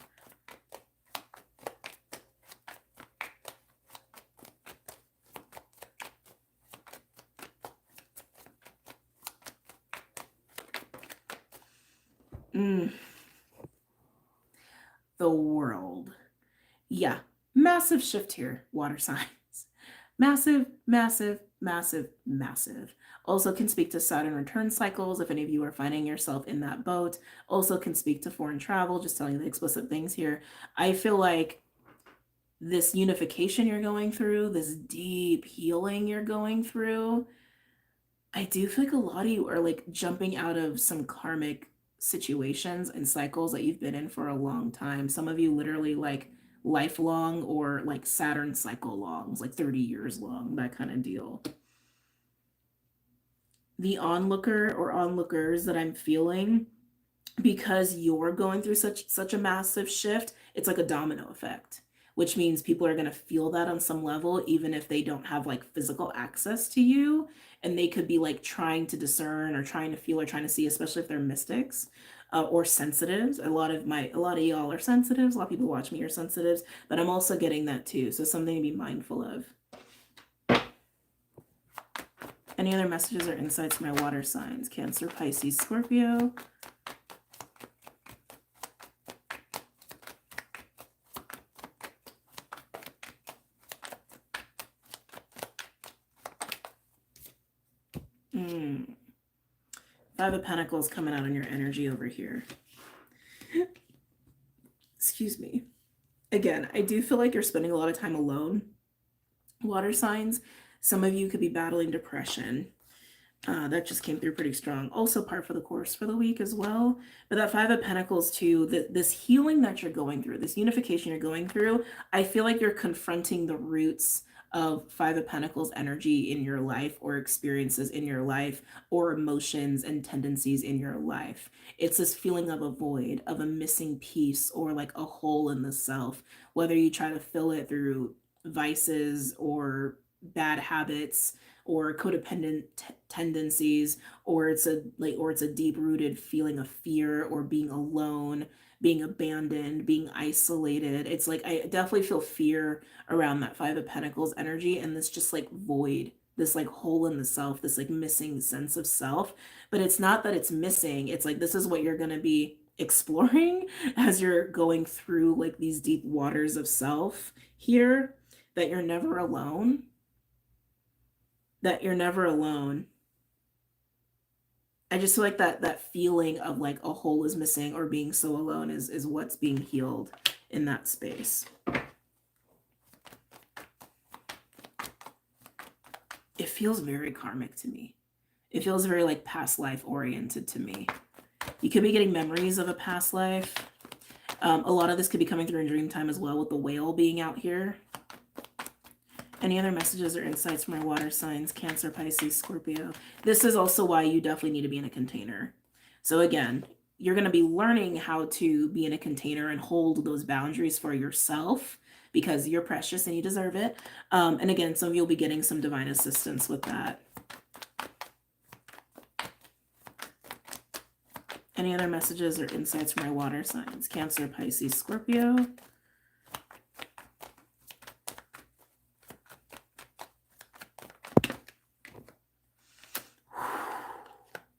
The world. Yeah, massive shift here, water signs. Massive, massive, massive, massive. Also can speak to Saturn return cycles if any of you are finding yourself in that boat. Also can speak to foreign travel, just telling you the explicit things here. I feel like this unification you're going through, this deep healing you're going through, I do feel like a lot of you are like jumping out of some karmic situations and cycles that you've been in for a long time. Some of you literally like lifelong or like Saturn cycle longs, like 30 years long, that kind of deal. The onlooker or onlookers that I'm feeling because you're going through such a massive shift, it's like a domino effect, which means people are going to feel that on some level, even if they don't have like physical access to you. And they could be like trying to discern or trying to feel or trying to see, especially if they're mystics or sensitives. A lot of y'all are sensitives. A lot of people watch me are sensitives, but I'm also getting that too. So something to be mindful of. Any other messages or insights for my water signs? Cancer, Pisces, Scorpio. Five of Pentacles coming out on your energy over here. Excuse me. Again, I do feel like you're spending a lot of time alone. Water signs. Some of you could be battling depression. That just came through pretty strong. Also par for the course for the week as well. But that Five of Pentacles too, this healing that you're going through, this unification you're going through, I feel like you're confronting the roots of Five of Pentacles energy in your life, or experiences in your life, or emotions and tendencies in your life. It's this feeling of a void, of a missing piece, or like a hole in the self, whether you try to fill it through vices or bad habits or codependent tendencies, or it's a deep rooted feeling of fear or being alone, being abandoned, being isolated. It's like I definitely feel fear around that Five of Pentacles energy, and this just like void, this like hole in the self, this like missing sense of self. But it's not that it's missing. It's like this is what you're going to be exploring as you're going through like these deep waters of self here, that you're never alone. That you're never alone. I just feel like that feeling of like a hole is missing or being so alone is what's being healed in that space. It feels very karmic to me. It feels very like past life oriented to me. You could be getting memories of a past life. A lot of this could be coming through in dream time as well, with the whale being out here. Any other messages or insights from our water signs? Cancer, Pisces, Scorpio. This is also why you definitely need to be in a container. So again, you're going to be learning how to be in a container and hold those boundaries for yourself, because you're precious and you deserve it. And again, some of you will be getting some divine assistance with that. Any other messages or insights from our water signs? Cancer, Pisces, Scorpio.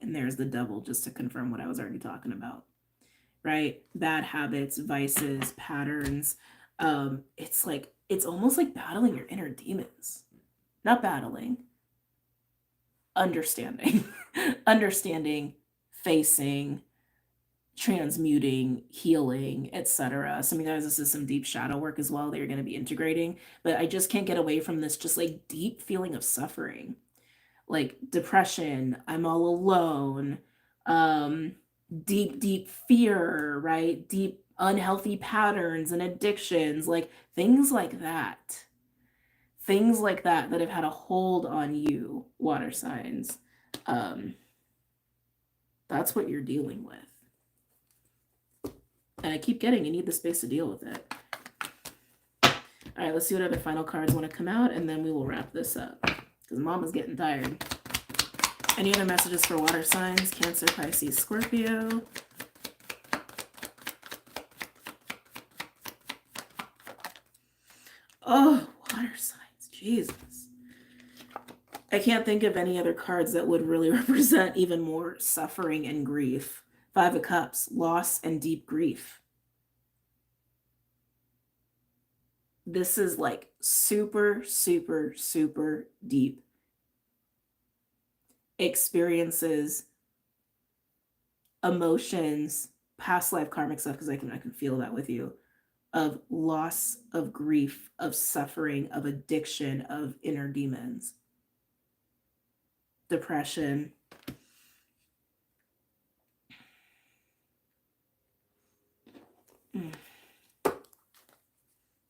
And there's the Devil, just to confirm what I was already talking about, right? Bad habits, vices, patterns. It's like, it's almost like battling your inner demons. Not battling, understanding. Understanding, facing, transmuting, healing, etc. Some of you guys, this is some deep shadow work as well that you're going to be integrating. But I just can't get away from this just like deep feeling of suffering. Like depression, I'm all alone, deep fear, right? Deep unhealthy patterns and addictions, like things like that. Things like that have had a hold on you, water signs. That's what you're dealing with. And I keep getting, you need the space to deal with it. All right, let's see what other final cards want to come out, and then we will wrap this up, because Mama's getting tired. Any other messages for water signs? Cancer, Pisces, Scorpio. Oh, water signs. Jesus. I can't think of any other cards that would really represent even more suffering and grief. Five of Cups, loss and deep grief. This is like super, super, super deep experiences, emotions, past life karmic stuff, because I can feel that with you, of loss, of grief, of suffering, of addiction, of inner demons, depression.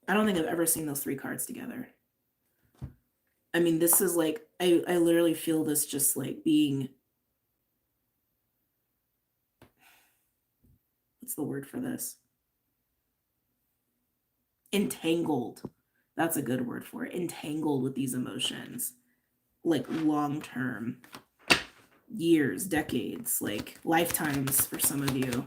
I don't think I've ever seen those three cards together. I mean, this is like, I literally feel this just like being, What's the word for this? Entangled. That's a good word for it. Entangled with these emotions, like long term, years, decades, like lifetimes for some of you.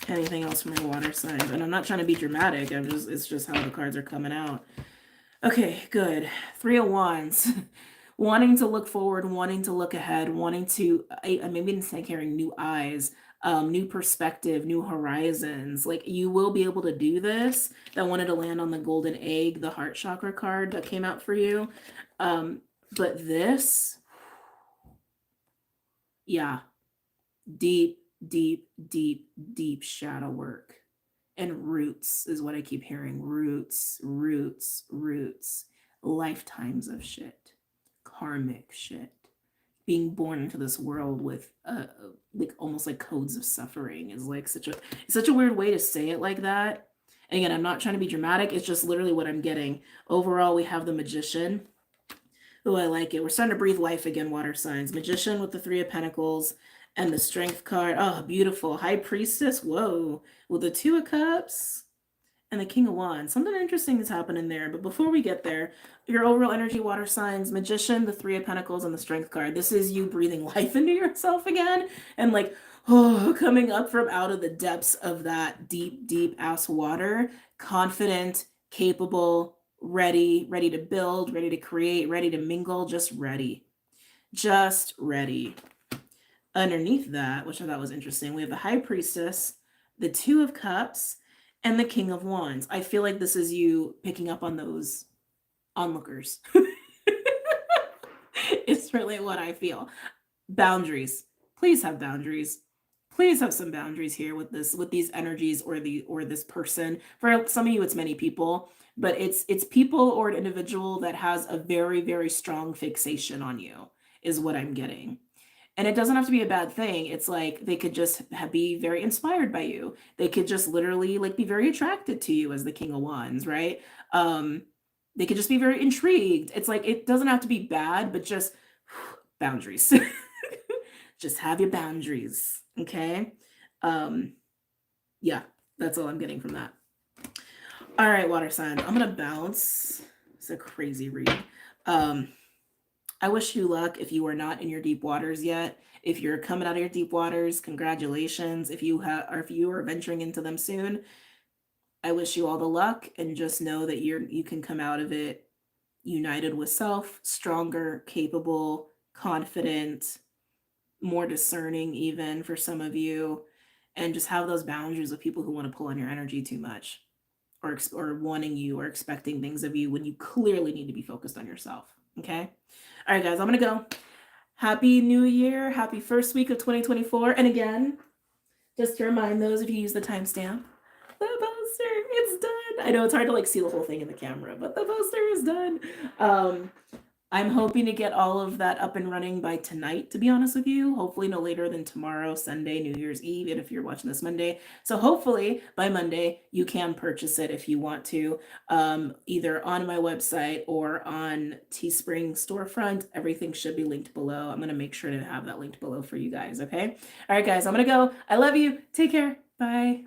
Anything else from your water signs? And I'm not trying to be dramatic. It's just how the cards are coming out. Okay, good. 3 of Wands. Wanting to look forward, wanting to look ahead, wanting to maybe it's like carrying new eyes, new perspective, new horizons. Like you will be able to do this. That wanted to land on the golden egg, the heart chakra card that came out for you. But this, yeah, deep shadow work. And roots is what I keep hearing. Roots. Lifetimes of shit. Karmic shit. Being born into this world with like almost like codes of suffering is like such a weird way to say it like that. And again, I'm not trying to be dramatic. It's just literally what I'm getting. Overall, we have the Magician. Oh, I like it. We're starting to breathe life again, water signs. Magician with the 3 of Pentacles and the Strength card. Oh, beautiful. High Priestess. Whoa. With the 2 of Cups and the King of Wands. Something interesting is happening there. But before we get there, your overall energy, water signs, Magician, the 3 of Pentacles, and the Strength card. This is you breathing life into yourself again. And like, oh, coming up from out of the depths of that deep ass water. Confident, capable, ready to build, ready to create, ready to mingle, just ready. Underneath that, which I thought was interesting, we have the High Priestess, the 2 of Cups, and the King of Wands. I feel like this is you picking up on those onlookers. It's really what I feel. Boundaries. Please have boundaries. Please have some boundaries here with these energies or this person. For some of you, it's many people, but it's people or an individual that has a very, very strong fixation on you is what I'm getting. And it doesn't have to be a bad thing. It's like they could just be very inspired by you. They could just literally like be very attracted to you as the King of Wands, right? They could just be very intrigued. It's like it doesn't have to be bad, but just boundaries. Just have your boundaries, okay? Yeah, that's all I'm getting from that. All right, water sign. I'm gonna bounce. It's a crazy read. I wish you luck if you are not in your deep waters yet. If you're coming out of your deep waters, congratulations. If you are venturing into them soon, I wish you all the luck, and just know that you can come out of it united with self, stronger, capable, confident, more discerning even for some of you, and just have those boundaries with people who want to pull on your energy too much or wanting you or expecting things of you when you clearly need to be focused on yourself. Okay? All right, guys, I'm going to go. Happy New Year. Happy first week of 2024. And again, just to remind those of you who use the timestamp, the poster, it's done. I know it's hard to like see the whole thing in the camera, but the poster is done. I'm hoping to get all of that up and running by tonight, to be honest with you. Hopefully no later than tomorrow, Sunday, New Year's Eve, and if you're watching this Monday. So hopefully by Monday, you can purchase it if you want to, either on my website or on Teespring storefront. Everything should be linked below. I'm going to make sure to have that linked below for you guys, okay? All right, guys, I'm going to go. I love you. Take care. Bye.